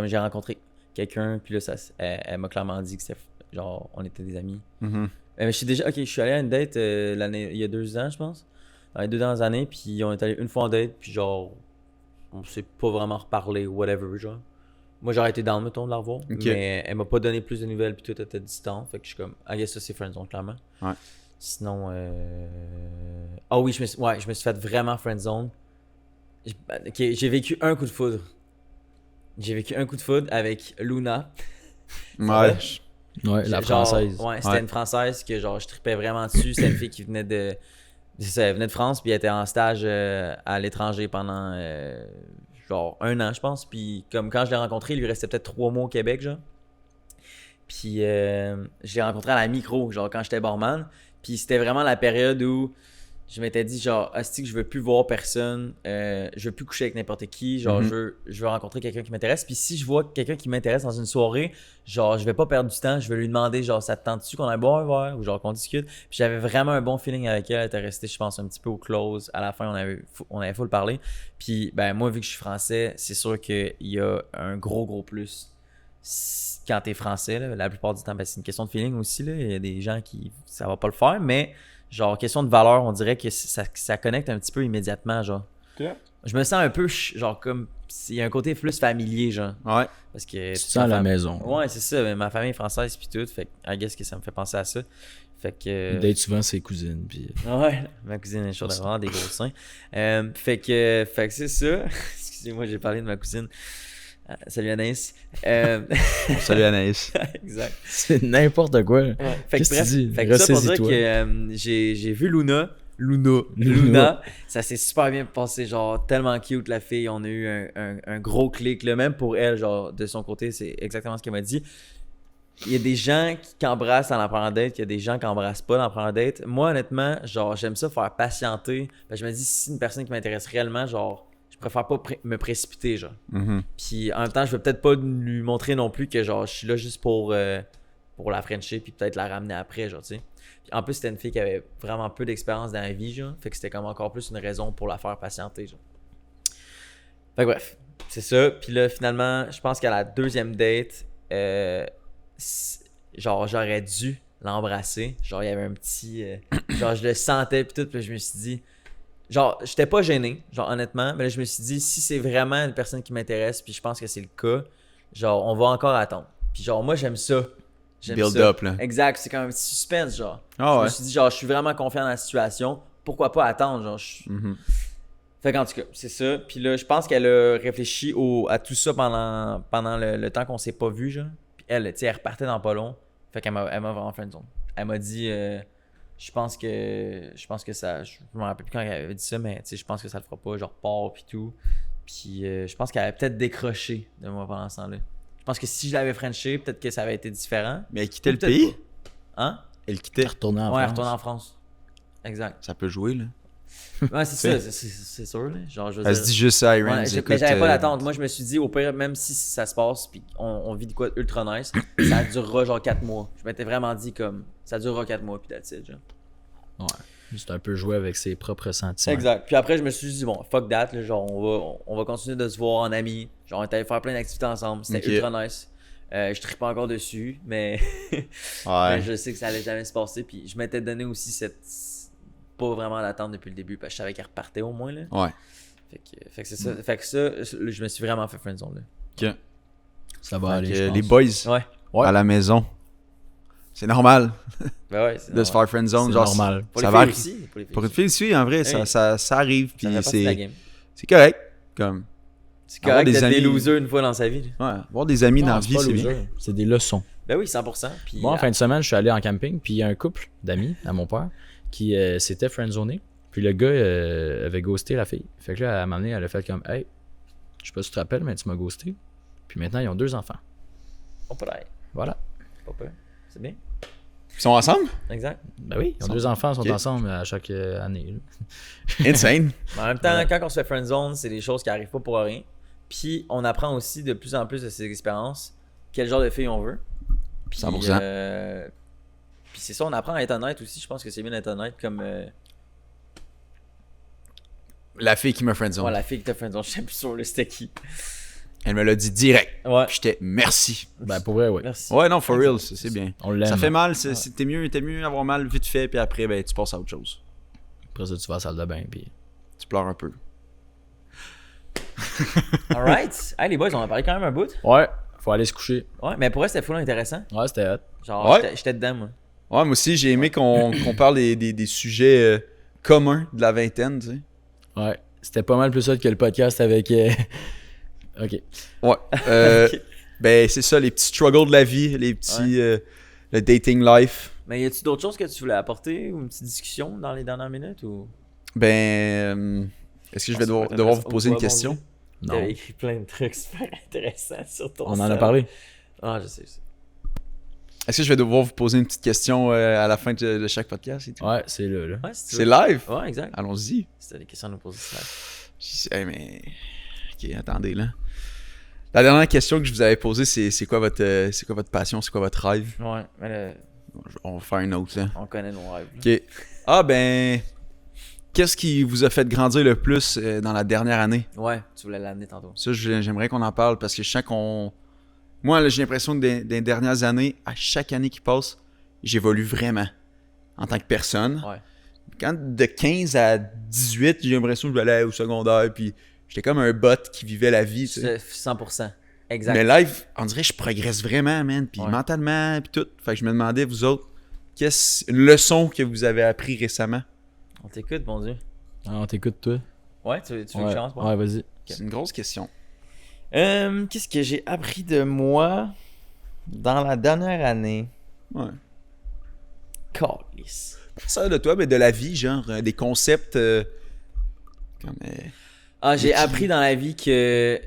j'ai rencontré quelqu'un, puis là elle m'a clairement dit que c'était genre on était des amis. Mhm. Mais je suis allé à une date il y a 2 ans, je pense. Dans les 2 dernières années, puis on est allé une fois en date, puis genre on s'est pas vraiment reparlé ou whatever, genre. Moi, j'aurais été down, mettons, de la revoir. Ok. Mais elle m'a pas donné plus de nouvelles, puis tout était distant. Fait que je suis comme, I guess ça, c'est friendzone, clairement. Ouais. Sinon, ah oui, je me suis fait vraiment friendzone. Ok, j'ai vécu un coup de foudre. J'ai vécu un coup de foudre avec Luna. Ouais. Ouais, la Genre, française. Ouais, c'était Ouais. une française que genre je tripais vraiment dessus. C'était une fille qui venait de. Elle venait de France, puis elle était en stage à l'étranger pendant genre 1 an, je pense. Puis comme quand je l'ai rencontré, il lui restait peut-être 3 mois au Québec, genre. Puis je l'ai rencontré à la micro, genre quand j'étais barman. Puis c'était vraiment la période où je m'étais dit genre asti que je veux plus voir personne, je veux plus coucher avec n'importe qui, genre Mhm. je veux rencontrer quelqu'un qui m'intéresse. Puis si je vois quelqu'un qui m'intéresse dans une soirée, genre je vais pas perdre du temps, je vais lui demander genre ça te tente-tu qu'on aille boire un verre ou genre qu'on discute. Puis j'avais vraiment un bon feeling avec elle, elle était restée je pense un petit peu au close. À la fin on avait full parler. Puis ben moi vu que je suis français, c'est sûr qu'il y a un gros plus quand t'es français là. La plupart du temps ben, c'est une question de feeling aussi là. Il y a des gens qui ça va pas le faire, mais genre, question de valeur, on dirait que ça connecte un petit peu immédiatement, genre. Ok. Je me sens un peu, genre, comme... Il y a un côté plus familier, genre. Ouais. Parce que... Tu te sens à la maison. Ouais, c'est ça. Mais ma famille est française puis tout. Fait que, I guess que ça me fait penser à ça. Fait que... Date souvent ses cousines. Puis... Ouais, ma cousine est chaude d'avoir des gros seins. Fait que c'est ça. Excusez-moi, j'ai parlé de ma cousine. Salut Anaïs. Salut Anaïs. Exact. C'est n'importe quoi. Fait que Qu'est-ce que bref, tu dis? fait que ça pour dire Ressaisis-toi. que j'ai vu Luna, ça s'est super bien passé, genre tellement cute la fille, on a eu un gros clic, là, même pour elle, genre de son côté, c'est exactement ce qu'elle m'a dit. Il y a des gens qui embrassent dans la première date, il y a des gens qui embrassent pas dans la première date. Moi honnêtement, genre j'aime ça faire patienter, parce que je me dis si c'est une personne qui m'intéresse réellement, genre je préfère pas me précipiter, genre. Mhm. Puis en même temps, je veux peut-être pas lui montrer non plus que genre je suis là juste pour la Frencher puis peut-être la ramener après, genre, tu sais. Puis en plus, c'était une fille qui avait vraiment peu d'expérience dans la vie, genre. Fait que c'était comme encore plus une raison pour la faire patienter, genre. Fait que bref, c'est ça. Puis là, finalement, je pense qu'à la deuxième date, genre, j'aurais dû l'embrasser. Genre, il y avait un petit... genre, je le sentais, puis tout. Puis là, je me suis dit... Genre, j'étais pas gêné, genre, honnêtement. Mais là, je me suis dit, si c'est vraiment une personne qui m'intéresse, puis je pense que c'est le cas, genre, on va encore attendre. Puis genre, moi, j'aime ça. Build ça. up, là. Exact, c'est comme un petit suspense, genre. Ah Je ouais. me suis dit, genre, je suis vraiment confiant dans la situation. Pourquoi pas attendre, genre. Fait qu'en tout cas, c'est ça. Puis là, je pense qu'elle a réfléchi à tout ça pendant le temps qu'on s'est pas vu, genre. Puis elle, tu sais, elle repartait dans pas long. Fait qu'elle m'a vraiment fait une zone. Elle m'a dit, je pense que ça, je me rappelle plus quand elle avait dit ça, mais tu sais, je pense que ça le fera pas, genre, part puis tout. Puis je pense qu'elle avait peut-être décroché de moi pendant ce temps-là. Je pense que si je l'avais frenché, peut-être que ça avait été différent. Mais elle quittait Ou le peut-être pays? pas. Hein? Elle quittait. Retourner en Ouais, France. retourner en France. Exact. Ça peut jouer, là. Ouais, c'est ça, c'est sûr, là. Genre, je veux Elle dire... se dit juste ça, Irons. Ouais, mais j'avais pas d'attente. Moi, je me suis dit, au pire, même si ça se passe, puis on vit de quoi ultra nice, ça durera genre 4 mois. Je m'étais vraiment dit, comme, ça durera 4 mois, puis that's it, genre. Ouais. C'est un peu jouer avec ses propres sentiments. Exact. Puis après, je me suis dit, bon, fuck that, là, genre, on va continuer de se voir en amis. Genre, on était allé faire plein d'activités ensemble. C'était Ok. ultra nice. Je trippe pas encore dessus, mais Ouais. mais je sais que ça allait jamais se passer. Puis je m'étais donné aussi pas vraiment d'attente depuis le début, parce que je savais qu'elle repartait au moins, là. Ouais. Fait que c'est ça. Fait que ça, je me suis vraiment fait friendzone, là. Ok. Ça va Fait aller, que je pense. les boys Ouais. Ouais. à la maison, c'est normal Ben ouais, c'est de se faire friendzone. C'est Genre, normal. Pour ça les va filles arri- aussi. Pour les filles Pour une aussi. fille aussi, en vrai, Hey. ça arrive. Ça Puis fait partie de la c'est game. correct. Comme, C'est avoir correct des d'être des amis- losers une fois dans sa vie. là. ouais, avoir des amis Non, dans la c'est vie, pas c'est loser. bien. C'est des leçons. Ben oui, 100%. Puis, Moi, en fin de semaine, je suis allé en camping, puis il y a un couple d'amis à mon père qui s'était friendzoné. Puis le gars avait ghosté la fille. Fait que là, à un moment donné, elle a fait comme Hey, je sais pas si tu te rappelles, mais tu m'as ghosté. Puis maintenant, ils ont 2 enfants. on peut aller. Voilà. Pas peur. C'est bien. Ils sont ensemble? Exact. Ben oui, ils ont 2 enfants, ils sont Ok. ensemble à chaque année. là. Insane. Mais en même temps, quand on se fait friendzone, c'est des choses qui arrivent pas pour rien. Puis on apprend aussi de plus en plus de ces expériences quel genre de fille on veut. Puis, 100%. puis c'est ça, on apprend à être honnête aussi. Je pense que c'est bien d'être honnête comme La fille qui me friendzone. ouais, la fille qui t'a friendzone. Je sais plus sûr le c'était qui. Elle me l'a dit direct. Ouais. Puis j'étais merci. Ben pour vrai, oui. Merci. Ouais, non, for real, c'est bien. On l'aime. Ça fait mal, t'es mieux avoir mal vite fait, puis après, ben, tu passes à autre chose. Après ça, tu vas à la salle de bain, puis... Tu pleures un peu. Alright. Hey les boys, on a parlé quand même un bout. Ouais, faut aller se coucher. Ouais, mais pour eux, c'était full intéressant. Ouais, c'était hot. Genre, Ouais. j'étais dedans, moi. Ouais, moi aussi, j'ai aimé qu'on parle des sujets communs de la vingtaine, tu sais. Ouais, c'était pas mal plus hot que le podcast avec... OK. Ouais. Ok. Ben, c'est ça, les petits struggles de la vie, les petits... le dating life. Mais y a-tu d'autres choses que tu voulais apporter ou une petite discussion dans les dernières minutes ou Ben... est-ce que je vais devoir vous poser une question? Non. T'avais écrit plein de trucs super intéressants sur ton On en a sel. parlé. Ah, je sais. Est-ce que je vais devoir vous poser une petite question à la fin de chaque podcast et tout? Ouais, c'est là. Ouais, si tu C'est veux. live? Ouais, exact. Allons-y. C'était des questions à nous poser. c'est live. Hey, mais... Ok, attendez, là. La dernière question que je vous avais posée, c'est quoi votre passion? C'est quoi votre rêve? Ouais, mais là, On va faire une autre, là. on connaît nos rêves. là. Ok. Ah, ben... Qu'est-ce qui vous a fait grandir le plus dans la dernière année? Ouais, tu voulais l'amener tantôt. Ça, j'aimerais qu'on en parle parce que je sens qu'on... Moi, là, j'ai l'impression que dans les dernières années, à chaque année qui passe, j'évolue vraiment en tant que personne. Ouais. Quand de 15 à 18, j'ai l'impression que je allais au secondaire, puis j'étais comme un bot qui vivait la vie, tu sais. 100%. Exact. Mais live, on dirait que je progresse vraiment, man, puis Ouais. mentalement, puis tout. Fait que je me demandais, vous autres, une leçon que vous avez appris récemment? On t'écoute, bon Dieu. Ah, on t'écoute, toi. Ouais, tu veux que Ouais, je commence? ouais vas-y. C'est une grosse question. Qu'est-ce que j'ai appris de moi dans la dernière année? Ouais. Calice. Pas ça de toi, mais de la vie, genre, des concepts comme... Ah, j'ai Et qui- appris dans la vie que...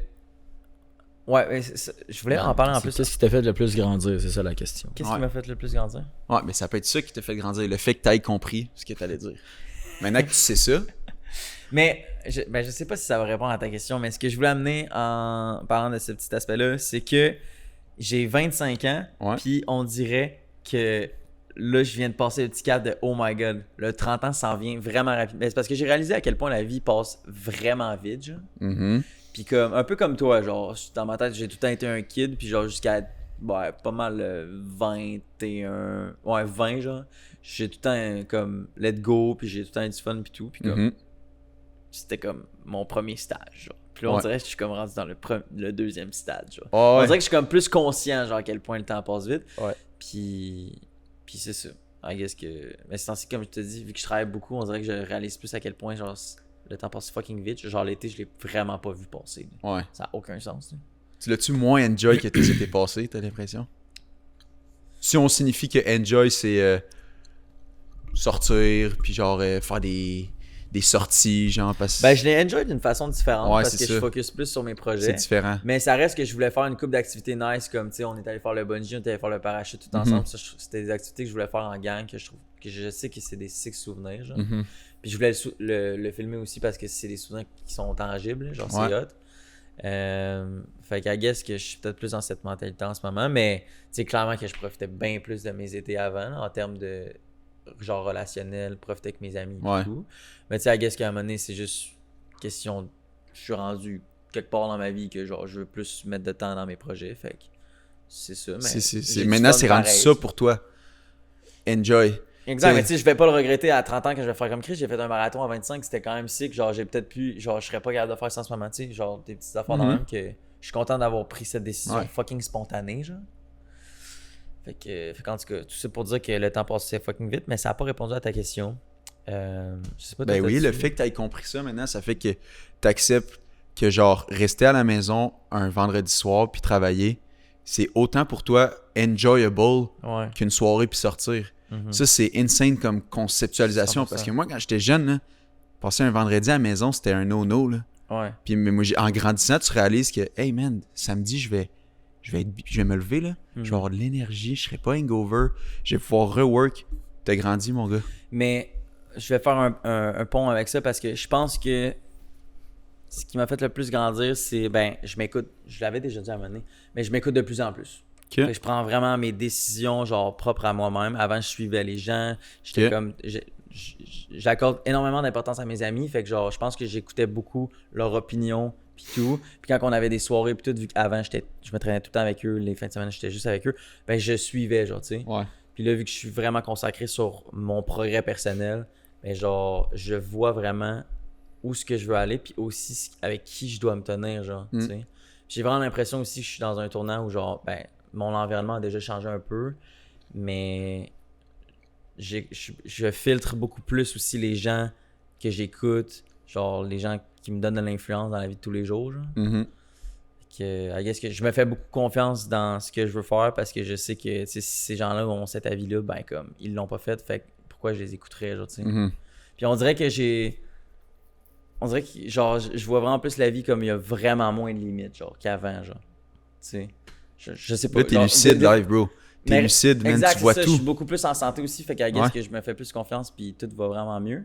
Ouais, mais je voulais en parler en plus. Qu'est-ce qui t'a fait le plus grandir? C'est ça la question. Qu'est-ce Ouais. qui m'a fait le plus grandir? Ouais, mais ça peut être ça qui t'a fait grandir, le fait que t'aies compris ce que t'allais dire. Maintenant que tu sais ça, Mais je sais pas si ça va répondre à ta question, mais ce que je voulais amener en parlant de ce petit aspect-là, c'est que j'ai 25 ans, Ouais. puis on dirait que là, je viens de passer le petit cap de oh my god, le 30 ans s'en vient vraiment rapidement. Mais c'est parce que j'ai réalisé à quel point la vie passe vraiment vite, genre. mhm, Puis comme, un peu comme toi, genre, dans ma tête, j'ai tout le temps été un kid, puis genre, jusqu'à, pas mal 21, ouais, 20, genre, j'ai tout le temps, comme, let go, puis j'ai tout le temps eu du fun, puis tout, puis comme, c'était comme mon premier stage, genre. Puis là, on dirait que je suis comme rendu dans le deuxième stade, genre. Oh, On dirait que je suis comme plus conscient, genre, à quel point le temps passe vite. Ouais. Puis c'est ça. I guess que... Mais c'est ainsi, comme je te dis, vu que je travaille beaucoup, on dirait que je réalise plus à quel point, genre, le temps passe fucking vite. Genre, l'été, je l'ai vraiment pas vu passer. Ouais. Ça a aucun sens, là. Tu l'as-tu moins enjoy que t'étais passé, t'as l'impression? Si on signifie que enjoy, c'est sortir, puis genre faire des sorties, genre, parce que Ben, je l'ai enjoy d'une façon différente Ouais, parce c'est que ça. je focus plus sur mes c'est projets. différent. Mais ça reste que je voulais faire une couple d'activités nice, comme, tu sais, on est allé faire le bungee, on est allé faire le parachute tout ensemble. Ça, c'était des activités que je voulais faire en gang, que je trouve que je sais que c'est des sick souvenirs, genre. Mhm. Puis je voulais le filmer aussi parce que c'est des souvenirs qui sont tangibles, genre c'est Ouais. hot. Fait qu'à guess que je suis peut-être plus dans cette mentalité en ce moment, mais tu sais, clairement que je profitais bien plus de mes étés avant, là, en termes de genre relationnel, profiter avec mes amis et Ouais. tout. Mais tu sais, à guess qu'à un moment donné, c'est juste question, je suis rendu quelque part dans ma vie que genre je veux plus mettre de temps dans mes projets, fait que c'est ça. Mais j'ai du Maintenant, fun c'est rendu pareil. ça pour toi. Enjoy. Exact, T'sais- mais tu sais, je vais pas le regretter à 30 ans que je vais faire comme Chris. J'ai fait un marathon à 25, c'était quand même sick. Genre, j'ai peut-être pu, genre, je serais pas capable de faire ça en ce moment, tu sais. Genre, des petites affaires dans Mhm. même que je suis content d'avoir pris cette décision Ouais. fucking spontanée, genre. Fait qu'en tout cas, tout ça pour dire que le temps passe fucking vite, mais ça a pas répondu à ta question. Je sais pas. Ben toi, oui, le t'as-tu- fait que tu aies compris ça maintenant, ça fait que tu acceptes que genre rester à la maison un vendredi soir puis travailler, c'est autant pour toi enjoyable Ouais. qu'une soirée puis sortir. Mhm. Ça, c'est insane comme conceptualisation 100%. parce que moi, quand j'étais jeune, là, passer un vendredi à la maison, c'était un no-no. Là. Ouais. Puis mais moi, en grandissant, tu réalises que, hey man, samedi, je vais me lever, là. Je vais avoir de l'énergie, je serai pas hangover, je vais pouvoir rework. T'as grandi, mon gars. Mais je vais faire un pont avec ça parce que je pense que ce qui m'a fait le plus grandir, c'est, ben, je m'écoute, je l'avais déjà dit à un moment donné, mais je m'écoute de plus en plus. Fait que je prends vraiment mes décisions, genre, propres à moi-même. Avant, je suivais les gens, j'étais Ok. comme, j'accorde énormément d'importance à mes amis, fait que genre, je pense que j'écoutais beaucoup leur opinion, puis tout. Puis quand on avait des soirées, puis tout, vu qu'avant, je me traînais tout le temps avec eux, les fins de semaine, j'étais juste avec eux, ben, je suivais, genre, tu sais. Ouais. Puis là, vu que je suis vraiment consacré sur mon progrès personnel, ben genre, je vois vraiment où ce que je veux aller, puis aussi avec qui je dois me tenir, genre, tu sais. J'ai vraiment l'impression aussi que je suis dans un tournant où, genre, ben, mon environnement a déjà changé un peu, mais je filtre beaucoup plus aussi les gens que j'écoute, genre, les gens qui me donnent de l'influence dans la vie de tous les jours, genre. Mhm. I guess que je me fais beaucoup confiance dans ce que je veux faire parce que je sais que tu sais, si ces gens-là ont cet avis-là, ben comme ils l'ont pas fait que pourquoi je les écouterais, genre, tu sais. Mhm. Puis on dirait que genre je vois vraiment plus la vie comme il y a vraiment moins de limites, genre, qu'avant, genre. Tu sais. Je sais pas. Là, t'es genre, lucide live, bro. T'es mais- lucide, man, exact, tu vois c'est ça, tout. je suis beaucoup plus en santé aussi, fait qu'à guess Ouais. que je me fais plus confiance puis tout va vraiment mieux.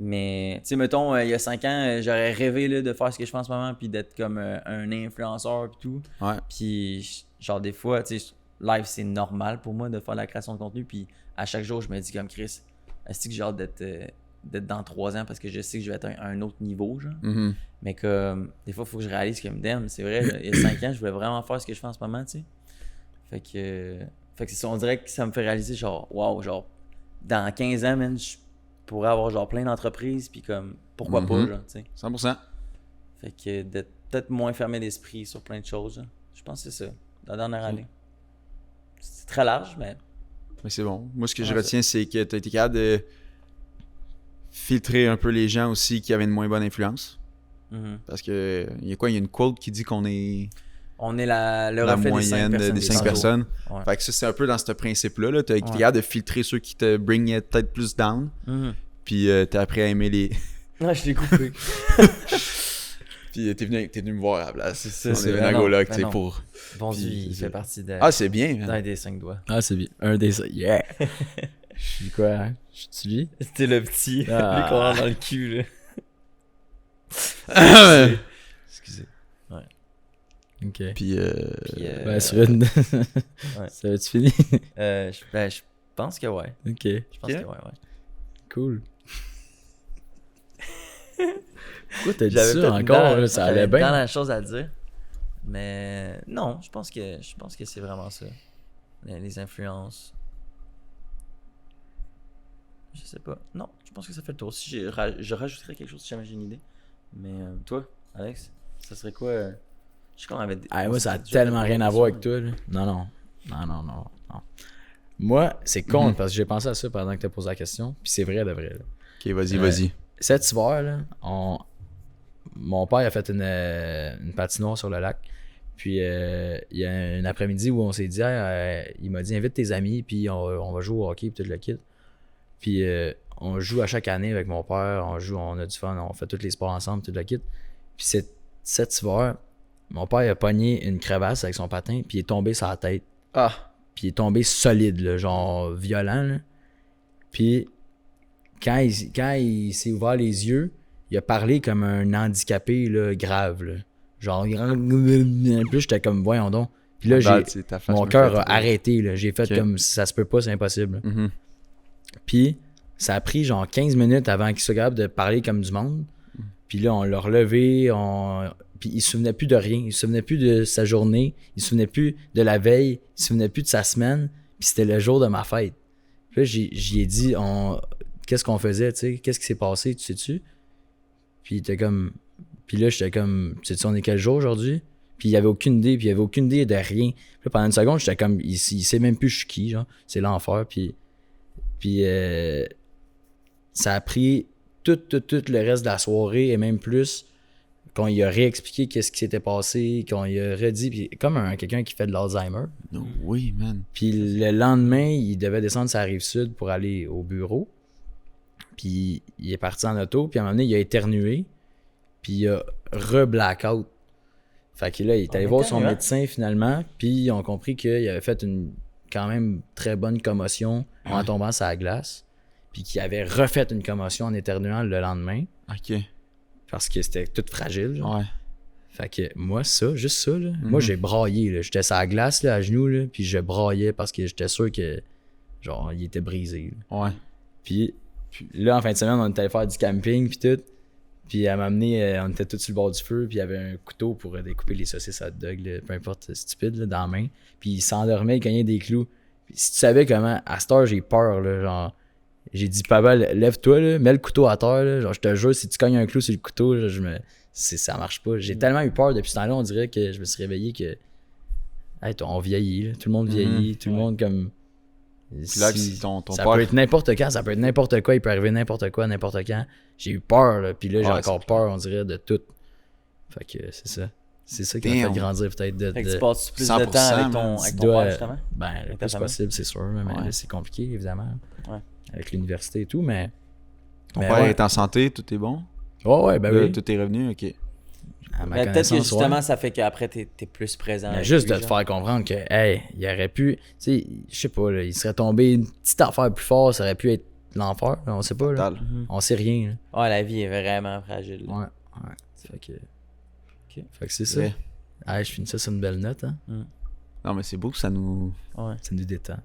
Mais, tu sais, mettons, il y a 5 ans, j'aurais rêvé là, de faire ce que je fais en ce moment puis d'être comme un influenceur puis tout. Ouais. Puis, genre, des fois, tu sais, live, c'est normal pour moi de faire de la création de contenu. Puis, à chaque jour, je me dis comme Chris, est-ce que j'ai hâte d'être dans 3 ans parce que je sais que je vais être à un autre niveau, genre. Mhm. Mais comme, des fois, il faut que je réalise que, damn, c'est vrai, il y a 5 ans, je voulais vraiment faire ce que je fais en ce moment, tu sais. Fait que c'est ça, on dirait que ça me fait réaliser, genre, wow, genre, dans 15 ans, man, je pourrais avoir, genre, plein d'entreprises, puis comme, pourquoi pas, genre, tu sais. 100%. Fait que d'être peut-être moins fermé d'esprit sur plein de choses, genre. Je pense que c'est ça, la dernière année. C'est très large, mais Mais c'est bon. Moi, ce que je Ouais, retiens, c'est que tu as été capable de filtrer un peu les gens aussi qui avaient une moins bonne influence. Parce que, il y a quoi? Il y a une quote qui dit qu'on est on est le la reflet moyenne des 5 cinq personnes. Ouais. Fait que ça, c'est un peu dans ce principe-là. Là. Tu as été Ouais. capable de filtrer ceux qui te bringaient peut-être plus down. Puis t'es après à aimer les. Ouais, je l'ai coupé. Puis t'es venu me voir à la place. C'est ça, On c'est est vrai. un Non, agologue, ben tu sais, non. pour. Bon Puis, Dieu, il c'est fait ça. partie de Ah, c'est bien, man. d'un des 5 doigts. Ah, c'est bien. Un des... Yeah! Je suis quoi, hein? Je suis lui? C'était le petit, Ah. lui qu'on rentre dans le cul, là. Excusez. Ok. Puis, Puis, Ben, sur une... ouais. Ça va-tu fini? je pense que ouais. Ok. Je pense Ok. que ouais. Cool. Pourquoi t'as dit J'avais ça peut-être encore? dans- Là, ça j'avais allait bien. dans la chose à dire. Mais non, je pense que c'est vraiment ça. Les influences. Je sais pas. Non, je pense que ça fait le tour. Si je rajouterais quelque chose si jamais j'ai une idée. Mais toi, Alex, ça serait quoi je sais qu'on avait. Moi, ça a tellement rien à voir avec toi. Là. Non. Moi, c'est con parce que j'ai pensé à ça pendant que tu as posé la question. Puis c'est vrai de vrai. Là. Ok, vas-y. Cet hiver, là, mon père a fait une patinoire sur le lac. Puis il y a un après-midi où on s'est dit, il m'a dit invite tes amis, puis on va jouer au hockey, puis tout le kit. Puis on joue à chaque année avec mon père, on a du fun, on fait tous les sports ensemble, tout le kit. Puis cet hiver, mon père a pogné une crevasse avec son patin, puis il est tombé sur la tête. Ah! Puis il est tombé solide, là, genre violent. Là. Puis quand il s'est ouvert les yeux, il a parlé comme un handicapé là, grave. Là. Genre, plus j'étais comme, voyons donc. Puis là, mon cœur a arrêté. Là. J'ai fait comme, ça se peut pas, c'est impossible. Mhm. Puis ça a pris genre 15 minutes avant qu'il soit capable de parler comme du monde. Puis là, on l'a relevé, puis il se souvenait plus de rien. Il se souvenait plus de sa journée. Il se souvenait plus de la veille. Il se souvenait plus de sa semaine. Puis c'était le jour de ma fête. Puis là, j'y ai dit, qu'est-ce qu'on faisait, tu sais? Qu'est-ce qui s'est passé, tu sais-tu? Puis il était comme... Puis là, j'étais comme, tu sais-tu, on est quel jour aujourd'hui? Puis il avait aucune idée, puis il avait aucune idée de rien. Puis là, pendant une seconde, j'étais comme, il sait même plus je suis qui, genre. C'est l'enfer. Puis ça a pris tout le reste de la soirée et même plus qu'on lui a réexpliqué qu'est-ce qui s'était passé, qu'on lui a redit, puis comme quelqu'un qui fait de l'Alzheimer. No way, man. Puis le lendemain, il devait descendre sur la Rive-Sud pour aller au bureau. Puis il est parti en auto, puis à un moment donné, il a éternué, puis il a re-blackout. Fait que là, il est allé voir son médecin finalement, puis ils ont compris qu'il avait fait une quand même très bonne commotion en tombant sur la glace, puis qu'il avait refait une commotion en éternuant le lendemain. Ok. Parce que c'était tout fragile. Genre. Ouais. Fait que moi, juste ça, là, moi j'ai braillé. Là. J'étais sur la glace là, à genoux, là, puis je braillais parce que j'étais sûr que genre il était brisé. Là. Ouais. Puis là, en fin de semaine, on était allé faire du camping, puis tout. Puis elle m'a amené, on était tous sur le bord du feu, puis il y avait un couteau pour découper les saucisses hot dog, là, peu importe, stupide, là, dans la main. Puis il s'endormait, il cognait des clous. Puis si tu savais comment, à cette heure, j'ai peur, là, genre... J'ai dit, papa, lève-toi, là, mets le couteau à terre, là. Genre, je te jure, si tu cognes un clou sur le couteau, là, ça marche pas. J'ai tellement eu peur depuis ce temps-là, on dirait que je me suis réveillé que... Hey, on vieillit, là. Tout le monde vieillit, tout le monde comme... Puis là, ton ça père... peut être n'importe quand, ça peut être n'importe quoi, il peut arriver n'importe quoi, n'importe quand. J'ai eu peur, là, puis là, j'ai encore peur, on dirait, de tout. Fait que c'est ça. C'est ça qui m'a fait grandir, peut-être. Fait que tu passes plus de temps avec ton père, justement? Ben, le plus possible, c'est sûr, mais là, c'est compliqué, évidemment. Ouais. Avec l'université et tout, mais... Ton père est en santé, tout est bon? Ouais, ben là, oui. tout est revenu, ok. Mais peut-être que justement, ça fait qu'après, t'es plus présent. Mais juste de te faire comprendre que, hey, il aurait pu, tu sais, je sais pas, là, il serait tombé une petite affaire plus forte, ça aurait pu être l'enfer, là, on sait pas, là. On sait rien, là. Ouais, la vie est vraiment fragile. Ouais. Fait que c'est ça. Ouais. Hey, je finis ça sur une belle note, hein. Non, mais c'est beau que ça nous... Ouais. Ça nous détend.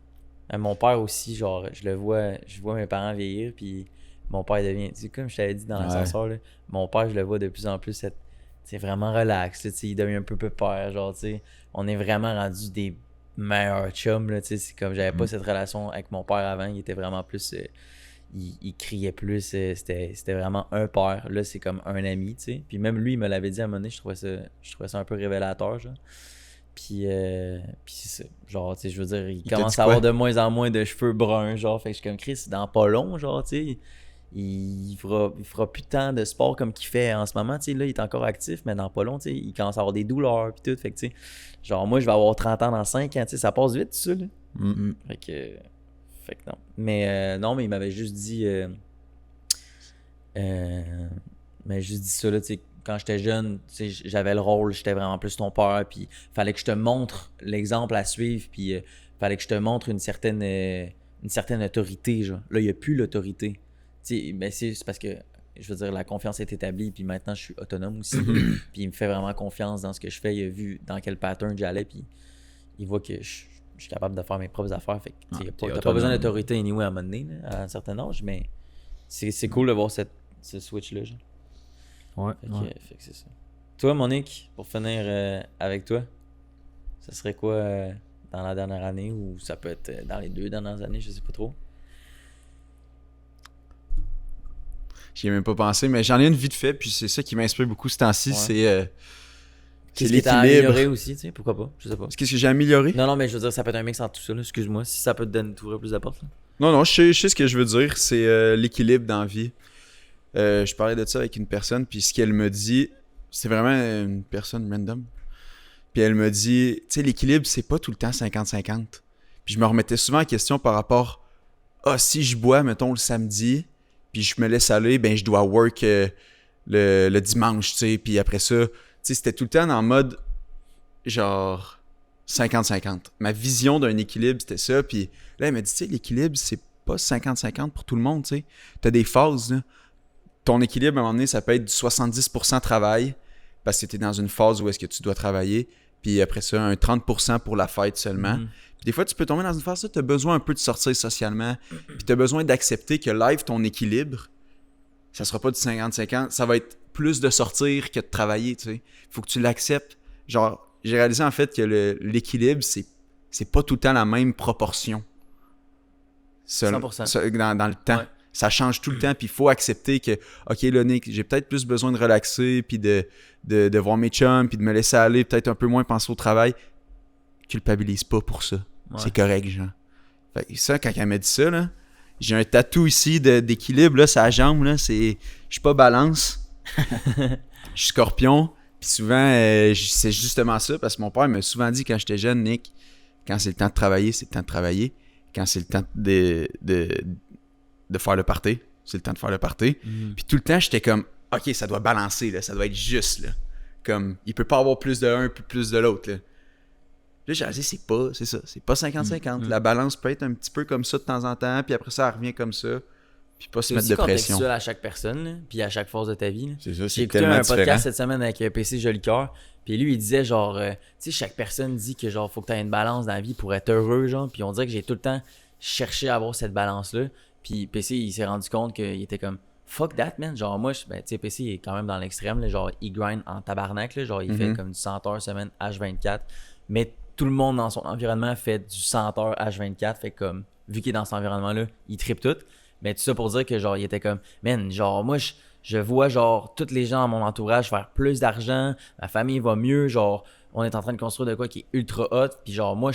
Mon père aussi, genre, je vois mes parents vieillir, puis mon père devient, tu sais, comme je t'avais dit dans l'ascenseur, là, mon père, je le vois de plus en plus c'est vraiment relax, là, il devient un peu peur, genre, tu sais, on est vraiment rendu des meilleurs chums, là, tu sais, c'est comme, j'avais pas cette relation avec mon père avant, il était vraiment plus, il criait plus, c'était vraiment un père, là, c'est comme un ami, tu sais, puis même lui, il me l'avait dit à un moment donné, je trouvais ça un peu révélateur, genre, puis c'est ça, genre, tu sais, je veux dire, il commence à avoir de moins en moins de cheveux bruns, genre, fait que je suis comme, Chris, dans pas long, genre, tu sais, il fera plus tant de sport comme qu'il fait en ce moment, tu sais, là, il est encore actif, mais dans pas long, tu sais, il commence à avoir des douleurs, puis tout, fait que, tu sais, genre, moi, je vais avoir 30 ans dans 5 ans, tu sais, ça passe vite, tout ça, là. Fait que non. Mais non, mais il m'avait juste dit, ça, là, tu sais, quand j'étais jeune, tu sais, j'avais le rôle, j'étais vraiment plus ton père, puis fallait que je te montre l'exemple à suivre, puis fallait que je te montre une certaine autorité, genre. Là, il n'y a plus l'autorité. Tu sais, ben c'est parce que, je veux dire, la confiance est établie, puis maintenant, je suis autonome aussi. Puis il me fait vraiment confiance dans ce que je fais. Il a vu dans quel pattern j'allais, puis il voit que je suis capable de faire mes propres affaires. Fait que, t'as pas besoin d'autorité anyway à un moment donné, là, à un certain âge, mais c'est cool de voir ce switch-là, genre. Ouais. Fait que c'est ça. Toi, Monique, pour finir avec toi, ça serait quoi dans la dernière année ou ça peut être dans les 2 dernières années, je sais pas trop. J'y ai même pas pensé, mais j'en ai une vite fait, puis c'est ça qui m'inspire beaucoup ce temps-ci, Ouais. c'est Qu'est-ce que t'as amélioré aussi, tu sais, pourquoi pas, je sais pas. Qu'est-ce que j'ai amélioré? Non, mais je veux dire, ça peut être un mix entre tout ça, là, excuse-moi, si ça peut te donner t'ouvrir plus de portes. Là. Non, je sais ce que je veux dire, c'est l'équilibre dans la vie. Je parlais de ça avec une personne, puis ce qu'elle me dit, c'est vraiment une personne random. Puis elle me dit, tu sais, l'équilibre, c'est pas tout le temps 50-50. Puis je me remettais souvent en question par rapport, si je bois, mettons, le samedi, puis je me laisse aller, ben je dois work le dimanche, tu sais. Puis après ça, tu sais, c'était tout le temps en mode, genre, 50-50. Ma vision d'un équilibre, c'était ça. Puis là, elle m'a dit, tu sais, l'équilibre, c'est pas 50-50 pour tout le monde, tu sais. T'as des phases, là. Ton équilibre, à un moment donné, ça peut être du 70% travail, parce que t'es dans une phase où est-ce que tu dois travailler. Puis après ça, un 30% pour la fête seulement. Puis des fois, tu peux tomber dans une phase où tu as besoin un peu de sortir socialement. Puis tu as besoin d'accepter que live, ton équilibre, ça sera pas du 50-50. Ça va être plus de sortir que de travailler, tu sais. Faut que tu l'acceptes. Genre, j'ai réalisé en fait que l'équilibre, c'est pas tout le temps la même proportion. 100%. Dans le temps. Ouais. Ça change tout le temps, puis il faut accepter que, OK, là, Nick, j'ai peut-être plus besoin de relaxer, puis de voir mes chums, puis de me laisser aller, peut-être un peu moins penser au travail. Culpabilise pas pour ça. Ouais. C'est correct, genre. Fait que ça, quand elle m'a dit ça, là, j'ai un tatou ici d'équilibre, là, sur la jambe, là, je suis pas balance. Je suis scorpion, puis souvent, c'est justement ça, parce que mon père m'a souvent dit quand j'étais jeune, Nick, quand c'est le temps de travailler, c'est le temps de travailler. Quand c'est le temps de faire le party, c'est le temps de faire le party. Puis tout le temps, j'étais comme, OK, ça doit balancer, là, ça doit être juste, là. Comme, il peut pas avoir plus de un puis plus de l'autre, là. Là, j'ai dit, c'est pas 50-50. La balance peut être un petit peu comme ça de temps en temps, puis après ça, elle revient comme ça, puis pas se C'est mettre aussi de pression. contextuel à chaque personne, là, puis à chaque phase de ta vie. Là. C'est ça, J'ai c'est écouté tellement un différent. podcast cette semaine avec PC Jolicoeur, puis lui, il disait genre, tu sais, chaque personne dit que genre, faut que tu aies une balance dans la vie pour être heureux, genre, puis on dirait que j'ai tout le temps cherché à avoir cette balance-là. Puis PC, il s'est rendu compte qu'il était comme fuck that, man. Genre, moi, tu sais, PC, il est quand même dans l'extrême. Là, genre, il grind en tabarnak. Là, genre, il fait comme du 100 heures semaine H24. Mais tout le monde dans son environnement fait du 100 heures H24. Fait comme, vu qu'il est dans cet environnement-là, il trippe tout. Mais tout ça pour dire que, genre, il était comme, man, genre, moi, je vois, genre, tous les gens à mon entourage faire plus d'argent. Ma famille va mieux. Genre, on est en train de construire de quoi qui est ultra hot. Puis, genre, moi,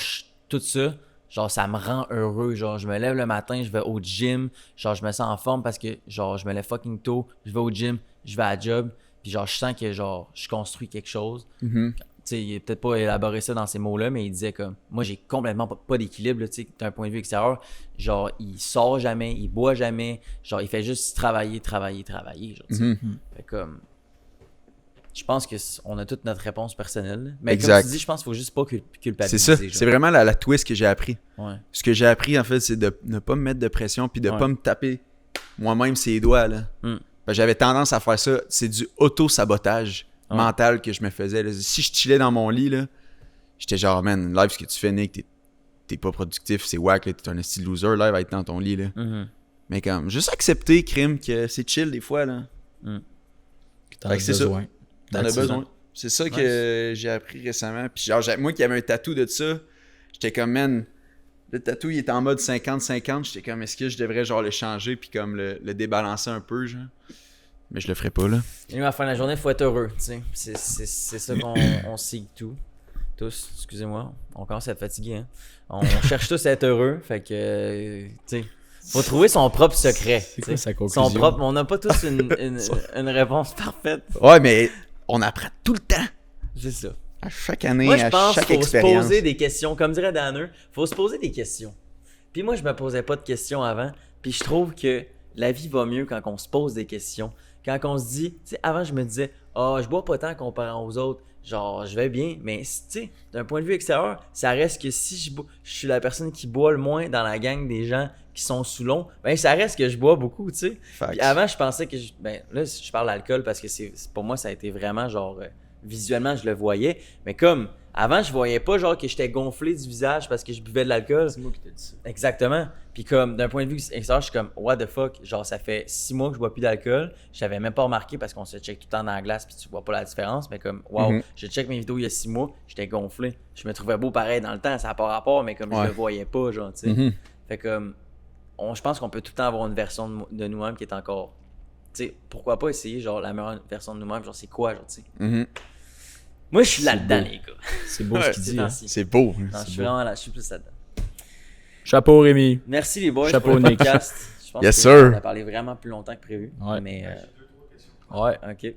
tout ça. Genre, ça me rend heureux. Genre, je me lève le matin, je vais au gym. Genre, je me sens en forme parce que, genre, je me lève fucking tôt. Je vais au gym, je vais à la job. Puis, genre, je sens que, genre, je construis quelque chose. Tu sais, il a peut-être pas élaboré ça dans ces mots-là, mais il disait comme, moi, j'ai complètement pas d'équilibre, tu sais, d'un point de vue extérieur. Genre, il sort jamais, il boit jamais. Genre, il fait juste travailler. Genre, tu sais. Fait comme... Je pense qu'on a toute notre réponse personnelle. Mais exact. comme tu dis, je pense qu'il faut juste pas culpabiliser. C'est ça, genre. c'est vraiment la twist que j'ai appris. Ouais. Ce que j'ai appris, en fait, c'est de ne pas me mettre de pression puis de pas me taper moi-même ses doigts, là. J'avais tendance à faire ça. C'est du auto-sabotage mental que je me faisais. Là. Si je chillais dans mon lit, là, j'étais genre, man, live, ce que tu fais, Nick, t'es pas productif, c'est whack, là, t'es un style loser, live, à être dans ton lit, là. Mais comme, juste accepter, crime, que c'est chill des fois, là. T'en as besoin. T'en as besoin. C'est ça que j'ai appris récemment. Puis genre, moi qui avais un tatou de ça, j'étais comme, man, le tatou, il est en mode 50-50. J'étais comme, est-ce que je devrais genre le changer puis comme le débalancer un peu, genre. Mais je le ferai pas, là. Et à la fin de la journée, il faut être heureux, tu sais. C'est ça qu'on signe tous, excusez-moi, on commence à être fatigué, hein. On cherche tous à être heureux, fait que, tu sais, faut trouver son propre secret. C'est quoi sa conclusion? Son propre, on n'a pas tous une réponse parfaite. Ouais, mais on apprend tout le temps. C'est ça. À chaque année, Moi, je à pense chaque qu'il faut se expérience. poser des questions. Comme dirait Danner, faut se poser des questions. Puis moi, je me posais pas de questions avant. Puis je trouve que la vie va mieux quand on se pose des questions. Quand on se dit, tu sais, avant, je me disais, je bois pas tant comparé aux autres. Genre, je vais bien. Mais, tu sais, d'un point de vue extérieur, ça reste que si je suis la personne qui boit le moins dans la gang des gens qui sont sous l'eau, ben ça reste que je bois beaucoup, tu sais. Puis avant, je pensais que, là, je parle d'alcool parce que pour moi, ça a été vraiment genre, visuellement, je le voyais. Mais comme, Avant, je voyais pas genre que j'étais gonflé du visage parce que je buvais de l'alcool. C'est moi qui t'ai dit ça. Exactement. Puis comme, d'un point de vue extérieur, je suis comme, what the fuck? Genre, ça fait 6 mois que je bois plus d'alcool. Je l'avais même pas remarqué parce qu'on se check tout le temps dans la glace puis tu vois pas la différence. Mais comme, wow, je check mes vidéos il y a 6 mois, j'étais gonflé. Je me trouvais beau pareil dans le temps, ça n'a pas rapport, mais comme je le voyais pas, genre, tu sais. Fait comme, je pense qu'on peut tout le temps avoir une version de nous-mêmes qui est encore... Tu sais, pourquoi pas essayer, genre, la meilleure version de nous-mêmes, genre, c'est quoi, genre, tu sais. Moi, je suis là-dedans, les gars. C'est beau ce qu'il dit. Hein. C'est beau. Non, je suis vraiment là, je suis plus là-dedans. Chapeau, Rémi. Merci les boys Chapeau, pour le Nick. podcast. Je pense Yes, que sir. on a parlé vraiment plus longtemps que prévu. Ouais. Mais, Ouais. ok.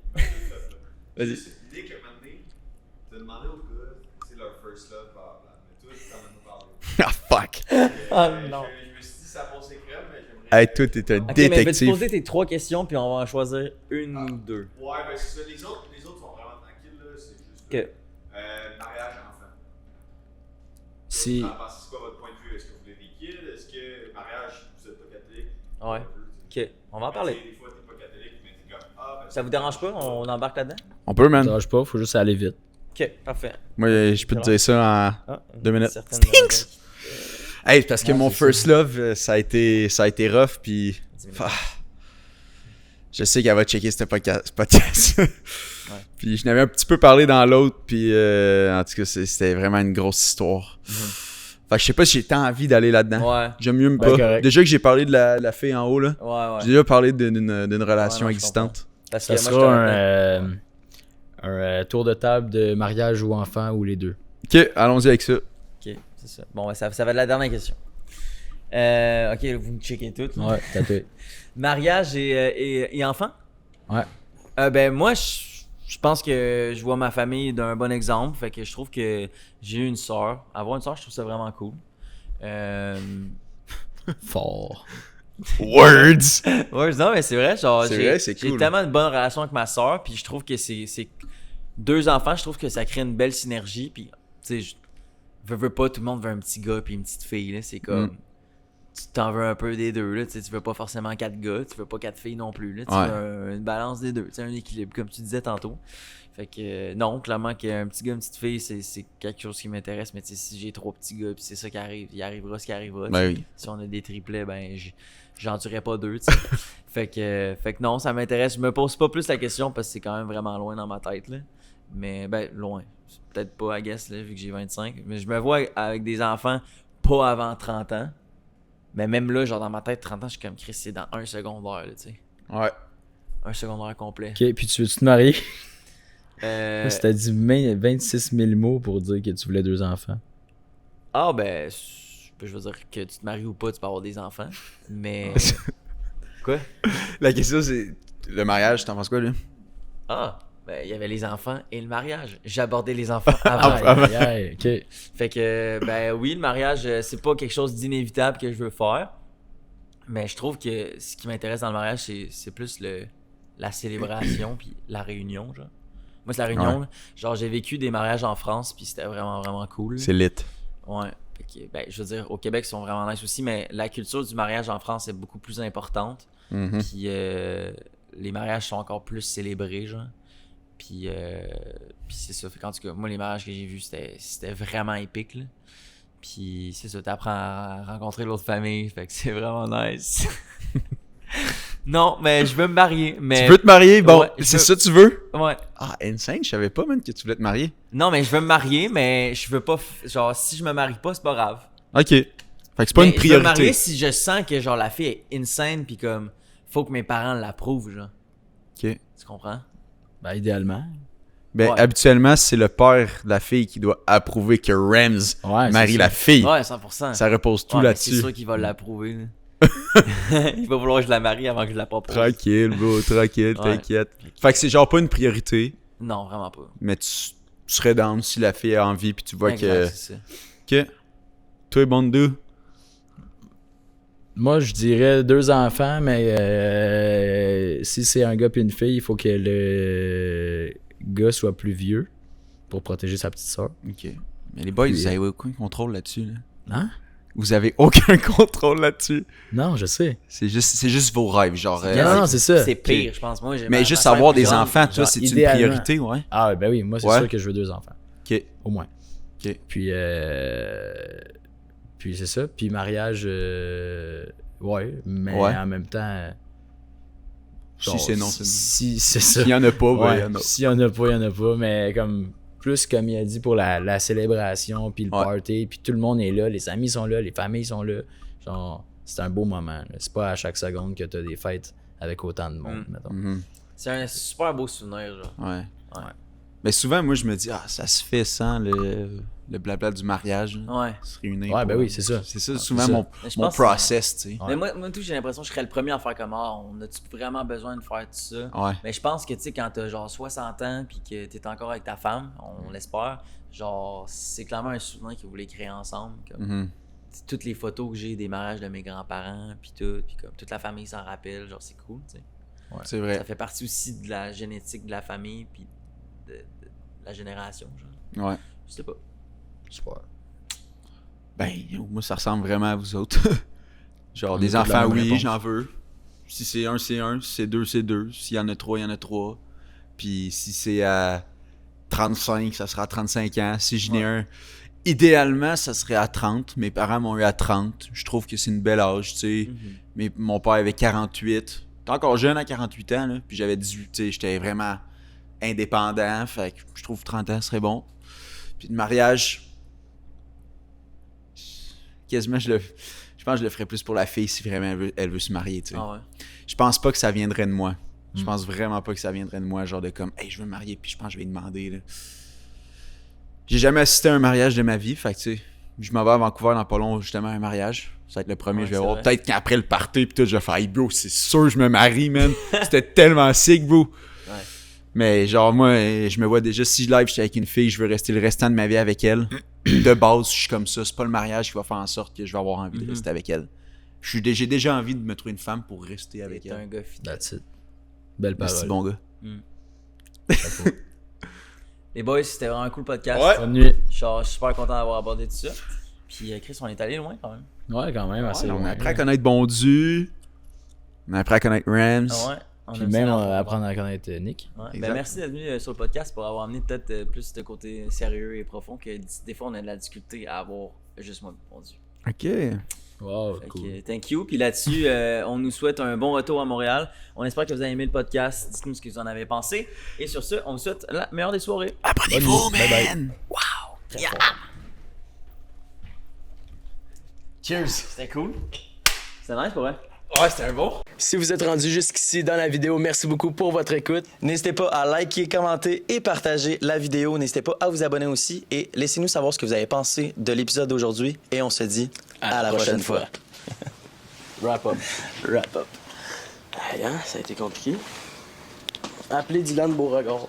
Vas-y. L'idée que maintenant, tu as demandé aux gars, c'est leur first love, blablabla. Mais toi, tu t'en as pas parlé. Ah, fuck. Non. Je me suis dit, ça passait crème, mais j'aimerais. Hey, toi, t'es un Ok, mais vais-tu détective. poser tes 3 questions puis on va en choisir une ou 2. Ouais, ben c'est ça. Les autres sont vraiment tranquilles, là. C'est juste. Ok. Mariage enfant. Si. C'est quoi votre point de vue? Est-ce que vous voulez des kids? Est-ce que mariage, vous êtes pas catholique? Ouais. Ok, on va en parler. Des fois, t'es pas catholique, mais t'es comme. Ah, ben Ça vous dérange pas? On embarque là-dedans? On peut, Ça man. dérange pas, faut juste aller vite. Ok, parfait. Moi, je peux te dire ça en Ah, 2 minutes. certaines Stinks! Hey, parce que Ouais, mon c'est first love, ça a été rough, puis... minutes. Ah. Je sais qu'elle va checker ce podcast. Puis je n'avais un petit peu parlé dans l'autre, puis en tout cas, c'était vraiment une grosse histoire. Fait que je sais pas si j'ai tant envie d'aller là-dedans. Ouais, J'aime mieux me Ben, pas. correct. Déjà que j'ai parlé de la fille en haut, là. ouais. J'ai déjà parlé d'une relation Ouais, non, je existante. Parce Ça que moi, sera un tour de table de mariage ou enfant ou les deux. Ok, allons-y avec ça. Ok, c'est ça. Bon, ouais, ça va être la dernière question. Ok, vous me checkez tout. Ouais, tatoué. Mariage et enfant? Ouais. Ben moi, je pense que je vois ma famille d'un bon exemple. Fait que je trouve que j'ai eu une sœur. Avoir une sœur, je trouve ça vraiment cool. Fort. Words! Ouais, non, mais c'est vrai. Genre, C'est vrai, c'est j'ai cool. tellement une bonne relation avec ma sœur. Puis je trouve que c'est 2 enfants. Je trouve que ça crée une belle synergie. Puis, tu sais, je veux pas, tout le monde veut un petit gars puis une petite fille. Là. C'est comme... Tu t'en veux un peu des deux, là. Tu sais, tu veux pas forcément 4 gars, tu veux pas 4 filles non plus, là. Tu veux une balance des deux, tu sais, un équilibre, comme tu disais tantôt. Fait que, non, clairement qu'un petit gars, une petite fille, c'est quelque chose qui m'intéresse, mais tu sais, si j'ai 3 petits gars, puis c'est ça qui arrive, il arrivera ce qui arrivera. Ben tu sais. oui. Si on a des triplets, ben, j'en tuerais pas 2, tu sais. fait que non, ça m'intéresse. Je me pose pas plus la question parce que c'est quand même vraiment loin dans ma tête, là. Mais, ben, loin. C'est peut-être pas, I guess, là, vu que j'ai 25. Mais je me vois avec des enfants pas avant 30 ans. Mais même là, genre dans ma tête, 30 ans, je suis comme Chris, c'est dans un secondaire, là, tu sais. Ouais. Un secondaire complet. Ok, puis tu veux-tu te marier? Euh, T'as dit 26 000 mots pour dire que tu voulais 2 enfants. Ah, ben, je veux dire que tu te maries ou pas, tu peux avoir des enfants. Mais. Quoi? La question, c'est... Le mariage, t'en penses quoi, lui? Ah, ben, il y avait les enfants et le mariage. J'ai abordé les enfants avant. Aïe, aïe, ok. Fait que, ben oui, le mariage, c'est pas quelque chose d'inévitable que je veux faire. Mais je trouve que ce qui m'intéresse dans le mariage, c'est plus la célébration puis la réunion, genre. Moi, c'est la réunion. Ouais. Là. Genre, j'ai vécu des mariages en France puis c'était vraiment, vraiment cool. C'est lit. Ouais. Fait que, ben, je veux dire, au Québec, ils sont vraiment nice aussi, mais la culture du mariage en France est beaucoup plus importante. Puis les mariages sont encore plus célébrés, genre. Puis c'est ça. Fait qu'en tout cas, moi, les mariages que j'ai vus, c'était vraiment épique, là. Puis c'est ça, t'apprends à rencontrer l'autre famille, fait que c'est vraiment nice. Non, mais je veux me marier, mais... Tu veux te marier? Bon, Ouais, c'est veux- ça que tu veux? Ouais. Ah, insane, je savais pas, man, que tu voulais te marier. Non, mais je veux me marier, mais je veux pas... Genre, si je me marie pas, c'est pas grave. Ok. Fait que c'est pas Mais une je veux me marier priorité. si je sens que, genre, la fille est insane, puis comme, faut que mes parents l'approuvent, genre. Ok. Tu comprends? Ben, idéalement. Ben, Ouais. habituellement, c'est le père de la fille qui doit approuver que Rams Ouais, marie c'est la ça. fille. Ouais, 100%. Ça repose tout Ouais, mais là-dessus. c'est sûr qu'il va l'approuver, là. Il va vouloir que je la marie avant que je la propose. Tranquille, bro, tranquille, Ouais. t'inquiète. Fait que c'est genre pas une priorité, Non, vraiment pas. mais tu serais down si la fille a envie, puis tu vois Exact, c'est ça. que... Toi, Bondu? Moi, je dirais 2 enfants, mais si c'est un gars et une fille, il faut que le gars soit plus vieux pour protéger sa petite soeur. Ok. Mais les boys, Puis, vous avez aucun contrôle là-dessus, là. Hein? Vous avez aucun contrôle là-dessus. Non, je sais. C'est juste vos rêves, genre... Non, c'est ça. C'est pire, je pense. Moi, j'ai mais ma juste sœur avoir plus des jeune, enfants, toi, genre, c'est une idéalement. priorité, ouais? Ah, ben oui, moi, c'est Ouais. sûr que je veux 2 enfants. Ok. Au moins. OK. Puis c'est ça. Puis mariage, ouais, mais Ouais. en même temps. Si c'est non, c'est non. Si c'est ça. S'il y en a pas, ben, Ouais, il y en a. s'il y en a pas, il y en a pas. Mais comme plus comme il a dit pour la célébration, puis le Ouais. party, puis tout le monde est là, les amis sont là, les familles sont là. Genre, c'est un beau moment. Là. C'est pas à chaque seconde que t'as des fêtes avec autant de monde, mettons. Mhm. C'est un super beau souvenir, genre. Ouais. Ouais. Mais souvent, moi, je me dis, ça se fait sans le blabla du mariage. Là. Ouais. Se réunir. Ouais, pour- ben oui, c'est ça. C'est ça, souvent, c'est ça. Mais je mon pense que process, tu sais. Mais moi tout, j'ai l'impression que je serais le premier à faire comme on a-tu vraiment besoin de faire tout ça? Ouais. Mais je pense que, tu sais, quand t'as genre 60 ans puis que t'es encore avec ta femme, on l'espère, genre, c'est clairement un souvenir que vous voulez créer ensemble. Comme, Mhm. toutes les photos que j'ai des mariages de mes grands-parents, puis tout, puis comme toute la famille s'en rappelle, genre, c'est cool, tu sais. C'est vrai. Ça fait partie aussi de la génétique de la famille, puis de la génération, genre. Ouais. Je sais pas. Super. Ben, moi, ça ressemble vraiment à vous autres. Genre, On des écoute la enfants, même oui, réponse. j'en veux. Si c'est un, c'est un. Si c'est deux, c'est deux. S'il y en a trois, il y en a trois. Puis si c'est à 35, ça sera à 35 ans. Si j'en ai un, idéalement, ça serait à 30. Mes parents m'ont eu à 30. Je trouve que c'est une belle âge, tu sais. Mais mon père avait 48. T'es encore jeune à 48 ans, là. Puis j'avais 18, tu sais, j'étais vraiment indépendant. Fait que je trouve que 30 ans serait bon. Puis le mariage, quasiment, je pense que je le ferais plus pour la fille si vraiment elle veut se marier, tu sais. Ah ouais. Je pense pas que ça viendrait de moi. Je pense vraiment pas que ça viendrait de moi, genre de comme, hey, je veux me marier, puis je pense que je vais lui demander, là. J'ai jamais assisté à un mariage de ma vie, fait que, tu sais, je m'en vais à Vancouver dans pas long, justement, à un mariage. Ça va être le premier, Ouais, je vais c'est voir. vrai. Peut-être qu'après le party, pis tout, je vais faire, hey, bro, c'est sûr, je me marie, man. C'était tellement sick, bro. Ouais. Mais genre, moi, je me vois déjà, si je live, j'étais avec une fille, je veux rester le restant de ma vie avec elle. De base, je suis comme ça. C'est pas le mariage qui va faire en sorte que je vais avoir envie de rester avec elle. J'ai déjà envie de me trouver une femme pour rester avec T'es elle. un gars fidèle. That's it. Belle parole. Merci, bon gars. Les boys, c'était vraiment un cool podcast. Ouais. Bonne nuit. Genre, je suis super content d'avoir abordé tout ça. Puis Chris, on est allé loin quand même. Ouais, quand même, assez On loin. a appris à connaître Bondu. On a appris à connaître Rams. Ah ouais. On Puis a même aussi apprendre à connaître Nick. Ouais. Exact. Ben, merci d'être venu sur le podcast pour avoir amené peut-être plus de côté sérieux et profond que des fois on a de la difficulté à avoir juste moi répondu. Ok. Wow, Fait cool. que, thank you. Puis là-dessus, on nous souhaite un bon retour à Montréal. On espère que vous avez aimé le podcast. Dites-nous ce que vous en avez pensé. Et sur ce, on vous souhaite la meilleure des soirées. Abonnez-vous, Bonne nuit. Bye man. Très fort. Cheers. C'était cool. C'était nice pour vrai. Ouais, c'était un bon. Si vous êtes rendu jusqu'ici dans la vidéo, merci beaucoup pour votre écoute. N'hésitez pas à liker, commenter et partager la vidéo. N'hésitez pas à vous abonner aussi et laissez-nous savoir ce que vous avez pensé de l'épisode d'aujourd'hui. Et on se dit à la prochaine fois. Wrap up. Wrap up. Aïe, hein, ça a été compliqué. Appelez Dylan Beauregard.